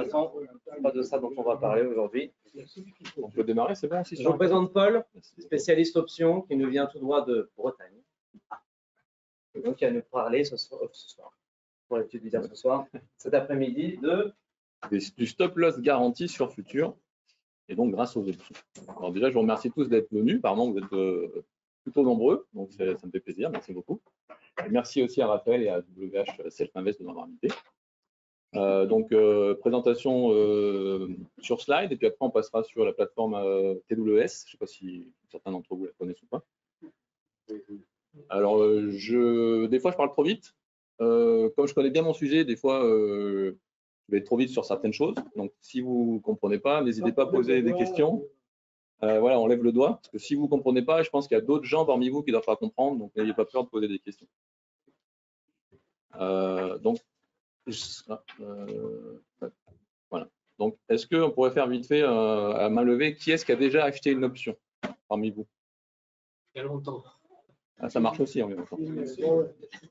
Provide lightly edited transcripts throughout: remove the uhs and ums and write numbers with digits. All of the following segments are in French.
toute façon, c'est pas de ça dont on va parler aujourd'hui. On peut démarrer, c'est bon aussi. Je vous présente Paul, spécialiste options, qui nous vient tout droit de Bretagne. Et donc, il va nous parler ce soir, pour l'habitude de dire ce soir, cet après-midi, du stop loss garanti sur futur, et donc grâce aux options. Alors déjà, je vous remercie tous d'être venus. Apparemment, vous êtes plutôt nombreux, donc ça me fait plaisir. Merci beaucoup. Et merci aussi à Raphaël et à WH Self Invest de m'avoir invité. Présentation sur slide, et puis après on passera sur la plateforme TWS. Je ne sais pas si certains d'entre vous la connaissent ou pas. Alors, des fois je parle trop vite. Comme je connais bien mon sujet, des fois je vais trop vite sur certaines choses. Donc si vous ne comprenez pas, n'hésitez pas à poser des questions. Voilà, on lève le doigt, parce que si vous ne comprenez pas, je pense qu'il y a d'autres gens parmi vous qui ne doivent pas comprendre, donc n'ayez pas peur de poser des questions. Voilà. Donc, est-ce qu'on pourrait faire vite fait à main levée, qui est-ce qui a déjà acheté une option parmi vous? Il y a longtemps. Ah, ça marche aussi en même temps.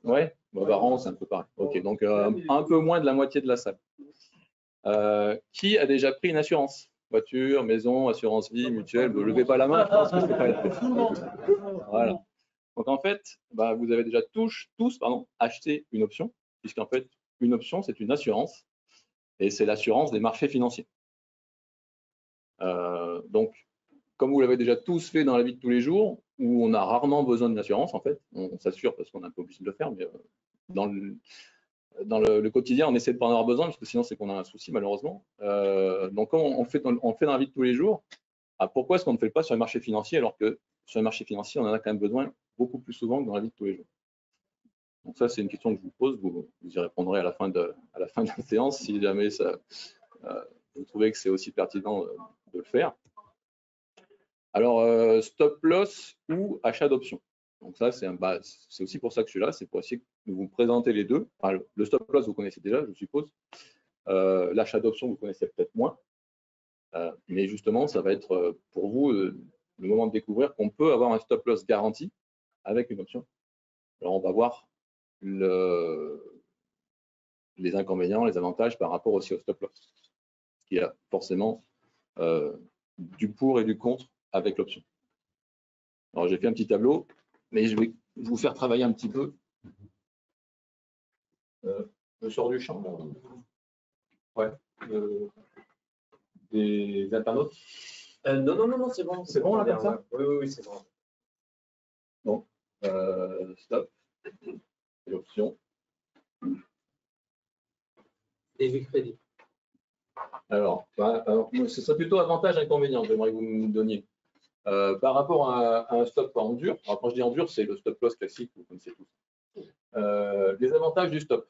Ouais, Baron, c'est un peu pareil. Ok, donc un peu moins de la moitié de la salle. Qui a déjà pris une assurance? Voiture, maison, assurance vie, mutuelle. Ne levez pas la main, je pense que c'est pas la... Voilà. Donc en fait, vous avez déjà tous acheté une option, puisqu'en fait, une option, c'est une assurance, et c'est l'assurance des marchés financiers. Donc, comme vous l'avez déjà tous fait dans la vie de tous les jours, où on a rarement besoin d'une assurance, en fait, on s'assure parce qu'on est un peu obligé de le faire, mais dans le quotidien, on essaie de ne pas en avoir besoin, parce que sinon, c'est qu'on a un souci, malheureusement. Donc, comme on fait dans la vie de tous les jours, pourquoi est-ce qu'on ne fait pas sur les marchés financiers, alors que sur les marchés financiers, on en a quand même besoin beaucoup plus souvent que dans la vie de tous les jours? Donc ça, c'est une question que je vous pose, vous y répondrez à la fin de la séance, si jamais vous trouvez que c'est aussi pertinent de le faire. Alors, stop loss ou achat d'options. Donc ça, c'est aussi pour ça que je suis là, c'est pour essayer de vous présenter les deux. Alors, le stop loss, vous connaissez déjà, je suppose. L'achat d'options, vous connaissez peut-être moins. Mais justement, ça va être pour vous le moment de découvrir qu'on peut avoir un stop loss garanti avec une option. Alors, on va voir les inconvénients, les avantages par rapport aussi au stop loss. Il y a forcément du pour et du contre avec l'option. Alors, j'ai fait un petit tableau, mais je vais vous faire travailler un petit peu. Je sors du champ. Ouais. Des internautes. Non, c'est bon. C'est bon, là, comme ça? Oui, c'est bon. Donc, stop. L'option. Début crédit. Alors, ce serait plutôt avantage-inconvénient, j'aimerais que vous me donniez. Par rapport à un stop en dur, alors quand je dis en dur, c'est le stop loss classique, vous connaissez tous. Les avantages du stop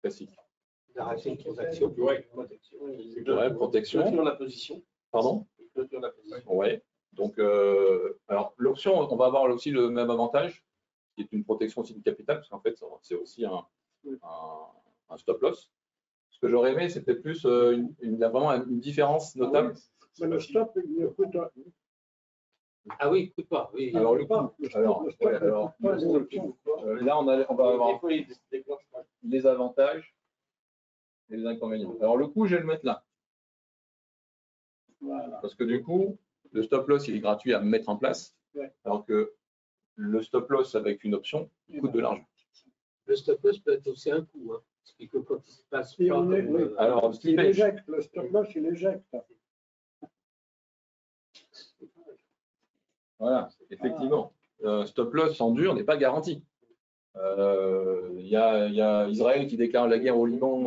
classique. D'arrêter une transaction. Protection. Clôture la position. Pardon? Clôture la position. Oui. Donc, alors l'option, on va avoir aussi le même avantage, qui est une protection aussi du capital, parce qu'en fait, c'est aussi un stop loss. Ce que j'aurais aimé, c'était plus vraiment une différence notable. Mais le stop, il coûte. Ah oui, il ne coûte pas. Oui. Alors, le coût. Là, on va avoir les avantages et les inconvénients. Alors, le coût, je vais le mettre là. Voilà. Parce que du coup, le stop loss, il est gratuit à mettre en place, alors que le stop loss avec une option coûte de l'argent. Le stop loss peut être aussi un coût. Hein. Parce que quand il se passe pas, alors, il éjecte, le stop loss, il éjecte. Voilà, effectivement. Stop loss en dur n'est pas garanti. Il y a Israël qui déclare la guerre au Liban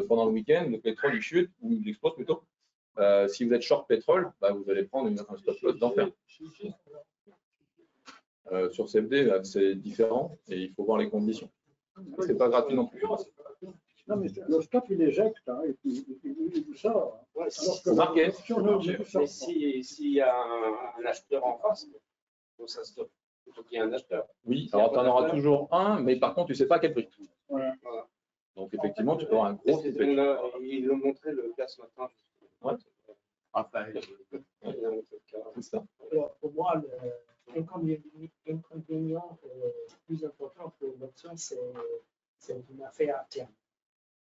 pendant le week-end, le pétrole il chute, ou il explose plutôt. Si vous êtes short pétrole, vous allez prendre un stop loss d'enfer. Sur CFD, c'est différent et il faut voir les conditions. C'est pas gratuit non plus. Non, mais le stop, il éjecte, et puis il sort. C'est marqué. Mais s'il y a un acheteur en face, ça stoppe. Plutôt qu'il y a un acheteur. Oui, alors tu en auras toujours un, mais par contre, tu ne sais pas à quel prix. Voilà. Donc, effectivement, tu peux avoir un gros stop. Il a montré le cas ce matin. Ouais. Raphaël. C'est ça. Alors, pour moi, l'inconvénient plus important pour l'option, c'est une affaire à terme.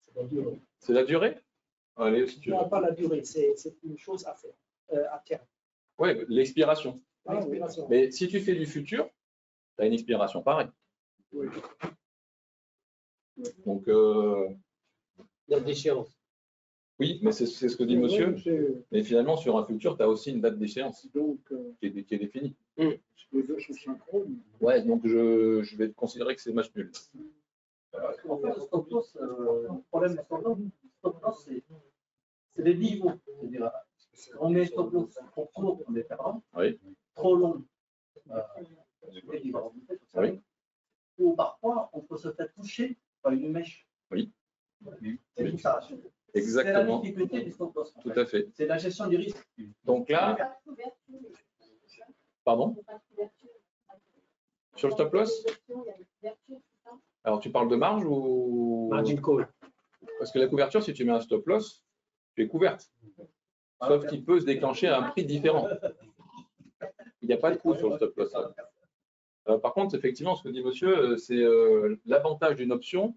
C'est-à-dire, C'est la durée? Allez, si tu veux. Non, pas la durée, c'est une chose à faire, à terme. Oui, l'expiration. L'expiration. Mais si tu fais du futur, tu as une expiration pareille. Oui. Donc, Date d'échéance. oui, mais c'est ce que dit monsieur. Mais finalement, sur un futur, tu as aussi une date d'échéance Donc, qui est définie. les deux sont synchrones. Ouais, donc je vais considérer que c'est match nul. En fait, le stop loss, le problème du stop loss, c'est les niveaux. C'est-à-dire, on met stop loss trop court, on est perdant. Oui. Trop long, c'est libre. Oui. Ou parfois, on peut se faire toucher par une mèche. Oui. C'est tout ça. Exactement. C'est la difficulté du stop loss. Tout à fait. C'est la gestion du risque. Donc là, pardon, sur le stop loss, alors tu parles de marge ou Margin call. parce que la couverture, si tu mets un stop loss, tu es couverte. Sauf qu'il peut se déclencher à un prix différent. Il n'y a pas de coût sur le stop loss. Par contre, effectivement, ce que dit monsieur, c'est l'avantage d'une option.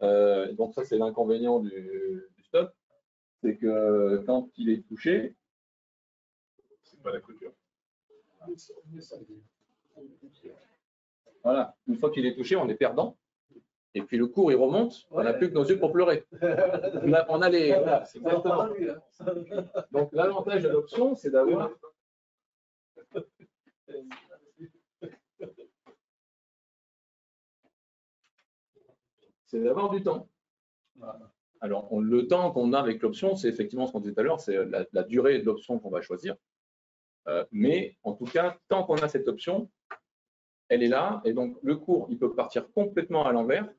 Donc ça, c'est l'inconvénient du stop, c'est que quand il est touché, c'est pas la clôture. Voilà, une fois qu'il est touché, on est perdant. Et puis le cours, il remonte, on n'a plus que nos yeux pour pleurer. On a les. Voilà, c'est exactement. Donc l'avantage de l'option, c'est d'avoir. C'est d'avoir du temps. Alors, le temps qu'on a avec l'option, c'est effectivement ce qu'on disait tout à l'heure, c'est la durée de l'option qu'on va choisir. Mais en tout cas, tant qu'on a cette option, elle est là. Et donc, le cours, il peut partir complètement à l'envers.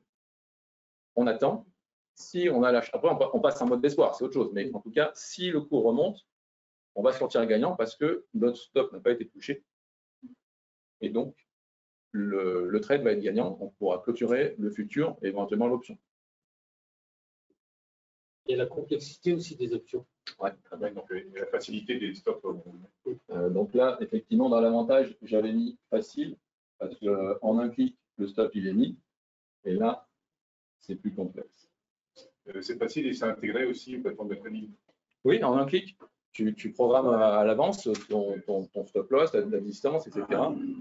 On attend. Si on a la... Après, on passe en mode d'espoir, c'est autre chose. Mais en tout cas, si le cours remonte, on va sortir gagnant parce que notre stop n'a pas été touché. Et donc, le trade va être gagnant. On pourra clôturer le futur et éventuellement l'option. Il y a la complexité aussi des options. Ouais. Donc, la facilité des stops. Donc là, effectivement, dans l'avantage, j'avais mis facile parce qu'en un clic, le stop il est mis. Et là, c'est plus complexe. C'est facile et c'est intégré aussi aux plateformes de trading. Oui, en un clic, tu programmes à l'avance ton stop loss, la distance, etc.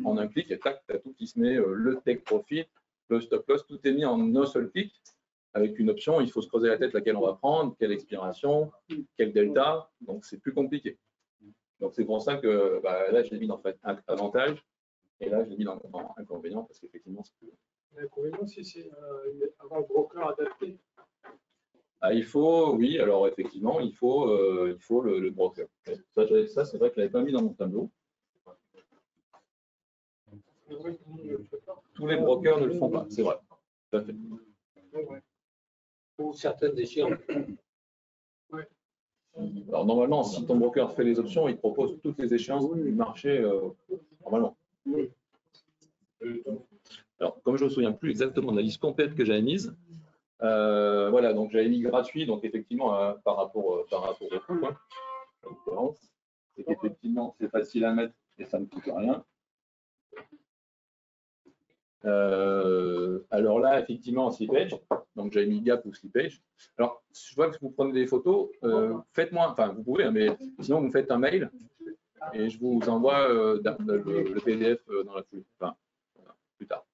En un clic, et tac, tu as tout qui se met, le take profit, le stop loss, tout est mis en un seul clic. Avec une option, il faut se creuser la tête laquelle on va prendre, quelle expiration, quel delta. Donc, c'est plus compliqué. Donc, c'est pour ça que là, je l'ai mis dans avantage et là, je l'ai mis dans inconvénient parce qu'effectivement, c'est plus. L'inconvénient, si c'est avoir le broker adapté. Il faut, oui, alors effectivement, il faut le broker. Ça c'est vrai que je ne l'avais pas mis dans mon tableau. Tous les brokers ne le font pas, c'est vrai. Tout à fait. Ou certaines échéances. Alors normalement, si ton broker fait les options, il te propose toutes les échéances du marché normalement. Alors, comme je ne me souviens plus exactement de la liste complète que j'avais mise, voilà, donc j'avais mis gratuit, donc effectivement par rapport au coût, hein, c'est qu'effectivement c'est facile à mettre et ça ne coûte rien. Alors là, effectivement, en slippage, donc j'avais mis gap ou slippage. Alors, je vois que vous prenez des photos, faites-moi, enfin vous pouvez, hein, mais sinon vous me faites un mail et je vous envoie le PDF dans la foulée, enfin, plus tard.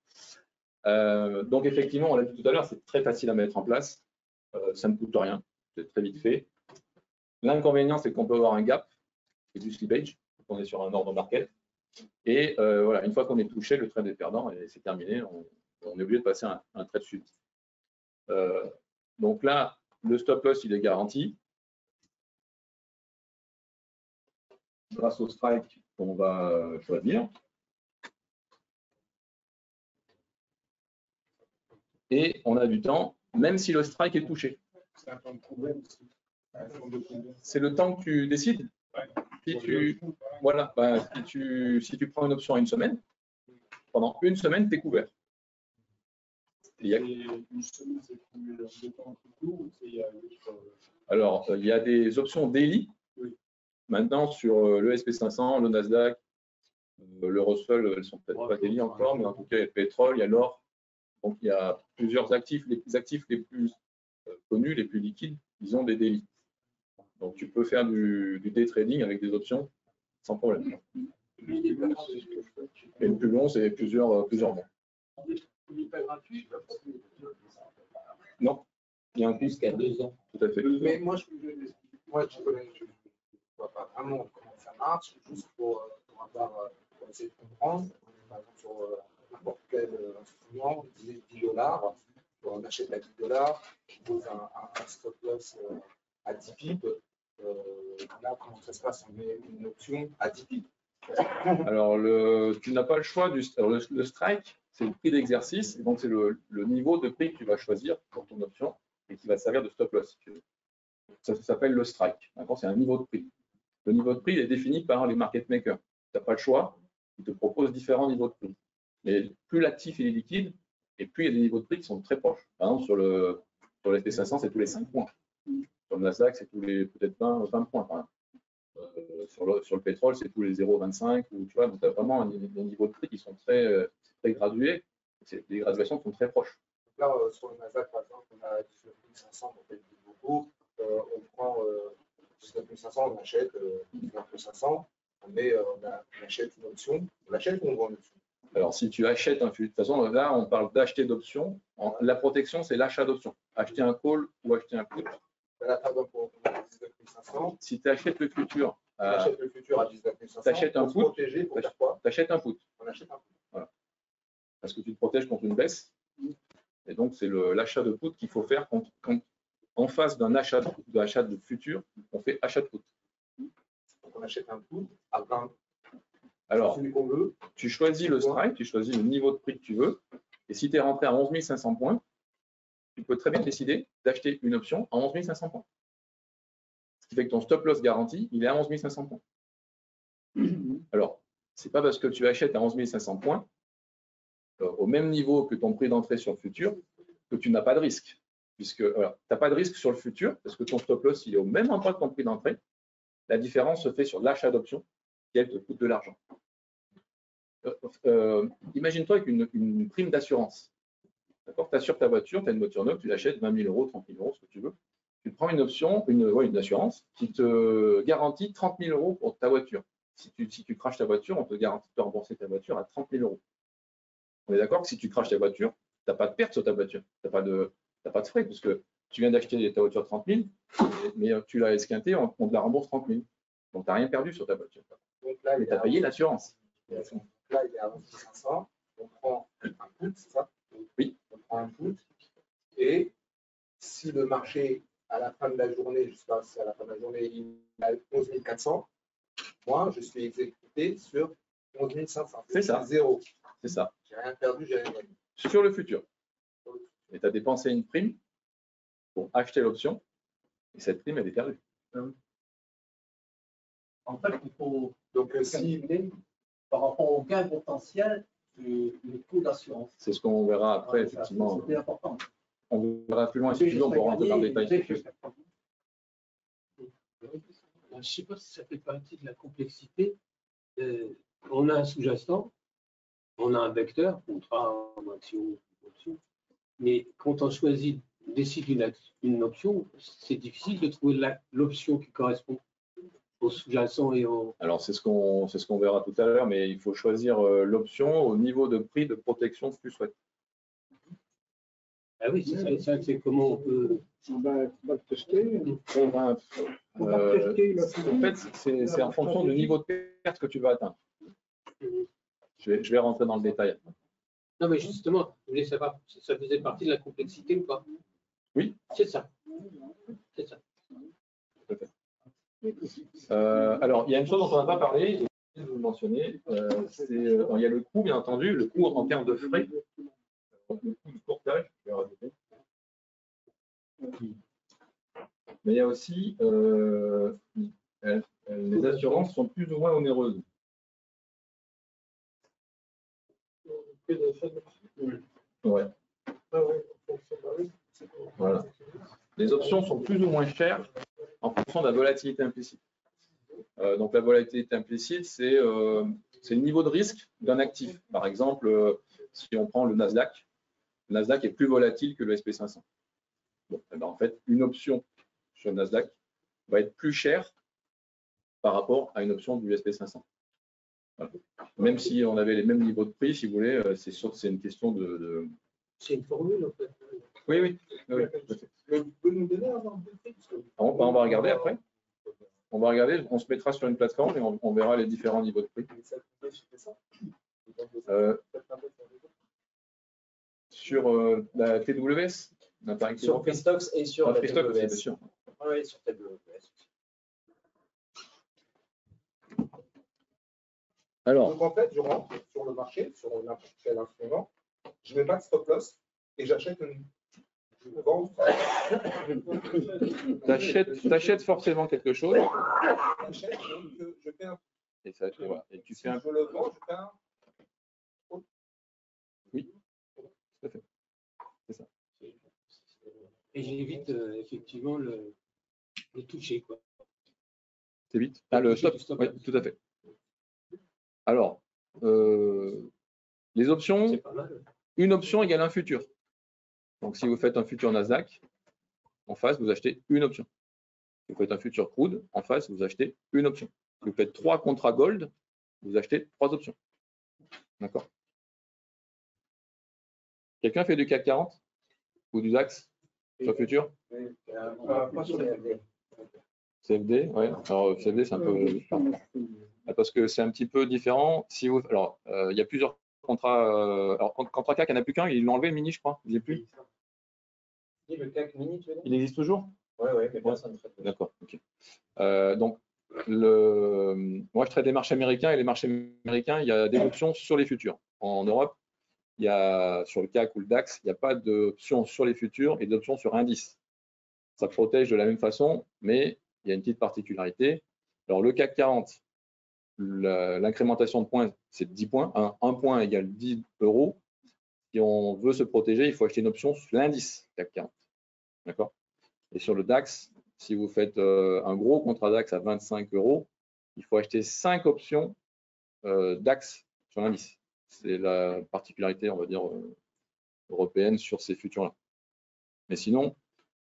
Donc effectivement, on l'a dit tout à l'heure, c'est très facile à mettre en place, ça ne coûte rien, c'est très vite fait. L'inconvénient, c'est qu'on peut avoir un gap et du slippage, on est sur un ordre market. Et voilà, une fois qu'on est touché, le trade est perdant et c'est terminé, on est obligé de passer un trade suivant. Donc là, le stop loss, il est garanti. Grâce au strike qu'on va choisir. Et on a du temps, même si le strike est touché. C'est le temps que tu décides. Si tu, voilà, si tu prends une option à une semaine, pendant une semaine, tu es couvert. Alors, il y a des options daily. Maintenant, sur le SP500, le Nasdaq, le Russell, elles ne sont peut-être pas daily encore, mais en tout cas, il y a le pétrole, il y a l'or. Donc, il y a plusieurs actifs. Les actifs les plus connus, les plus liquides, ils ont des délits. Donc, tu peux faire du day trading avec des options sans problème. Et le plus long, c'est plusieurs mois. Non, il y a un coût. Jusqu'à 2 ans. Tout à fait. Mais moi, je vois pas vraiment comment ça marche, juste pour essayer de comprendre. Par exemple, sur n'importe quel instrument, 10 $, on achète à 10 $, on pose un stop loss à 10 pips. Là, comment ça se passe? On met une option à 10 pips. Alors, tu n'as pas le choix du le strike, c'est le prix d'exercice, et donc c'est le niveau de prix que tu vas choisir pour ton option et qui va te servir de stop loss. Ça s'appelle le strike. C'est un niveau de prix. Le niveau de prix est défini par les market makers. Tu n'as pas le choix, ils te proposent différents niveaux de prix. Mais plus l'actif est liquide, et plus il y a des niveaux de prix qui sont très proches. Par exemple, sur le SP500, c'est tous les 5 points. Sur le Nasdaq, c'est tous les peut-être 20 points. Par exemple. Sur le pétrole, c'est tous les 0,25 ou tu vois, donc tu as vraiment des niveaux de prix qui sont très gradués. Les graduations sont très proches. Donc là, sur le Nasdaq, par exemple, on a 19 500, on paye beaucoup. On prend 19 500, on achète 19 500, on achète une option. On achète ou on vend une option? Alors, si tu achètes de toute façon, là, on parle d'acheter d'options. La protection, c'est l'achat d'options. Acheter un call ou acheter un put. Là, par exemple, on a 19 500. Si tu achètes le futur, on achète le futur à 19 500. Tu achètes un put. Protéger pour faire quoi? Tu achètes un put. On achète un put. Voilà. Parce que tu te protèges contre une baisse. Et donc, c'est l'achat de put qu'il faut faire quand en face d'un achat de futur, on fait achat de put. Donc, on achète un put à 20. Alors, celui qu'on veut. Tu choisis le strike, tu choisis le niveau de prix que tu veux. Et si tu es rentré à 11 500 points, tu peux très bien décider d'acheter une option à 11 500 points. Ce qui fait que ton stop loss garanti, il est à 11 500 points. Alors, ce n'est pas parce que tu achètes à 11 500 points, au même niveau que ton prix d'entrée sur le futur, que tu n'as pas de risque. Puisque tu n'as pas de risque sur le futur, parce que ton stop loss il est au même endroit que ton prix d'entrée. La différence se fait sur l'achat d'options, qui elle te coûte de l'argent. Imagine-toi avec une prime d'assurance. Tu assures ta voiture, tu as une voiture neuve, tu l'achètes 20 000 €, 30 000 €, ce que tu veux. Tu prends une option, une assurance qui te garantit 30 000 € pour ta voiture. Si tu crashes ta voiture, on te garantit de rembourser ta voiture à 30 000 €. On est d'accord que si tu crashes ta voiture, tu n'as pas de perte sur ta voiture. Tu n'as pas de frais, parce que tu viens d'acheter ta voiture 30 000, mais tu l'as esquintée, on te la rembourse 30 000. Donc, tu n'as rien perdu sur ta voiture. Donc là, mais tu as payé l'assurance. Là, il est à 11 500. On prend un put, c'est ça? Oui. On prend un put. Et si le marché, à la fin de la journée, je ne sais pas si à la fin de la journée, il est à 11 400, moi, je suis exécuté sur 11 500. C'est ça. Zéro. C'est ça. J'ai rien perdu, j'ai rien gagné. Sur le futur. Et tu as dépensé une prime pour acheter l'option, et cette prime, elle est perdue. En fait, il faut Donc, calculer par rapport au gain potentiel le coût d'assurance. C'est ce qu'on verra après, effectivement. C'est important. On verra plus loin, si tu veux, on pourra rentrer dans le détail. Je ne sais pas si ça fait partie de la complexité. On a un sous-jacent, on a un vecteur, contrat, option, mais quand on décide une option, c'est difficile de trouver l'option qui correspond au sous-jacent et au… Alors, c'est ce qu'on verra tout à l'heure, mais il faut choisir l'option au niveau de prix de protection que tu souhaites. Ah oui, c'est comment on peut… On va le tester. En fait, c'est en fonction du niveau de perte que tu vas atteindre. Je vais rentrer dans le détail. Non, mais justement, je voulais savoir si ça faisait partie de la complexité ou pas. Oui. C'est ça. C'est ça. Alors, il y a une chose dont on n'a pas parlé, je vais vous le mentionner, il y a le coût, bien entendu, le coût en termes de frais, le coût de courtage, je vais rajouter. Mais il y a aussi, les assurances sont plus ou moins onéreuses. Ouais. Voilà. Les options sont plus ou moins chères en fonction de la volatilité implicite. Donc la volatilité implicite, c'est le niveau de risque d'un actif. Par exemple, si on prend le Nasdaq est plus volatile que le SP500. Bon, eh ben, en fait, une option sur le Nasdaq va être plus chère par rapport à une option du SP500. Voilà. Même si on avait les mêmes niveaux de prix, si vous voulez, c'est sûr que c'est une question de... C'est une formule, en fait. Oui, oui. Oui, Vous pouvez nous donner un ordre de prix? on va regarder après. On va regarder, on se mettra sur une plateforme et on verra les différents niveaux de prix. Sur la TWS, Sur Freestocks et sur la Freestocks aussi, bien TWS. sûr. Oui, sur TWS. Alors, Donc en fait, je rentre sur le marché, sur n'importe quel instrument, je ne mets pas de stop loss et j'achète une vente. tu achètes forcément quelque chose J'achète, donc je fais un. et, ça, et voilà. Et tu fais un... Je le vends, je fais un. Oui, tout à fait. C'est ça. Et j'évite effectivement le toucher, quoi. C'est vite. Ah, le stop, oui, tout à fait. Alors, les options, C'est pas mal. une option égale un futur. Donc, si vous faites un futur Nasdaq, en face, vous achetez une option. Si vous faites un futur crude, en face, vous achetez une option. Si vous faites 3 contrats gold, vous achetez 3 options. D'accord? Quelqu'un fait du CAC 40 ou du DAX sur futur? Pas sur les. CFD, oui. Alors, CFD, c'est un peu... Parce que c'est un petit peu différent. Si vous... Alors, il y a plusieurs contrats. Alors, contrat CAC, il n'y en a plus qu'un. Ils l'ont enlevé, le mini, je crois. Il n'est plus. Le CAC mini, tu veux dire? Il existe toujours? Oui, mais personne ne traite. D'accord. Ok. Donc, moi, je traite les marchés américains et les marchés américains, il y a des options sur les futurs. En Europe, il y a sur le CAC ou le DAX, il n'y a pas d'options sur les futurs et d'options sur indices. Ça protège de la même façon, mais il y a une petite particularité. Alors, le CAC 40, l'incrémentation de points, c'est 10 points. Un point égale 10 €. Si on veut se protéger, il faut acheter une option sur l'indice CAC 40. D'accord? Et sur le DAX, si vous faites un gros contrat DAX à 25 €, il faut acheter 5 options DAX sur l'indice. C'est la particularité, on va dire, européenne sur ces futurs-là. Mais sinon,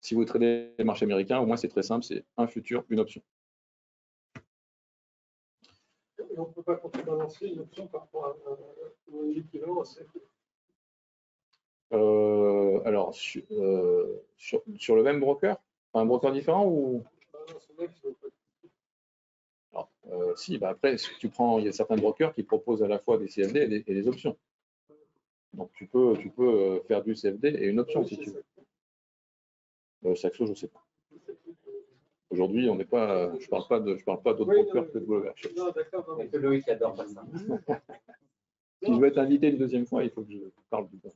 si vous tradez les marchés américains, au moins c'est très simple, c'est un futur, une option. Et on ne peut pas contrebalancer une option par rapport à un équivalent à CFD. Alors, sur le même broker, un broker différent ou... Alors, si, bah après, si tu prends, il y a certains brokers qui proposent à la fois des CFD et des options. Donc, tu peux faire du CFD et une option si tu veux. Saxo, je ne sais pas. Aujourd'hui, on n'est pas, je parle pas d'autres brokers que de WH. Non, d'accord. Mais que Loïc adore pas ça. Si je veux être invité une deuxième fois, il faut que je parle du temps.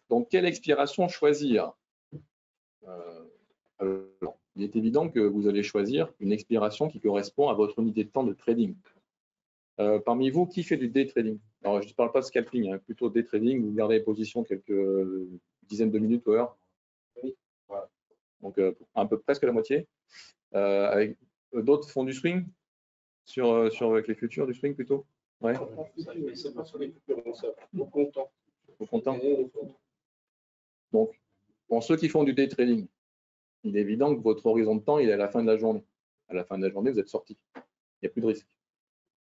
Donc, quelle expiration choisir? Alors, il est évident que vous allez choisir une expiration qui correspond à votre unité de temps de trading. Parmi vous, qui fait du day trading? Alors, je ne parle pas de scalping, hein, plutôt day trading, vous gardez les positions quelques dizaines de minutes ou heures. Voilà. Donc, un peu presque la moitié. Avec d'autres font du swing avec les futurs du swing plutôt. Ouais. C'est pas sur les futurs, au comptant. Au comptant. Donc, pour ceux qui font du day trading, il est évident que votre horizon de temps, il est à la fin de la journée. À la fin de la journée, vous êtes sorti. Il n'y a plus de risque.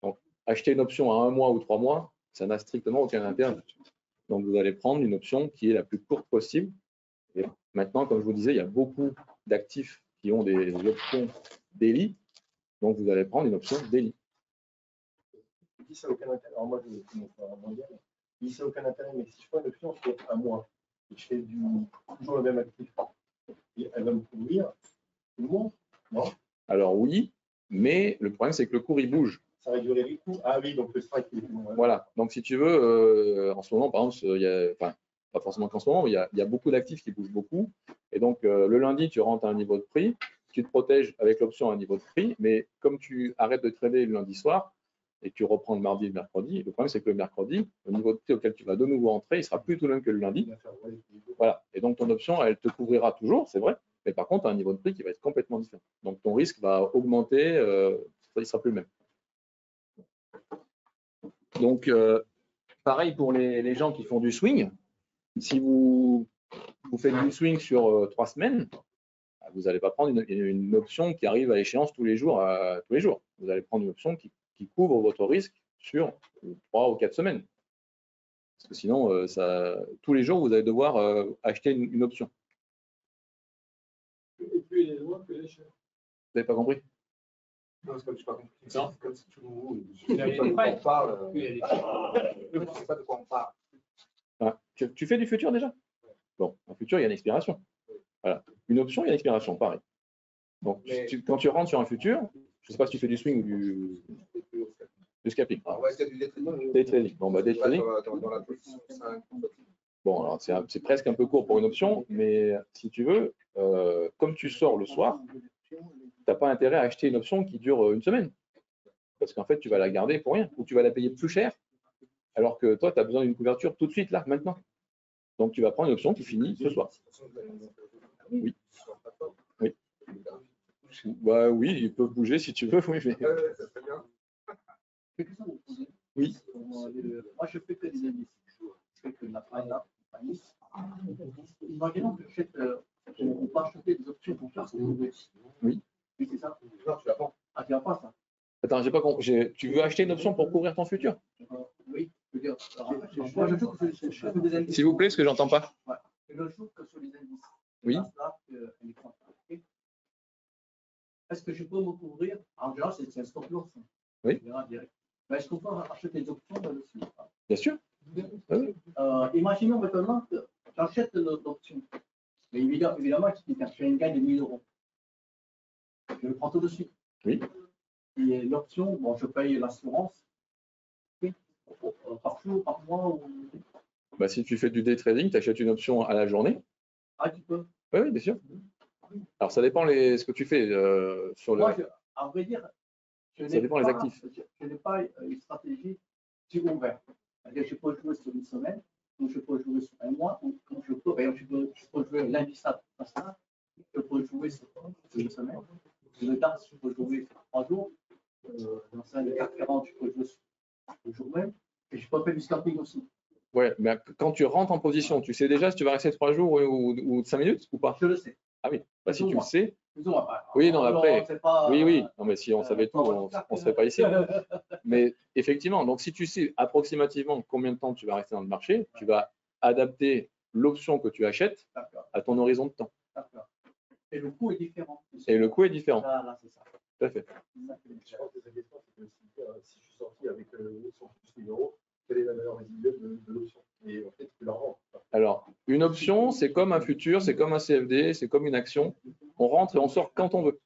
Donc, acheter une option à 1 mois ou 3 mois, ça n'a strictement aucun intérêt. Donc, vous allez prendre une option qui est la plus courte possible. Et maintenant, comme je vous disais, il y a beaucoup d'actifs qui ont des options daily. Donc, vous allez prendre une option daily. Ça n'a aucun intérêt. Alors, moi, je commence à mondial. Il ça n'a aucun intérêt, mais si je prends une option sur un mois et je fais toujours le même actif, elle va me couvrir tout le monde, non? Alors, oui, mais le problème, c'est que le cours, il bouge. Ça réduirait les coûts. Ah oui, donc le strike, il est plus long. Voilà. Donc, si tu veux, en ce moment, par exemple, il y a, enfin, pas forcément qu'en ce moment, mais il y a beaucoup d'actifs qui bougent beaucoup. Et donc, le lundi, tu rentres à un niveau de prix, tu te protèges avec l'option à un niveau de prix, mais comme tu arrêtes de trader le lundi soir et que tu reprends le mardi et le mercredi, le problème, c'est que le mercredi, le niveau de prix auquel tu vas de nouveau entrer, il sera plus tout le même que le lundi. Voilà. Et donc, ton option, elle te couvrira toujours, c'est vrai, mais par contre, tu as un niveau de prix qui va être complètement différent. Donc, ton risque va augmenter, il ne sera plus le même. Donc, pareil pour les gens qui font du swing. Si vous faites du swing sur 3 semaines, vous n'allez pas prendre une option qui arrive à échéance tous les jours. Vous allez prendre une option qui couvre votre risque sur 3 ou 4 semaines. Parce que sinon, tous les jours, vous allez devoir acheter une option. Et plus il est loin, plus il est cher. Vous n'avez pas compris? Non, c'est comme je n'ai pas compris. Non. C'est comme si tout le monde. Il y a les frais. Je ne sais pas de quoi on parle. Ah, tu fais du futur déjà? Bon, en futur, il y a une expiration. Voilà. Une option, il y a une expiration, pareil. Donc, quand tu rentres sur un futur, je ne sais pas si tu fais du swing ou du scalping. On va essayer du day trading. Day trading. Bon, day trading. Dans la position 5. Bon, alors c'est presque un peu court pour une option, mais si tu veux, comme tu sors le soir, tu n'as pas intérêt à acheter une option qui dure une semaine. Parce qu'en fait, tu vas la garder pour rien, ou tu vas la payer plus cher, alors que toi, tu as besoin d'une couverture tout de suite, là, maintenant. Donc, tu vas prendre une option qui finit ce soir. Oui. Oui. Bah, oui, ils peuvent bouger si tu veux. Oui, mais... Ça serait bien. Oui. Moi, je fais que des indices. Je fais que de la finance. Imaginons que on peut acheter des options pour faire ce qu'on veut. Oui. Oui, c'est ça. Non, tu l'as pas. Ah, tu n'as pas ça. Attends, j'ai pas compris. Tu veux acheter une option pour couvrir ton futur? Oui. Je veux dire, moi, je joue que sur des indices. S'il vous plaît, ce que j'entends pas. Ouais. Je joue que sur les indices. Oui. Est-ce que je peux me couvrir? En général, c'est un stop loss. Oui. Mais est-ce qu'on peut acheter des options là-dessus? Bien sûr. Oui. Imaginons maintenant que j'achète l'option. Mais évidemment, j'ai une gain de 1000 euros. Je le prends tout de suite. Oui. Et l'option, bon, je paye l'assurance. Oui. Par jour, par mois ou... Bah, si tu fais du day trading, tu achètes une option à la journée. Ah, tu peux. Oui, oui, bien sûr. Alors, ça dépend ce que tu fais sur le. Moi, à vrai dire, ça dépend des actifs. Je n'ai pas une stratégie sur ouvert. Je peux jouer sur une semaine, ou je peux jouer sur un mois, ou je peux jouer lundi, ça, je peux jouer sur une semaine. Le DAX, je peux jouer sur 3 jours. Dans le CAC 40, je peux jouer sur le jour même. Et je peux faire du scalping aussi. Ouais, mais quand tu rentres en position, tu sais déjà si tu vas rester 3 jours ou 5 minutes ou pas? Je le sais. Ah oui, bah, si tu le sais. Pas. Oui, non, après. Pas, oui. Non, mais si on savait tout, on ne serait pas ici. Mais effectivement, donc si tu sais approximativement combien de temps tu vas rester dans le marché, tu vas adapter l'option que tu achètes à ton horizon de temps. Et le coût est différent. Et le coût est différent. Là, c'est ça. Tout à fait. Je pense que la question, c'est aussi si je suis sorti avec l'option plus 1000 euros, quelle est la valeur résiduelle de l'option? Et en fait, tu la rends. Alors, une option, c'est comme un futur, c'est comme un CFD, c'est comme une action. On rentre et on sort quand on veut.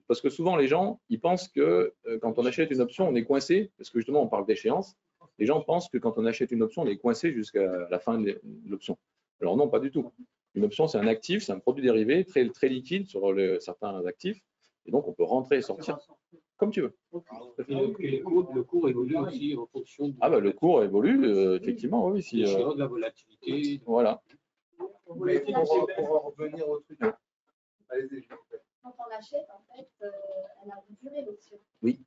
Parce que souvent, les gens, ils pensent que quand on achète une option, on est coincé, parce que justement, on parle d'échéance. Les gens pensent que quand on achète une option, on est coincé jusqu'à la fin de l'option. Alors non, pas du tout. Une option, c'est un actif, c'est un produit dérivé très, très liquide sur certains actifs. Et donc, on peut rentrer et sortir comme tu veux. Et le cours évolue aussi en fonction de. Ah bah le cours évolue, effectivement, oui. Si, de la volatilité. Voilà. Mais pour en revenir au truc, allez-y. Quand on l'achète, en fait, elle a une durée l'option. Oui.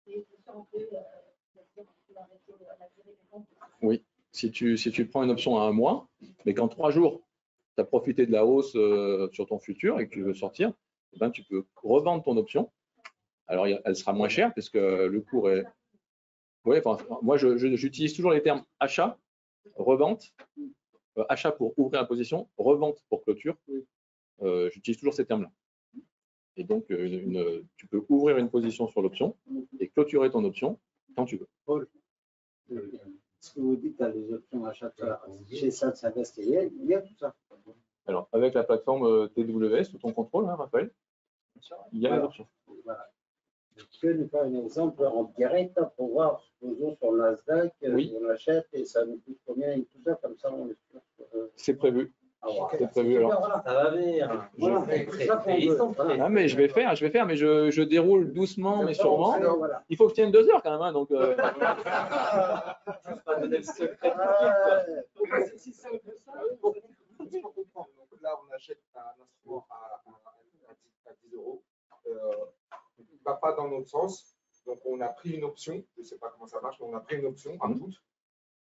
Et on peut arrêter la durée des ventes. Oui. Si tu prends une option à 1 mois, mais qu'en 3 jours, tu as profité de la hausse sur ton futur et que tu veux sortir, eh ben, tu peux revendre ton option. Alors, elle sera moins chère parce que le cours est. Oui, enfin, moi, j'utilise toujours les termes achat, revente, achat pour ouvrir la position, revente pour clôture. J'utilise toujours ces termes-là. Et donc, tu peux ouvrir une position sur l'option et clôturer ton option quand tu veux. Ce que vous dites à les options achat chez SAT Investir, il y a tout ça. Alors, avec la plateforme TWS sous ton contrôle, hein, Raphaël, il y a les options. Voilà. Tu peux nous faire un exemple en direct pour voir, supposons sur le Nasdaq, oui. On achète et ça nous coûte combien et tout ça, comme ça on est sûr. C'est prévu. C'est prévu. Alors. Ça va venir. Voilà, Ah, mais je vais faire, mais je déroule doucement, mais sûrement. Voilà. Il faut que je tienne 2 heures quand même. Hein, donc, Donc là, on achète un instrument à 10 euros. Il ne va pas dans notre sens. Donc, on a pris une option. Je ne sais pas comment ça marche, mais on a pris une option, un put.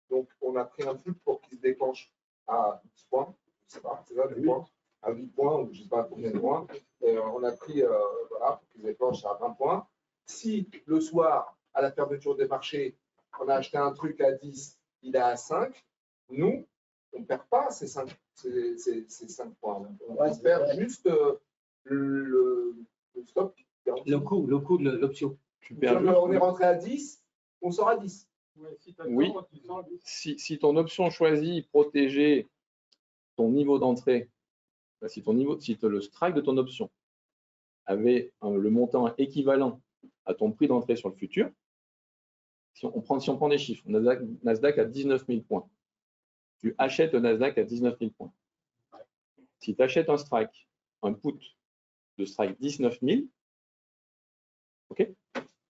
Donc, on a pris un put pour qu'il se déclenche à 10 points, je sais pas, c'est ça, des points, à 8 points, ou je sais pas combien de points. Et on a pris, voilà, pour qu'il se déclenche à 20 points. Si le soir, à la fermeture des marchés, on a acheté un truc à 10, il est à 5, nous, on ne perd pas ces 5 points. On perd juste le stop. Le coût de l'option. On est rentré à 10, on sort à 10. Oui, si ton option choisie protéger ton niveau d'entrée, si le strike de ton option avait le montant équivalent à ton prix d'entrée sur le futur, si on prend des chiffres, Nasdaq à 19 000 points, tu achètes le Nasdaq à 19 000 points. Si tu achètes un strike, un put de strike 19 000, ok,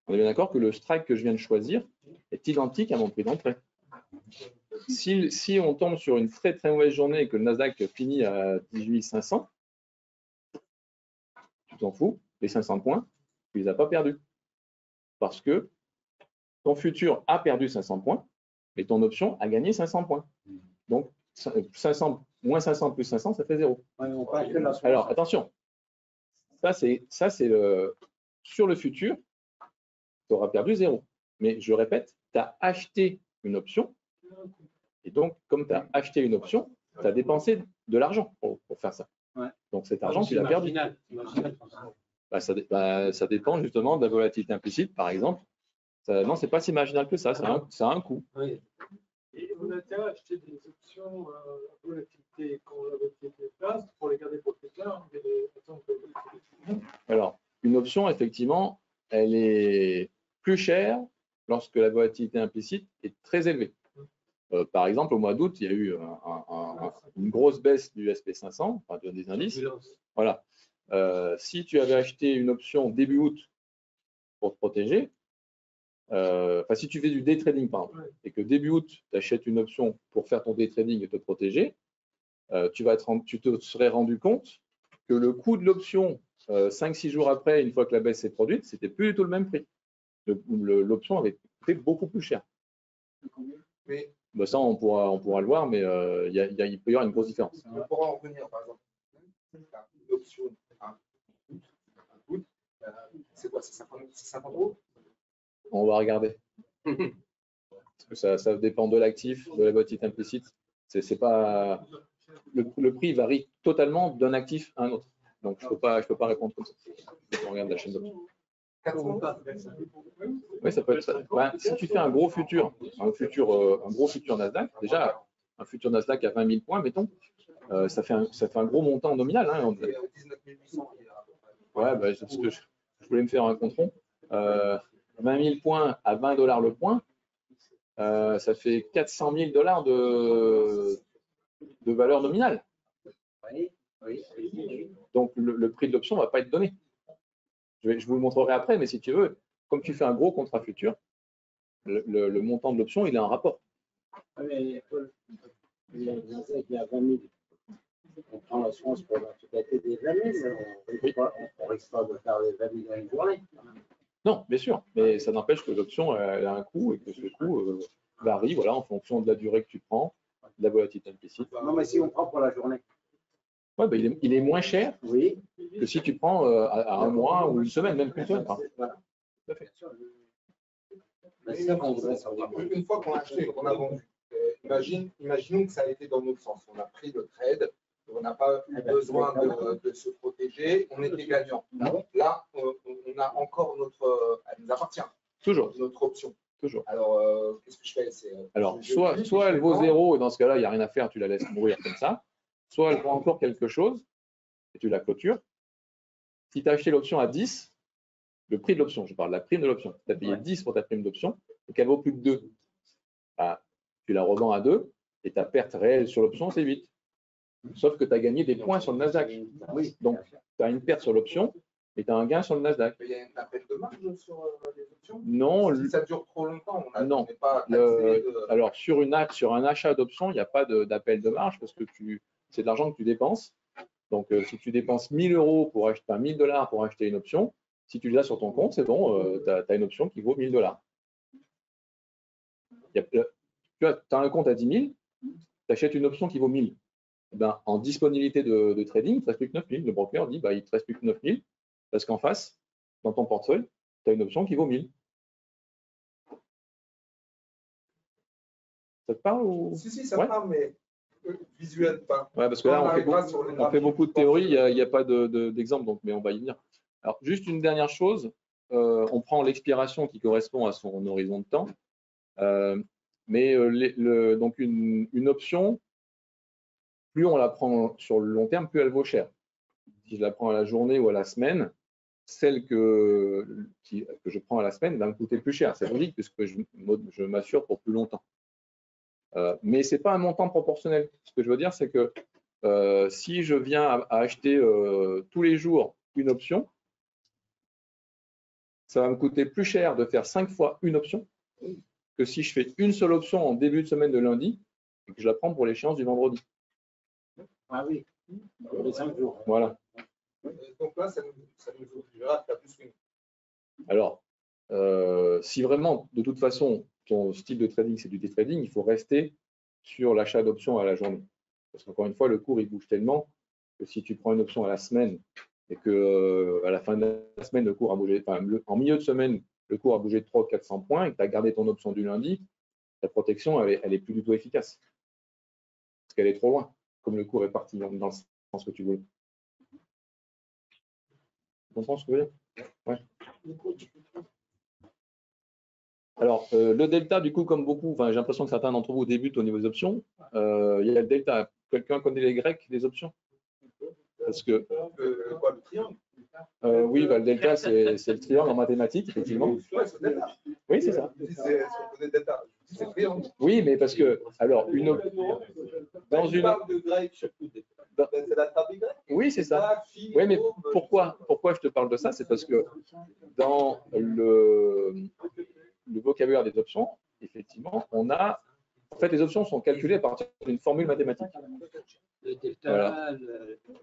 on est bien d'accord que le strike que je viens de choisir est identique à mon prix d'entrée. Si on tombe sur une très très mauvaise journée et que le Nasdaq finit à 18 500, tu t'en fous, les 500 points, tu ne les as pas perdus. Parce que ton futur a perdu 500 points, mais ton option a gagné 500 points. Donc, 500, moins 500 plus 500, ça fait 0. Alors, attention, ça c'est sur le futur, tu auras perdu 0. Mais je répète, tu as acheté une option, et donc, comme tu as acheté une option, tu as dépensé de l'argent pour faire ça. Ouais. Donc, cet argent, tu l'as perdu. Ça dépend justement de la volatilité implicite, par exemple. Non, ce n'est pas si marginal que ça, ça a un coût. Oui. Et on a intérêt à acheter des options à volatilité quand la volatilité est basse pour les garder pour plus tard. Alors, une option, effectivement, elle est plus chère lorsque la volatilité implicite est très élevée. Par exemple, au mois d'août, il y a eu une grosse baisse du SP500, enfin des indices. Voilà. Si tu avais acheté une option début août pour te protéger, si tu fais du day trading, par exemple, et que début août, tu achètes une option pour faire ton day trading et te protéger, tu te serais rendu compte que le coût de l'option 5-6 jours après, une fois que la baisse s'est produite, c'était plus du tout le même prix. L'option avait coûté beaucoup plus cher. Mais ça, on pourra le voir, mais il peut y avoir une grosse différence. on pourra en revenir, par exemple. Une option à un put, c'est quoi? C'est 50 euros? On va regarder. Parce que ça dépend de l'actif, de la volatilité implicite. C'est pas le prix varie totalement d'un actif à un autre. Donc je peux pas répondre comme ça. On regarde la chaîne d'options. Oui, ça peut être ça. Si tu fais un gros futur Nasdaq, déjà un futur Nasdaq à 20 000 points, mettons, ça fait un gros montant nominal. Hein. Ouais, parce que je voulais me faire un compte rond. 20 000 points à 20 $ le point, ça fait 400 000 $ de valeur nominale. Donc le prix de l'option ne va pas être donné. Je vous le montrerai après, mais si tu veux, comme tu fais un gros contrat futur, le montant de l'option, il est en rapport. Mais il y a 20 000. On prend l'assurance pour la totalité des années, mais on risque pas de faire les 20 000 dans une journée. Non, bien sûr, mais ça n'empêche que l'option elle a un coût et que ce coût varie voilà, en fonction de la durée que tu prends, de la volatilité implicite. Non, mais si on prend pour la journée. Ouais, il est moins cher que si tu prends à un mois ou une semaine, même plus semaine. Voilà. Tout à fait. Une fois qu'on a acheté, qu'on a vendu, imaginons que ça a été dans notre sens. On a pris le trade, on n'a pas eu besoin de se protéger, on était gagnant. Là, on a encore elle nous appartient. Toujours. Notre option. Toujours. Alors, qu'est-ce que je fais? Alors, soit elle vaut 0 et dans ce cas-là, il n'y a rien à faire, tu la laisses mourir comme ça. Soit elle vaut encore quelque chose et tu la clôtures. Si tu as acheté l'option à 10, le prix de l'option, je parle de la prime de l'option, tu as payé 10 pour ta prime d'option et qu'elle vaut plus de 2, tu la revends à 2 et ta perte réelle sur l'option, c'est 8. Sauf que tu as gagné des points sur le Nasdaq. Donc, tu as une perte sur l'option et tu as un gain sur le Nasdaq. Il y a un appel de marge sur les options? Non. Si ça dure trop longtemps, non. n'est pas Alors, sur un achat d'option, il n'y a pas d'appel de marge parce que c'est de l'argent que tu dépenses. Donc, si tu dépenses 1 000 € pour acheter, 1 000 $ pour acheter une option, si tu les as sur ton compte, c'est bon, tu as une option qui vaut 1 000 $. Tu as un compte à 10 000, tu achètes une option qui vaut 1000. Ben, en disponibilité de trading, il ne te reste plus que 9 000. Le broker dit, bah, il ne te reste plus que 9 000 parce qu'en face, dans ton portefeuille, tu as une option qui vaut 1000. Ça te parle ou... Si, ça me parle, mais visuel pas. Ouais, parce que là, on fait beaucoup de théorie, il n'y a pas d'exemple, donc, mais on va y venir. Alors, juste une dernière chose, on prend l'expiration qui correspond à son horizon de temps, donc une option, plus on la prend sur le long terme, plus elle vaut cher. Si je la prends à la journée ou à la semaine, celle que je prends à la semaine va me coûter plus cher. C'est logique puisque je m'assure pour plus longtemps. Mais ce n'est pas un montant proportionnel. Ce que je veux dire, c'est que si je viens à acheter tous les jours une option, ça va me coûter plus cher de faire 5 fois une option que si je fais une seule option en début de semaine de lundi et que je la prends pour l'échéance du vendredi. Ah oui, les 5 jours. Voilà. Donc là, ça nous obligera à faire plus qu'une. Alors, si vraiment, de toute façon, ton style de trading, c'est du day trading, il faut rester sur l'achat d'options à la journée. Parce qu'encore une fois, le cours, il bouge tellement que si tu prends une option à la semaine et que à la fin de la semaine, le cours a bougé, enfin, en milieu de semaine, le cours a bougé de 300 ou 400 points et que tu as gardé ton option du lundi, ta protection, elle est plus du tout efficace. Parce qu'elle est trop loin, comme le cours est parti dans le sens que tu voulais. Tu comprends ce que je veux dire? Ouais. Alors, le delta, du coup, comme beaucoup, enfin, j'ai l'impression que certains d'entre vous débutent au niveau des options. Il y a le delta. Quelqu'un connaît les grecs des options? Parce que Quoi, le triangle? oui, bah, le delta, c'est le triangle en mathématiques, effectivement. Oui, c'est ça. C'est le triangle. Oui, mais parce que, alors, dans une. de grec, c'est la table grecque. Oui, c'est ça. Oui, mais pourquoi je te parle de ça? C'est parce que dans le vocabulaire des options, effectivement, on a. En fait, les options sont calculées à partir d'une formule mathématique. Voilà.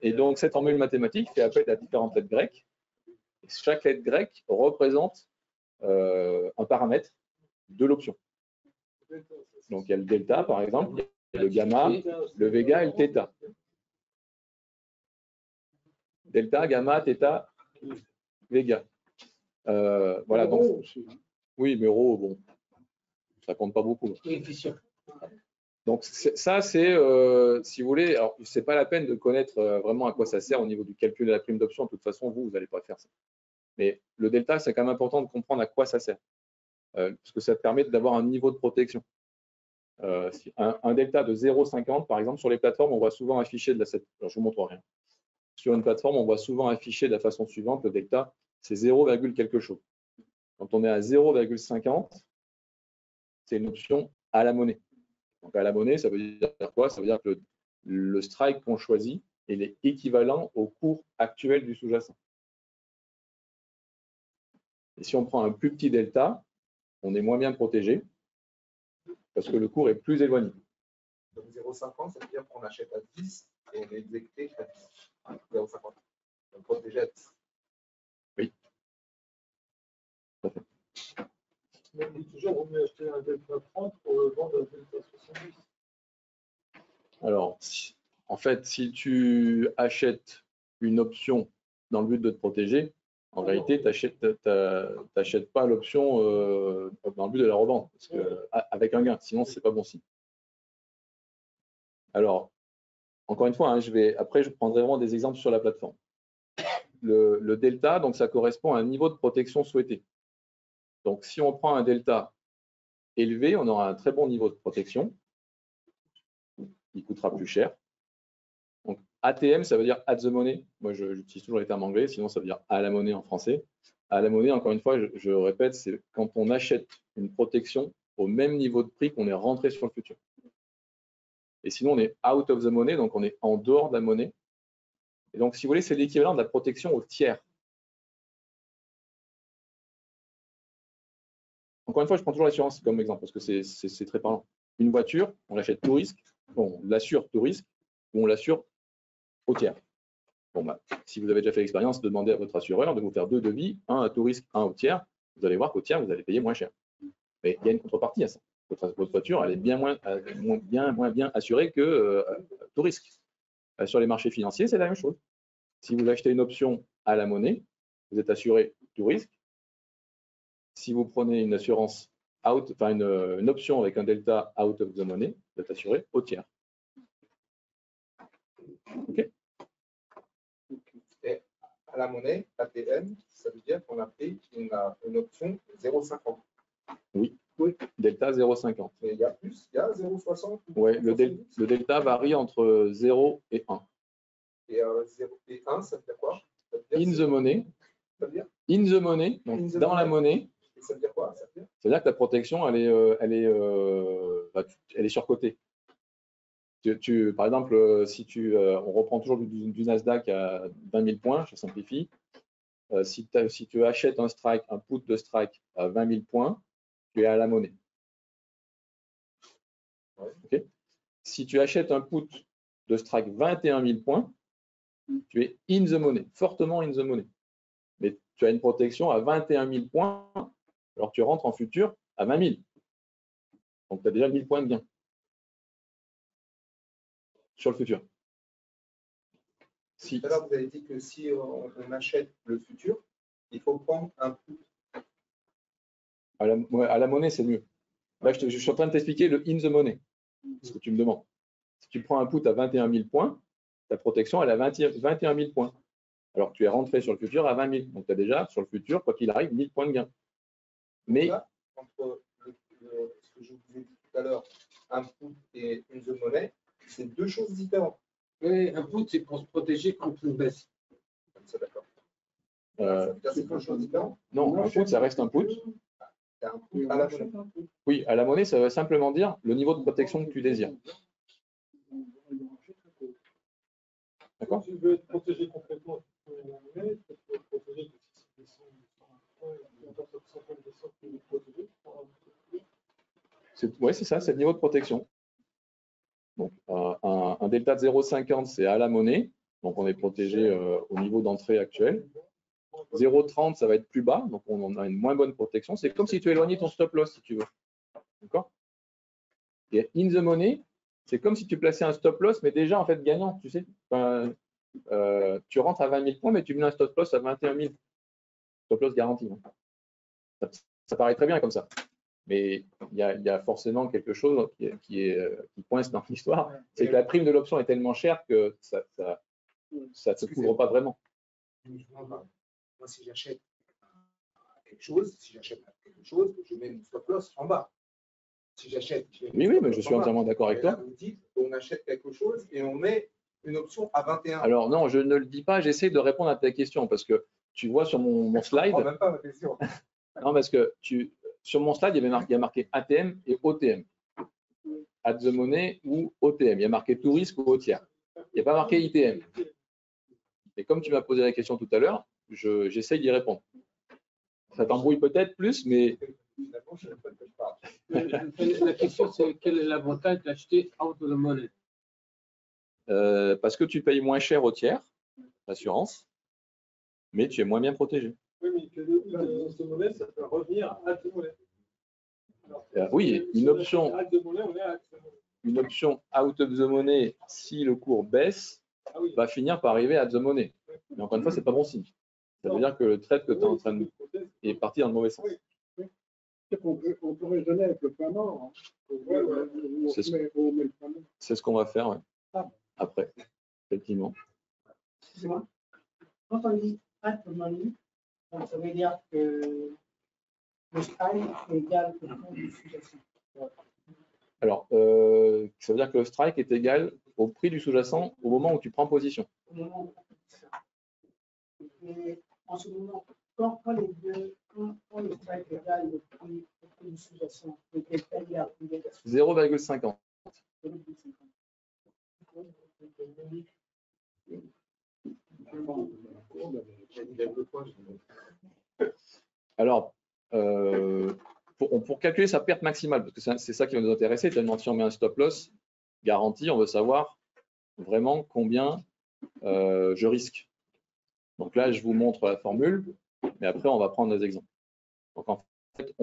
Et donc, cette formule mathématique fait appel à différentes lettres grecques. Et chaque lettre grecque représente un paramètre de l'option. Donc, il y a le delta, par exemple, il y a le gamma, le véga et le θ. Delta, gamma, θ, véga. Voilà, donc, oui, mais rho, bon, ça compte pas beaucoup. Donc, ça, c'est, si vous voulez, alors, c'est pas la peine de connaître vraiment à quoi ça sert au niveau du calcul de la prime d'option. De toute façon, vous n'allez pas faire ça. Mais le delta, c'est quand même important de comprendre à quoi ça sert. Parce que ça te permet d'avoir un niveau de protection. Un delta de 0,50, par exemple, sur les plateformes, on voit souvent affiché alors, je ne vous montre rien. Sur une plateforme, on voit souvent affiché de la façon suivante, le delta, c'est 0, quelque chose. Quand on est à 0,50, c'est une option à la monnaie. Donc, à la monnaie, ça veut dire quoi? Ça veut dire que le strike qu'on choisit, il est équivalent au cours actuel du sous-jacent. Et si on prend un plus petit delta, on est moins bien protégé parce que le cours est plus éloigné. Donc 0,50, ça veut dire qu'on achète à 10 et on est exécuté à 10. 0,50. On est protégé à 10. Oui. Mais il est toujours vaut mieux acheter un delta 30 pour le vendre un delta 70. Alors, en fait, si tu achètes une option dans le but de te protéger, en réalité, tu n'achètes pas l'option dans le but de la revendre, parce que, avec un gain, sinon, ce n'est pas bon signe. Alors, encore une fois, hein, après, je prendrai vraiment des exemples sur la plateforme. Le delta, donc, ça correspond à un niveau de protection souhaité. Donc, si on prend un delta élevé, on aura un très bon niveau de protection. Il coûtera plus cher. Donc, ATM, ça veut dire at the money. Moi, j'utilise toujours les termes anglais, sinon ça veut dire à la monnaie en français. À la monnaie, encore une fois, je répète, c'est quand on achète une protection au même niveau de prix qu'on est rentré sur le futur. Et sinon, on est out of the money, donc on est en dehors de la monnaie. Et donc, si vous voulez, c'est l'équivalent de la protection au tiers. Encore une fois, je prends toujours l'assurance comme exemple parce que c'est très parlant. Une voiture, on l'achète tout risque, on l'assure tout risque, ou on l'assure au tiers. Bon, bah, si vous avez déjà fait l'expérience, demandez à votre assureur de vous faire 2 devis, un à tout risque, un au tiers. Vous allez voir qu'au tiers, vous allez payer moins cher. Mais il y a une contrepartie à ça. votre voiture, elle est bien moins bien assurée que tout risque. Sur les marchés financiers, c'est la même chose. Si vous achetez une option à la monnaie, vous êtes assuré tout risque. Si vous prenez une assurance une option avec un delta out of the money, vous êtes assuré au tiers. OK. Et à la monnaie, ATM, ça veut dire qu'on a pris une option 0,50. Oui, delta 0,50. Mais il y a plus, il y a 0,60. Oui, le delta varie entre 0 et 1. Et 0 et 1, ça veut dire quoi? In the money. Ça veut dire In the money, donc dans la monnaie. Et ça veut dire quoi? Ça veut dire que la protection, elle est surcotée. Par exemple, si on reprend toujours du Nasdaq à 20 000 points, je simplifie. Si tu achètes un put de strike à 20 000 points, tu es à la monnaie. Ouais. Okay. Si tu achètes un put de strike 21 000 points, tu es in the money, fortement in the money. Mais tu as une protection à 21 000 points, alors tu rentres en futur à 20 000. Donc tu as déjà 1000 points de gain sur le futur. Tout à l'heure, vous avez dit que si on achète le futur, il faut prendre un put. À la monnaie, c'est mieux. Là, je suis en train de t'expliquer le in the money, ce que tu me demandes. Si tu prends un put à 21 000 points, ta protection, elle a 21 000 points. Alors tu es rentré sur le futur à 20 000. Donc tu as déjà, sur le futur, quoi qu'il arrive, 1000 points de gain. Mais là, entre ce que je vous ai dit tout à l'heure, un put et une the money, c'est deux choses différentes. Oui, un put, c'est pour se protéger contre une baisse. C'est d'accord. C'est deux choses différentes. Non, un put, ça reste un put. Un put à la monnaie. Oui, à la monnaie, ça veut simplement dire le niveau de protection que tu désires. D'accord? Si tu veux être protégé complètement, tu peux la monnaie, tu peux être protégé de 6 Oui, c'est ça, c'est le niveau de protection. Donc, un delta de 0,50, c'est à la monnaie. Donc, on est protégé au niveau d'entrée actuel. 0,30, ça va être plus bas. Donc, on a une moins bonne protection. C'est comme si tu éloignais ton stop loss, si tu veux. D'accord? Et in the money, c'est comme si tu plaçais un stop loss, mais déjà, en fait, gagnant, tu sais. Tu rentres à 20 000 points, mais tu mets un stop loss à 21 000. Stop loss garanti. Ça paraît très bien comme ça. Mais il y a forcément quelque chose qui coince dans l'histoire. C'est que la prime de l'option est tellement chère que ça ne te couvre pas vraiment. Moi, si j'achète quelque chose, je mets mon stop loss en bas. Si j'achète. Oui, mais je suis entièrement d'accord avec toi. Vous dites, on achète quelque chose et on met une option à 21. Alors non, je ne le dis pas, j'essaie de répondre à ta question parce que tu vois sur mon slide. Je ne même pas ma question. Non, parce que sur mon slide, il y a marqué ATM et OTM. At the money ou OTM. Il y a marqué tout risque ou au tiers. Il n'y a pas marqué ITM. Et comme tu m'as posé la question tout à l'heure, j'essaie d'y répondre. Ça t'embrouille peut-être plus, mais. Finalement, je ne sais pas de quoi je parle. La question, c'est quel est l'avantage d'acheter out of the money? Parce que tu payes moins cher au tiers, l'assurance, mais tu es moins bien protégé. Oui, mais que le out of the money, ça peut revenir à the money. Oui, une option out of the money, si le cours baisse, va finir par arriver à the money. Mais encore une fois, ce n'est pas bon signe. Ça veut dire que le trade que tu es en train de est parti dans le mauvais sens. On peut raisonner avec le point mort. C'est ce qu'on va faire après, effectivement. Excusez-moi. Quand on dit at the money, donc ça veut dire que le strike est égal au prix du sous-jacent. Alors, ça veut dire que le strike est égal au prix du sous-jacent au moment où tu prends position. Au moment où on fait ça. Et en ce moment, quand le strike est égal au prix du sous-jacent, le delta est à 0,50. Alors, pour calculer sa perte maximale, parce que c'est ça qui va nous intéresser, tellement si on met un stop loss garanti, on veut savoir vraiment combien je risque. Donc là, je vous montre la formule, mais après, on va prendre des exemples. Donc en fait,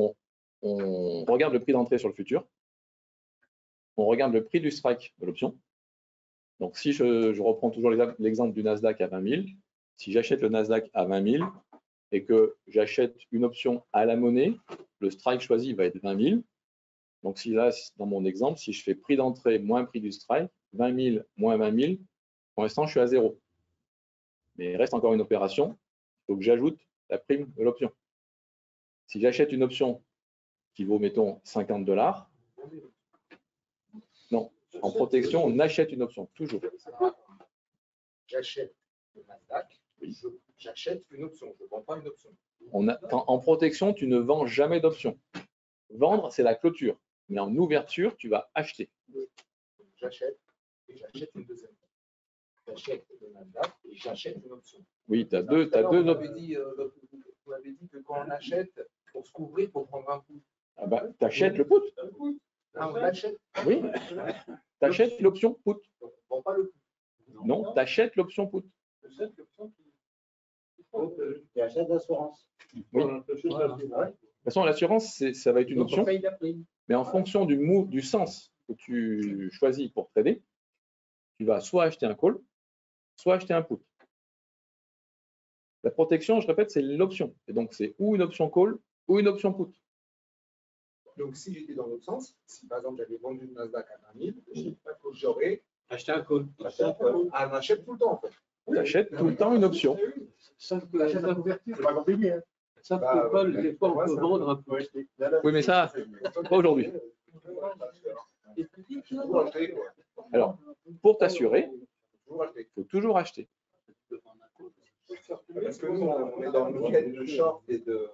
on regarde le prix d'entrée sur le futur, on regarde le prix du strike de l'option. Donc, si je reprends toujours l'exemple du Nasdaq à 20 000, si j'achète le Nasdaq à 20 000 et que j'achète une option à la monnaie, le strike choisi va être 20 000. Donc, si là, dans mon exemple, si je fais prix d'entrée moins prix du strike, 20 000 moins 20 000, pour l'instant, je suis à 0. Mais il reste encore une opération, il faut que j'ajoute la prime de l'option. Si j'achète une option qui vaut, mettons, 50 $, non, en protection, on achète une option, toujours. J'achète le Nasdaq, j'achète une option, je ne vends pas une option. En protection, tu ne vends jamais d'option. Vendre, c'est la clôture. Mais en ouverture, tu vas acheter. J'achète et j'achète une deuxième. J'achète le Nasdaq et j'achète une option. Oui, tu as deux options. Vous m'avez dit que quand on achète, pour se couvrir, pour prendre un coup. Ah bah, tu achètes le put. Ah, on l'achète. Oui, tu achètes l'option put. On ne vend pas le coup. Non, tu achètes l'option put. Tu achètes l'assurance. Oui. De toute façon, l'assurance, ça va être une option. Mais en fonction du sens que tu choisis pour trader, tu vas soit acheter un call, soit acheter un put. La protection, je répète, c'est l'option. Et donc, c'est ou une option call ou une option put. Donc, si j'étais dans l'autre sens, si par exemple j'avais vendu le Nasdaq à 20 000, j'aurais acheté un call. On achète tout le temps en fait. Tu achètes tout le temps une option. Ça ne peut pas vendre un peu. Oui, mais ça, pas aujourd'hui. Alors, pour t'assurer, il faut toujours acheter. Parce que nous, on est dans le week-end de short et de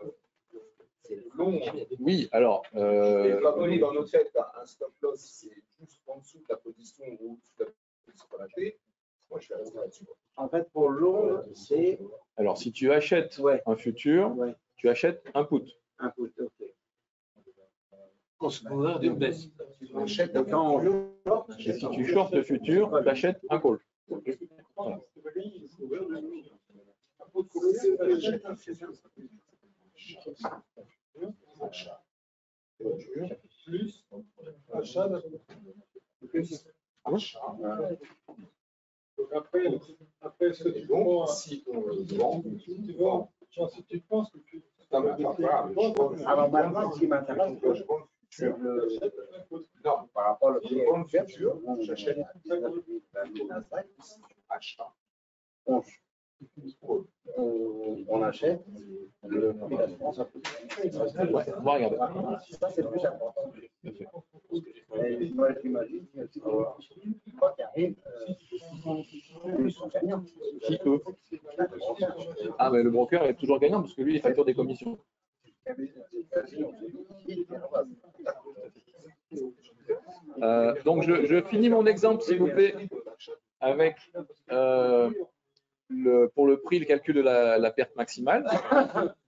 long. Oui, alors. Comme nous, dans notre tête, un stop loss, c'est juste en dessous de la position où tu as acheté. Moi, je vais rester là-dessus. En fait, pour long, c'est. Alors, si tu achètes un futur, tu achètes un put. Un put, ok. On se couvre d'une baisse. Et si tu shortes le futur, tu achètes un call. Voilà. Plus achat donc après, est-ce que tu vends si tu vends, si tu penses que tu alors maintenant, ce qui m'intéresse, c'est non, par rapport au futur, j'achète achat. On achète le prix d'assurance. On va regarder. Ça, c'est le plus important. Et moi, j'imagine que quoi qu'il arrive, ils sont gagnants. Qui eux? Ah, mais le broker est toujours gagnant parce que lui, il facture des commissions. Donc, je finis mon exemple, s'il vous plaît, avec pour le prix, le calcul de la perte maximale.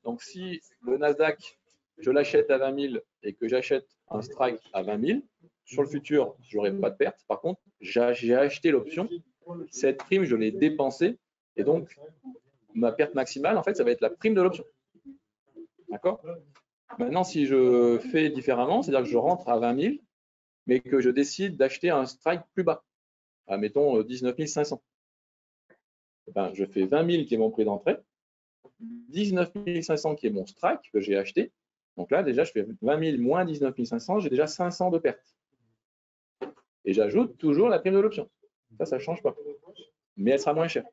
Donc, si le Nasdaq, je l'achète à 20 000 et que j'achète un strike à 20 000, sur le futur, je n'aurai pas de perte. Par contre, j'ai acheté l'option. Cette prime, je l'ai dépensée. Et donc, ma perte maximale, en fait, ça va être la prime de l'option. D'accord? Maintenant, si je fais différemment, c'est-à-dire que je rentre à 20 000, mais que je décide d'acheter un strike plus bas, à mettons 19 500. Ben, je fais 20 000 qui est mon prix d'entrée, 19 500 qui est mon strike que j'ai acheté. Donc là, déjà, je fais 20 000 moins 19 500, j'ai déjà 500 de perte. Et j'ajoute toujours la prime de l'option. Ça ne change pas. Mais elle sera moins chère.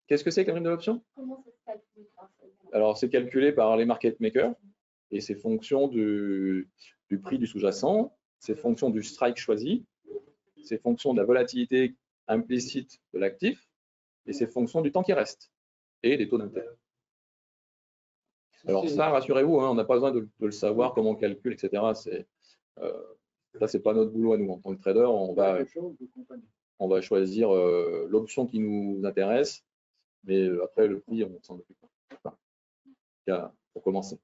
Qu'est-ce que c'est que la prime de l'option? Alors, c'est calculé par les market makers et c'est fonction du prix du sous-jacent, c'est fonction du strike choisi, c'est fonction de la volatilité implicite de l'actif et c'est fonction du temps qui reste et des taux d'intérêt. Alors ça, rassurez-vous, hein, on n'a pas besoin de le savoir, comment on calcule, etc. Ça, c'est pas notre boulot à nous. En tant que trader, on va choisir l'option qui nous intéresse, mais après, le prix, on s'en occupe pas. Pour commencer.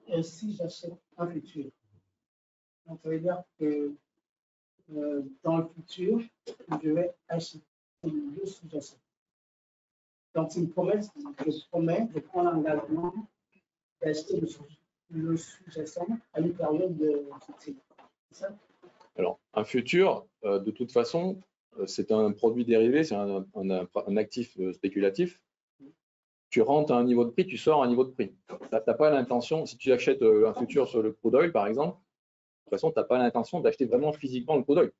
Et si j'achète un futur, donc ça veut dire que dans le futur, je vais acheter le sous-jacent. Donc, c'est une promesse, je promets, je prends l'engagement d'acheter le sous-jacent à une période de fixée. C'est ça? Alors, un futur, de toute façon, c'est un produit dérivé, c'est un actif spéculatif. Tu rentres à un niveau de prix, tu sors à un niveau de prix. Tu n'as pas l'intention, si tu achètes un futur sur le crude oil, par exemple, de toute façon, tu n'as pas l'intention d'acheter vraiment physiquement le crude oil.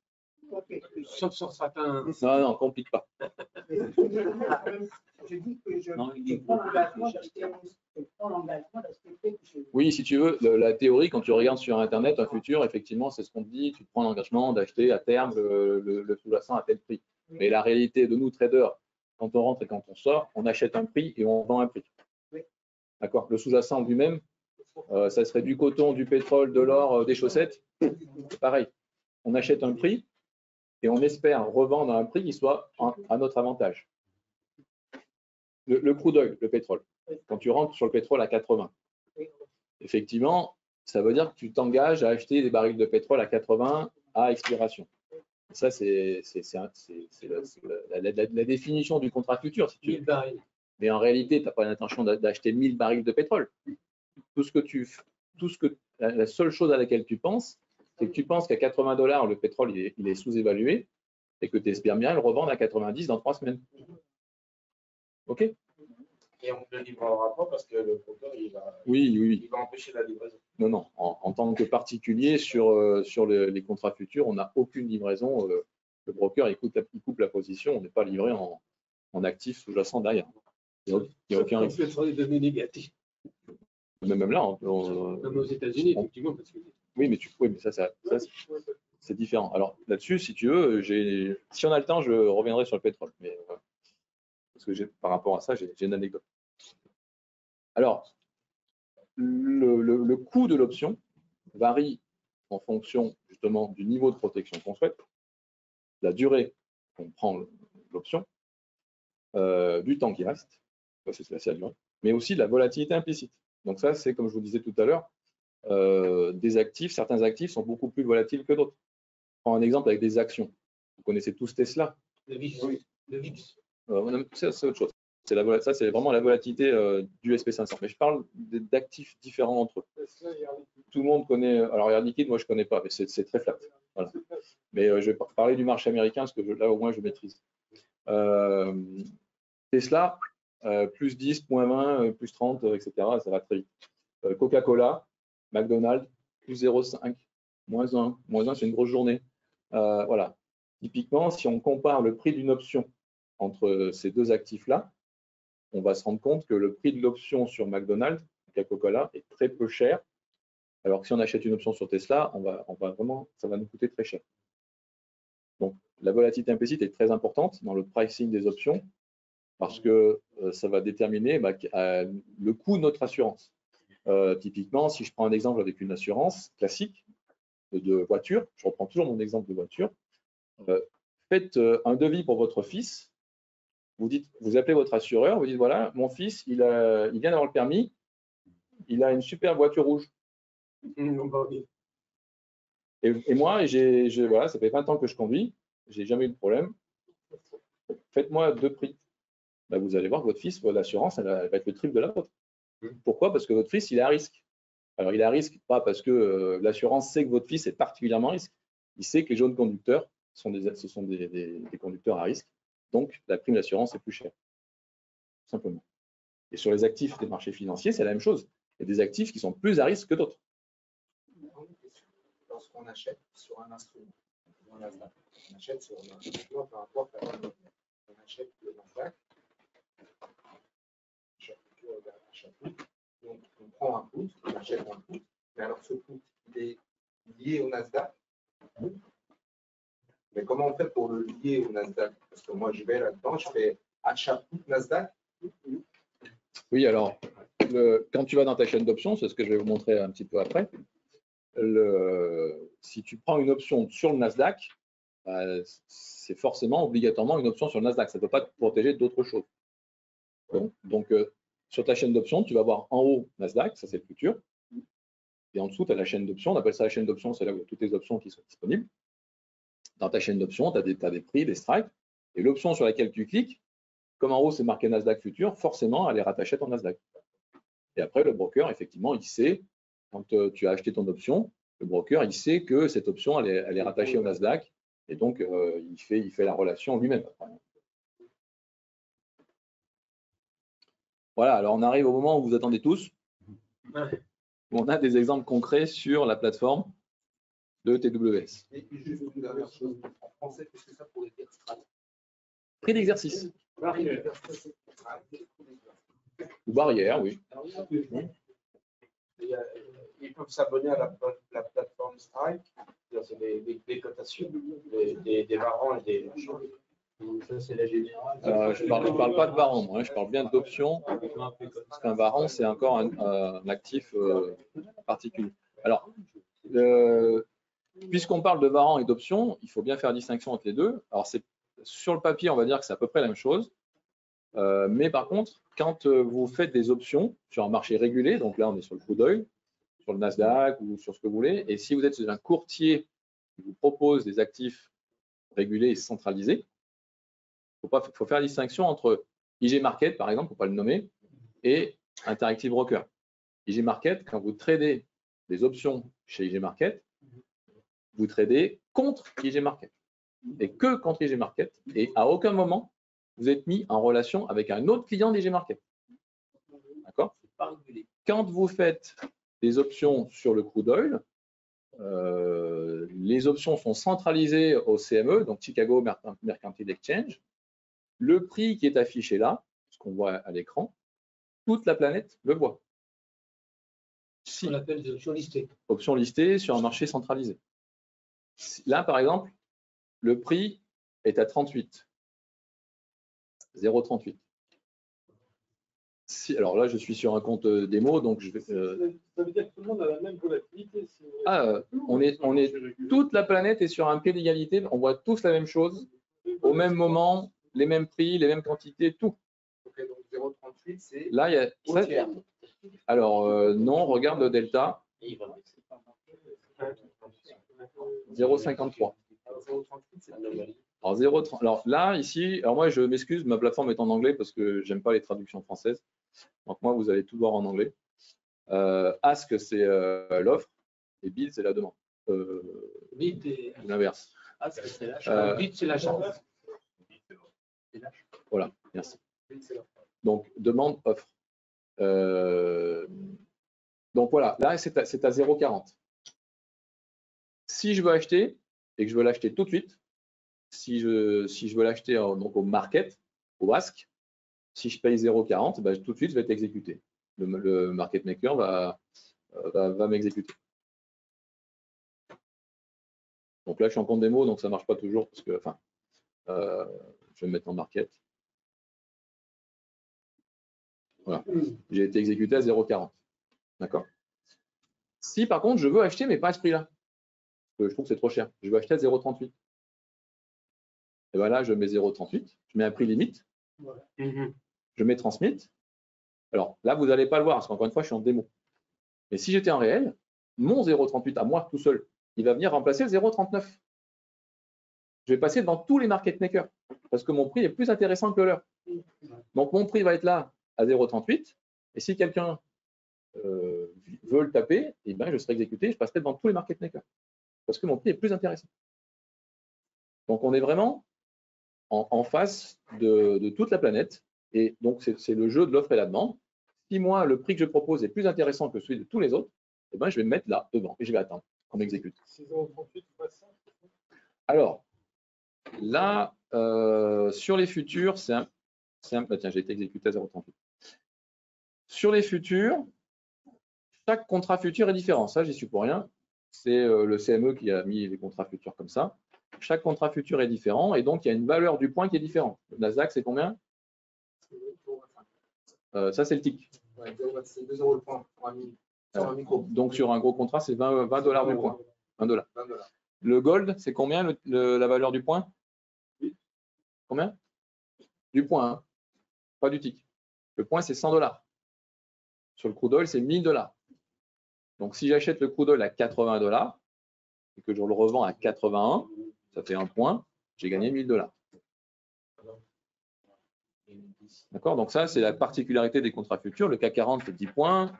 Okay. Sauf sur certains. Non, complique pas. Je dis que je prends l'engagement d'acheter quelque chose. Oui, si tu veux, la théorie, quand tu regardes sur Internet un futur, effectivement, c'est ce qu'on te dit, tu prends l'engagement d'acheter à terme le sous-jacent à tel prix. Oui. Mais la réalité de nous, traders, quand on rentre et quand on sort, on achète un prix et on vend un prix. Oui. D'accord. Le sous-jacent lui-même, ça serait du coton, du pétrole, de l'or, des chaussettes. Pareil. On achète un prix et on espère revendre à un prix qui soit à notre avantage. Le crude oil, le pétrole. Quand tu rentres sur le pétrole à 80, effectivement, ça veut dire que tu t'engages à acheter des barils de pétrole à 80 à expiration. Ça, c'est la définition du contrat futur, si tu veux. Mais en réalité, tu n'as pas l'intention d'acheter 1000 barils de pétrole. La seule chose à laquelle tu penses, c'est que tu penses qu'à 80 $, le pétrole il est sous-évalué et que tu espères bien le revendre à 90 dans 3 semaines. OK? Et on ne le livrera pas parce que le producteur, il va empêcher la livraison. Non. En tant que particulier, sur les contrats futurs, on n'a aucune livraison. Le broker, il coupe la position. On n'est pas livré en actif sous-jacent derrière. Il n'y a aucun risque. C'est sur les données négatives. Même là, même aux États-Unis, effectivement. Parce que... Oui, mais ça c'est différent. Alors là-dessus, si tu veux, si on a le temps, je reviendrai sur le pétrole. Mais, parce que par rapport à ça, j'ai une anecdote. Alors, le coût de l'option varie en fonction justement du niveau de protection qu'on souhaite, la durée qu'on prend l'option, du temps qui reste, c'est la durée, mais aussi de la volatilité implicite. Donc ça, c'est comme je vous disais tout à l'heure, certains actifs sont beaucoup plus volatiles que d'autres. Je prends un exemple avec des actions. Vous connaissez tous Tesla. Le VIX. C'est autre chose. Ça, c'est vraiment la volatilité du SP500. Mais je parle d'actifs différents entre eux. Tout le monde connaît. Alors, Air Liquide, moi, je ne connais pas, mais c'est très flat. Voilà. Mais je vais parler du marché américain parce que là, au moins, je maîtrise. Tesla, plus 10, moins 20, plus 30, etc. Ça va très vite. Coca-Cola, McDonald's, plus 0,5, moins 1. Moins 1, c'est une grosse journée. Voilà. Typiquement, si on compare le prix d'une option entre ces deux actifs-là, on va se rendre compte que le prix de l'option sur McDonald's, Coca-Cola, est très peu cher. Alors que si on achète une option sur Tesla, ça va nous coûter très cher. Donc, la volatilité implicite est très importante dans le pricing des options parce que ça va déterminer le coût de notre assurance. Typiquement, si je prends un exemple avec une assurance classique de voiture, je reprends toujours mon exemple de voiture, faites un devis pour votre fils. Vous appelez votre assureur, vous dites voilà, mon fils, il vient d'avoir le permis, il a une super voiture rouge. Et moi, voilà, ça fait 20 ans que je conduis, j'ai jamais eu de problème. Faites-moi 2 prix. Vous allez voir que votre fils, l'assurance, elle va être le triple de la vôtre. Pourquoi? Parce que votre fils, il est à risque. Alors, il est à risque, pas parce que l'assurance sait que votre fils est particulièrement à risque. Il sait que les jeunes conducteurs, ce sont des conducteurs à risque. Donc, la prime d'assurance est plus chère, tout simplement. Et sur les actifs des marchés financiers, c'est la même chose. Il y a des actifs qui sont plus à risque que d'autres. Lorsqu'on achète sur un instrument, on achète sur un instrument, peu importe, on achète le Nasdaq, donc on prend un put, on achète un put, mais alors ce put, il est lié au Nasdaq. Mais comment on fait pour le lier au Nasdaq? Parce que moi, je vais là-dedans, je fais achat put Nasdaq. Oui, alors, quand tu vas dans ta chaîne d'options, c'est ce que je vais vous montrer un petit peu après. Si tu prends une option sur le Nasdaq, c'est forcément obligatoirement une option sur le Nasdaq. Ça ne peut pas te protéger d'autre chose. Donc, sur ta chaîne d'options, tu vas voir en haut Nasdaq, ça c'est le futur. Et en dessous, tu as la chaîne d'options. On appelle ça la chaîne d'options, c'est là où il y a toutes les options qui sont disponibles. Dans ta chaîne d'options, tu as des prix, des strikes. Et l'option sur laquelle tu cliques comme en haut c'est marqué Nasdaq Futur, forcément elle est rattachée à ton Nasdaq. Et après, le broker, effectivement, il sait, quand tu as acheté ton option, le broker, il sait que cette option, elle est rattachée au Nasdaq, et donc il fait la relation lui-même. Voilà, alors on arrive au moment où vous attendez tous. On a des exemples concrets sur la plateforme de TWS. Et juste une dernière chose, en français, qu'est-ce que ça pourrait dire strat? Prix d'exercice. Barrière. Ou barrière, oui. Ils peuvent s'abonner à la plateforme Strike, c'est des cotations, des varants et des machins. Ça, c'est la générale. Je parle pas de varan, moi, je parle bien d'options. Parce qu'un varan, c'est encore un actif particulier. Alors, puisqu'on parle de varan et d'options, il faut bien faire distinction entre les deux. Alors, sur le papier, on va dire que c'est à peu près la même chose. Mais par contre, quand vous faites des options sur un marché régulé, donc là, on est sur le crude oil, sur le Nasdaq ou sur ce que vous voulez, et si vous êtes un courtier qui vous propose des actifs régulés et centralisés, il faut faire la distinction entre IG Market, par exemple, pour ne pas le nommer, et Interactive Broker. IG Market, quand vous tradez des options chez IG Market, vous tradez contre IG Market. Et que contre IG Market. Et à aucun moment, vous êtes mis en relation avec un autre client d'IG Market. D'accord? Quand vous faites des options sur le crude oil, les options sont centralisées au CME, donc Chicago Mercantile Exchange. Le prix qui est affiché là, ce qu'on voit à l'écran, toute la planète le voit. On l'appelle des options listées. Options listées sur un marché centralisé. Là, par exemple, le prix est à 38. 0,38. Alors là, je suis sur un compte démo, donc je vais. Ça veut dire que tout le monde a la même volatilité. Toute la planète est sur un pied d'égalité. On voit tous la même chose au même moment, les mêmes prix, les mêmes quantités, tout. Ok, donc 0,38, c'est. Là, il y a. Alors non, regarde le delta. 0,53. Alors là, ici, alors moi je m'excuse, ma plateforme est en anglais parce que j'aime pas les traductions françaises. Donc moi, vous allez tout voir en anglais. Ask, c'est l'offre et bid, c'est la demande. Bid et l'inverse. Ask, c'est l'achat. Bid, c'est l'achat. Voilà, merci. Donc demande, offre. Donc voilà, là c'est à 0,40. Si je veux acheter et que je veux l'acheter tout de suite, si je veux l'acheter donc au market, au ask, si je paye 0,40, ben, tout de suite je vais être exécuté. Le market maker va m'exécuter. Donc là je suis en compte démo, donc ça ne marche pas toujours parce que, enfin, je vais me mettre en market. Voilà, j'ai été exécuté à 0,40. D'accord. Si par contre je veux acheter, mais pas à ce prix-là, parce que je trouve que c'est trop cher, je veux acheter à 0,38. Et bien là, je mets 0,38, je mets un prix limite, je mets transmit. Alors là, vous n'allez pas le voir, parce qu'encore une fois, je suis en démo. Mais si j'étais en réel, mon 0,38 à moi tout seul, il va venir remplacer le 0,39. Je vais passer devant tous les market makers, parce que mon prix est plus intéressant que le leur. Donc mon prix va être là à 0,38, et si quelqu'un veut le taper, eh ben, je serai exécuté, je passerai devant tous les market makers, parce que mon prix est plus intéressant. Donc on est vraiment en face de toute la planète. Et donc, c'est le jeu de l'offre et la demande. Si moi, le prix que je propose est plus intéressant que celui de tous les autres, eh ben, je vais me mettre là, devant, et je vais attendre qu'on m'exécute. Alors, là, sur les futurs, c'est un... Tiens, j'ai été exécuté à 0,38. Sur les futurs, chaque contrat futur est différent. Ça, j'y suis pour rien. C'est le CME qui a mis les contrats futurs comme ça. Chaque contrat futur est différent et donc il y a une valeur du point qui est différente. Le Nasdaq, c'est combien? Ça, c'est le tick. Ouais, c'est 2 € le point sur un micro. Donc sur un gros contrat, c'est 20 $ du point. 20 $. Le gold, c'est combien la valeur du point? Combien? Du point, hein, pas du tick. Le point, c'est 100 $. Sur le crude oil, c'est 1000 $. Donc si j'achète le crude oil à 80 $ et que je le revends à 81, ça fait un point, j'ai gagné 1000 $. D'accord? Donc ça, c'est la particularité des contrats futurs. Le CAC 40 fait 10 points.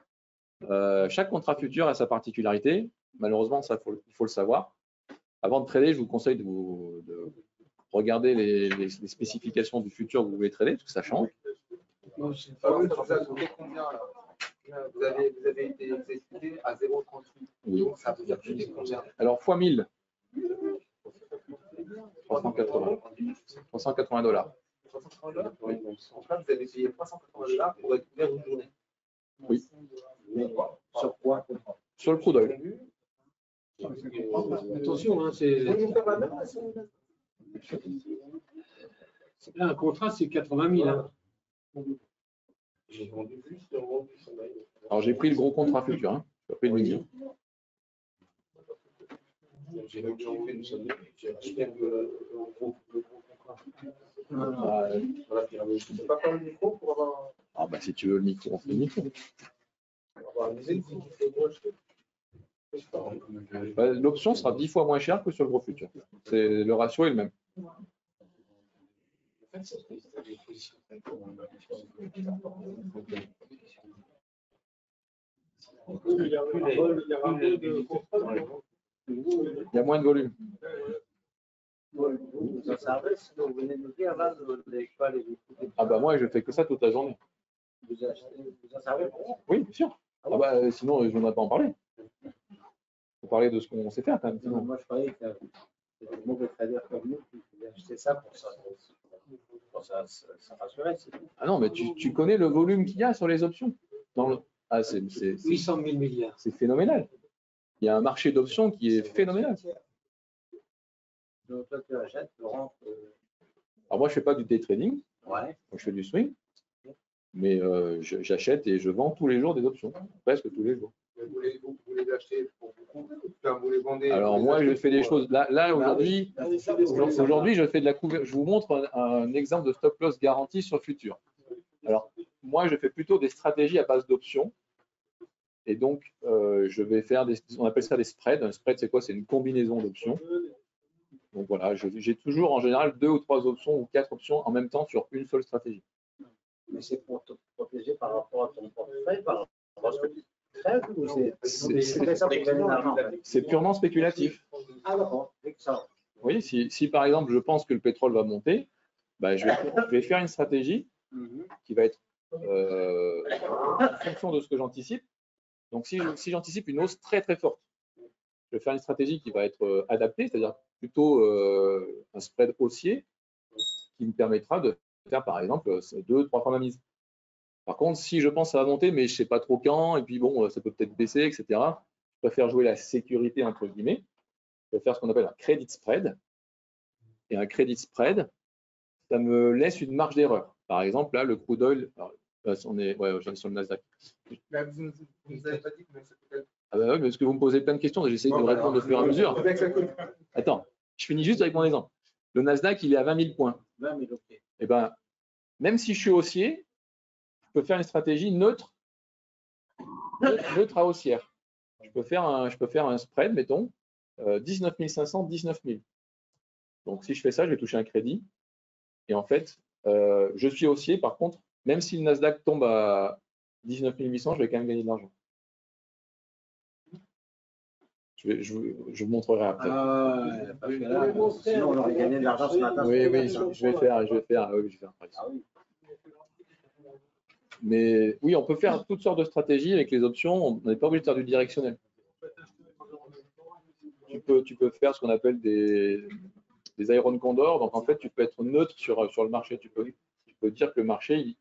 Chaque contrat futur a sa particularité. Malheureusement, ça, il faut le savoir. Avant de trader, je vous conseille de regarder les spécifications du futur que vous voulez trader, parce que ça change. Vous avez combien là? Vous avez été exécuté à 0,38. Oui. Donc ça veut dire que c'était combien? Alors, fois 1000. 380. 380 $. 380 $. Oui. Donc là, vous avez payé 380 $ pour être couvert une journée. Oui. Mais sur quoi? Sur le crude oil. Attention, hein, c'est. Là, un contrat, c'est 80 000. Hein. J'ai vendu juste le rond du sommeil. Alors, j'ai pris le gros contrat futur. Hein. J'ai pris le million. J'ai vendu le rond du sommeil. J'ai acheté le gros contrat. C'est pas comme le micro pour avoir. Ah, bah, si tu veux le micro, on fait le micro. Bah, l'option sera 10 fois moins chère que sur le gros futur. Le ratio est le même. Il y a moins de volume. Vous en savez ce que vous venez de nous dire là, Ah bah moi je fais que ça toute la journée. Vous en savez? Oui, bien sûr. Ah bah, sinon je n'en ai pas en parler. Il faut parler de ce qu'on sait faire quand même. Sinon. Moi je croyais que c'était des mauvais traders comme nous qui pouvaient acheter ça pour ça. Ça rassurait, c'est tout. Ah non, mais tu connais le volume qu'il y a sur les options dans le... Ah, c'est 800 000 milliards. C'est phénoménal. Il y a un marché d'options qui est phénoménal. Donc toi tu achètes, Laurent. Alors moi je fais pas du day trading. Ouais. Moi, je fais du swing. Mais j'achète et je vends tous les jours des options, presque tous les jours. Vous les achetez pour beaucoup, vous les vendez. Alors moi je fais des choses. Là aujourd'hui, je fais de la couverture. Je vous montre un exemple de stop loss garanti sur futur. Alors moi je fais plutôt des stratégies à base d'options. Et donc je vais faire on appelle ça des spreads. Un spread c'est quoi? C'est une combinaison d'options. Donc voilà, j'ai toujours en général 2 ou 3 options ou 4 options en même temps sur une seule stratégie. Mais c'est pour te protéger par rapport à ton portefeuille, par rapport à ce que tu traites, ou c'est purement spéculatif. Ah d'accord, ça. Oui, si par exemple je pense que le pétrole va monter, bah, je vais faire une stratégie qui va être en fonction de ce que j'anticipe. Donc si j'anticipe une hausse très très forte, je vais faire une stratégie qui va être adaptée, c'est-à-dire plutôt un spread haussier qui me permettra de faire par exemple 2-3 fois ma mise. Par contre, si je pense que ça va monter, mais je ne sais pas trop quand, et puis bon, ça peut peut-être baisser, etc., je préfère jouer la sécurité entre guillemets. Je vais faire ce qu'on appelle un credit spread. Et un credit spread, ça me laisse une marge d'erreur. Par exemple, là, le crude oil, on est sur le Nasdaq. Là, vous n'avez pas dit combien ça coûtait. Ah bah oui, parce que vous me posez plein de questions, j'essaie de répondre au fur et à mesure. Attends, je finis juste avec mon exemple. Le Nasdaq, il est à 20 000 points. 20 000, ok. Eh ben, même si je suis haussier, je peux faire une stratégie neutre à haussière. Je peux faire un spread, mettons, 19 500, 19 000. Donc, si je fais ça, je vais toucher un crédit. Et en fait, je suis haussier. Par contre, même si le Nasdaq tombe à 19 800, je vais quand même gagner de l'argent. Je vous montrerai après. Parce que là, sinon, on aurait gagné de l'argent ce matin. Oui, je vais faire. Mais oui, on peut faire toutes sortes de stratégies avec les options. On n'est pas obligé de faire du directionnel. Tu peux faire ce qu'on appelle des Iron Condor. Donc, en fait, tu peux être neutre sur le marché. Tu peux dire que le marché,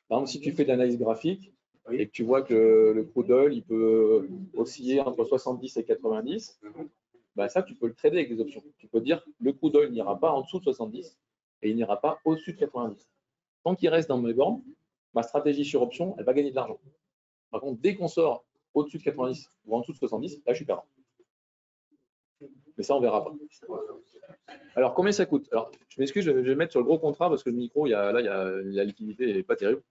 par exemple, si tu fais de l'analyse graphique et que tu vois que le crude oil, il peut osciller entre 70 et 90, bah ça, tu peux le trader avec des options. Tu peux dire le crude oil n'ira pas en dessous de 70 et il n'ira pas au-dessus de 90. Tant qu'il reste dans mes bornes, ma stratégie sur option, elle va gagner de l'argent. Par contre, dès qu'on sort au-dessus de 90 ou en dessous de 70, là, je suis perdant. Mais ça, on verra pas. Alors, combien ça coûte? Alors, je m'excuse, je vais mettre sur le gros contrat parce que le micro, la liquidité n'est pas terrible.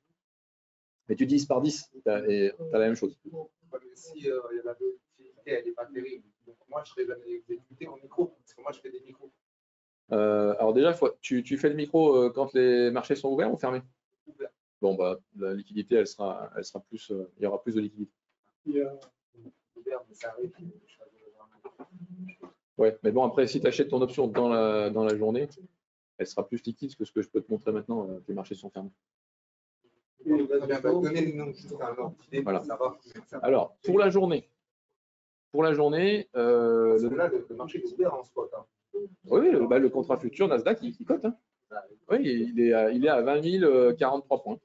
Mais tu divises par 10 et tu as la même chose. Si la volatilité, elle n'est pas terrible, donc moi, je serais exécuté en micro, parce que moi, je fais des micros. Alors déjà, tu fais le micro quand les marchés sont ouverts ou fermés? bon, bah, la liquidité, elle sera plus, il y aura plus de liquidité. Ouais, mais bon, après, si tu achètes ton option dans la journée, elle sera plus liquide que ce que je peux te montrer maintenant, que les marchés sont fermés. Voilà. Alors, pour la journée, Parce que là, le marché est ouvert en spot. Hein. Oui, le contrat futur Nasdaq, il cote. Hein. Oui, il est à 20 043 points.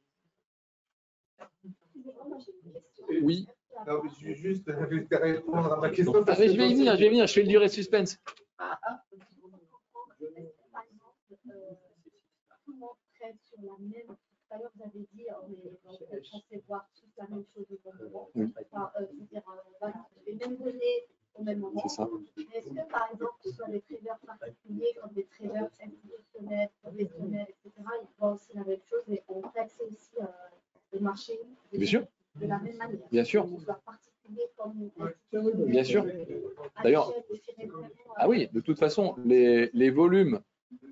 Oui. Non, je vais juste répondre à ma question. Ah, mais je vais y venir, je fais le durée de suspense. Tout le monde traite sur la même. Tout à l'heure, vous avez dit, on est censé voir tous la même chose au même moment. C'est-à-dire, voilà, les mêmes données au même moment. C'est ça. Est-ce que, par exemple, sur les traders particuliers, comme des traders institutionnels, professionnels, etc., ils voient aussi la même chose et on taxe aussi le marché Bien sûr. de la même manière. Bien sûr. Particulier comme Bien sûr. D'ailleurs, ah oui, de toute façon, les volumes,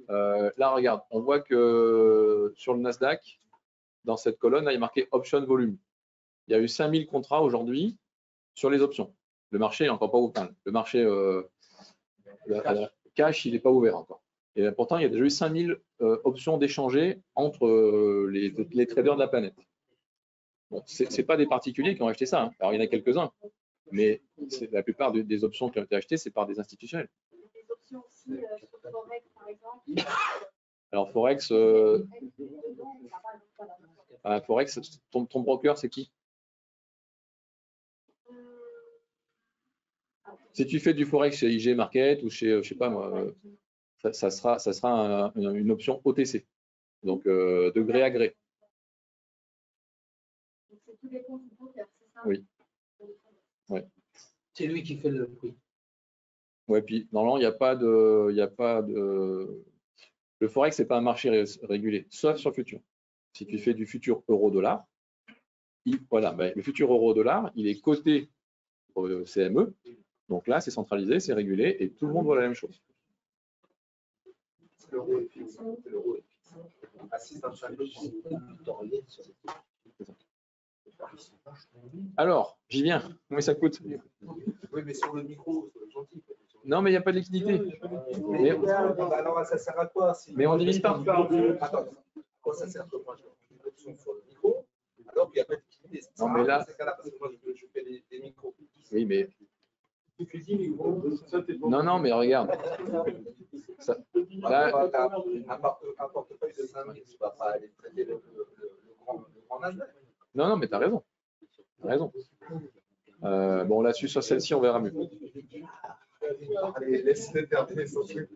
là, regarde, on voit que sur le Nasdaq, dans cette colonne, là, il est marqué Option Volume. Il y a eu 5000 contrats aujourd'hui sur les options. Le marché n'est encore pas ouvert. Le marché cash, il n'est pas ouvert encore. Et pourtant, il y a déjà eu 5000 options d'échanger entre les traders de la planète. Bon, ce n'est pas des particuliers qui ont acheté ça. Hein. Alors, il y en a quelques-uns. Mais la plupart des options qui ont été achetées, c'est par des institutionnels. Des options aussi sur Forex, par exemple. Alors, Forex, Forex, ton broker, c'est qui? Si tu fais du Forex chez IG Market ou chez, je sais pas moi, ça sera une option OTC, donc de gré à gré. C'est tous les comptes brokers, c'est ça? Oui. Ouais. C'est lui qui fait le prix. Ouais, puis normalement, il n'y a pas de. Le Forex, c'est pas un marché régulé, sauf sur futur. Si tu fais du futur euro-dollar, voilà, ben, le futur euro-dollar, il est coté au CME. Donc là, c'est centralisé, c'est régulé et tout le monde voit la même chose. L'euro est fixe. L'euro est fixe. Assiste un challenge. Alors, j'y viens. Combien ça coûte? Oui, mais sur le micro, c'est gentil. Non, mais il n'y a pas de liquidité. Mais alors, ça sert à quoi si... Mais on divise pas. Attends, à quoi ça sert que moi je fais une option sur le micro alors qu'il n'y a pas de liquidité? Non, mais là. Parce que moi, je fais des micros. Oui, mais. Non, mais regarde. Ça, là, un portefeuille de 5 000, tu ne vas pas aller traiter le grand Nasdaq. Non, mais tu as raison. Tu as raison. Bon, là-dessus, sur celle-ci, on verra mieux. Allez, laisse-les terminer son truc.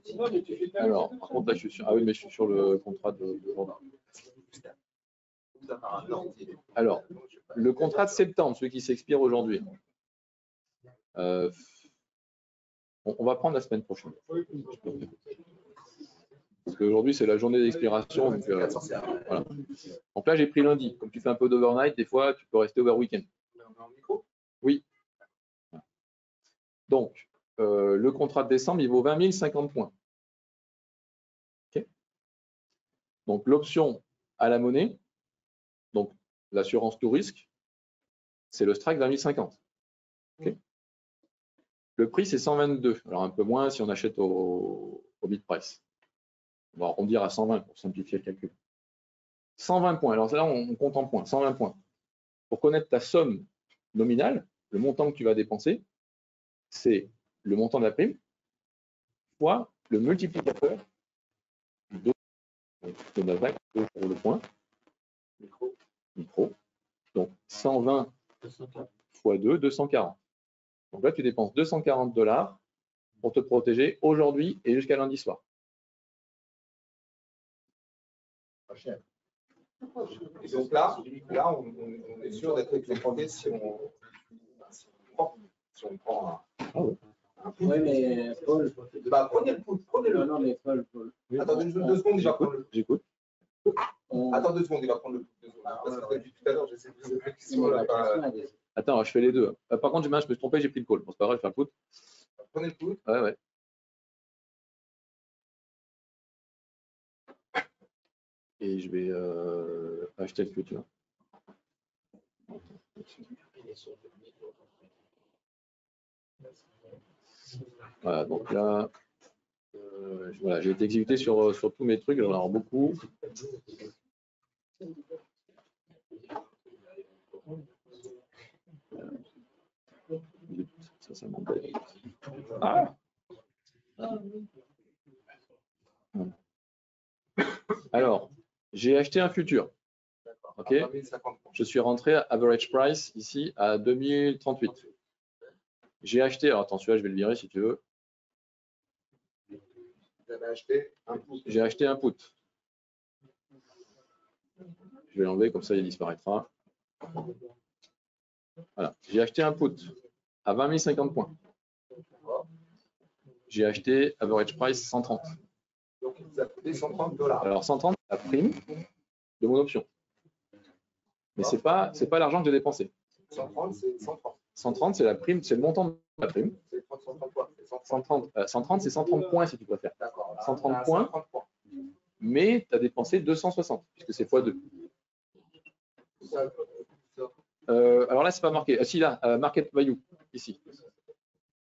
Alors, par contre, là, je suis sur. Ah oui, mais je suis sur le contrat de journal. Alors, le contrat de septembre, celui qui s'expire aujourd'hui. On va prendre la semaine prochaine. Parce qu'aujourd'hui, c'est la journée d'expiration. Donc, voilà. Donc là, j'ai pris lundi. Comme tu fais un peu d'overnight, des fois, tu peux rester over week-end. Oui. Donc, le contrat de décembre, il vaut 20 050 points. Okay. Donc, l'option à la monnaie, donc l'assurance tout risque, c'est le strike 20 050. Okay. Le prix, c'est 122. Alors, un peu moins si on achète au bid price. On va arrondir à 120 pour simplifier le calcul. 120 points. Alors, là, on compte en points. 120 points. Pour connaître ta somme nominale, le montant que tu vas dépenser, c'est le montant de la prime fois le multiplicateur de Nasdaq pour le point. Micro. Donc, 120 fois 2, 240. Donc là, tu dépenses 240 $ pour te protéger aujourd'hui et jusqu'à lundi soir. Pas cher. Et donc là on est sûr d'être exécuté si on prend un put. Oui, mais Paul. Bah, prenez le put, prenez-le. Non, mais Paul. Attends 2 secondes, il va prendre le put. J'écoute. Attends 2 secondes, il va prendre le put. Parce que depuis tout à l'heure, j'essaie de poser des questions. Attends, je fais les deux. Par contre, je me suis trompé, j'ai pris le call. Bon, c'est pas grave, je fais un put. Prenez le put. Ouais. Et je vais acheter le futur. Voilà, donc là, voilà, j'ai été exécuté sur tous mes trucs, j'en ai avoir beaucoup. Ça m'embête. Ah. Alors, j'ai acheté un futur. Ok. Je suis rentré à average price ici à 2038. J'ai acheté, alors attention, je vais le virer si tu veux. J'ai acheté un put. Je vais l'enlever, comme ça il disparaîtra. Voilà. J'ai acheté un put à 20 050 points. J'ai acheté average price 130. Donc, il vous a coûté 130 $. Alors 130, c'est la prime de mon option. Mais ce n'est pas l'argent que j'ai dépensé. 130, c'est 130. 130, c'est la prime, c'est le montant de la prime. C'est 130 quoi? 130, c'est 130 points si tu préfères. D'accord. 130 points, mais tu as dépensé 260, puisque c'est x2. Alors là, c'est pas marqué. Si, là, market value, ici.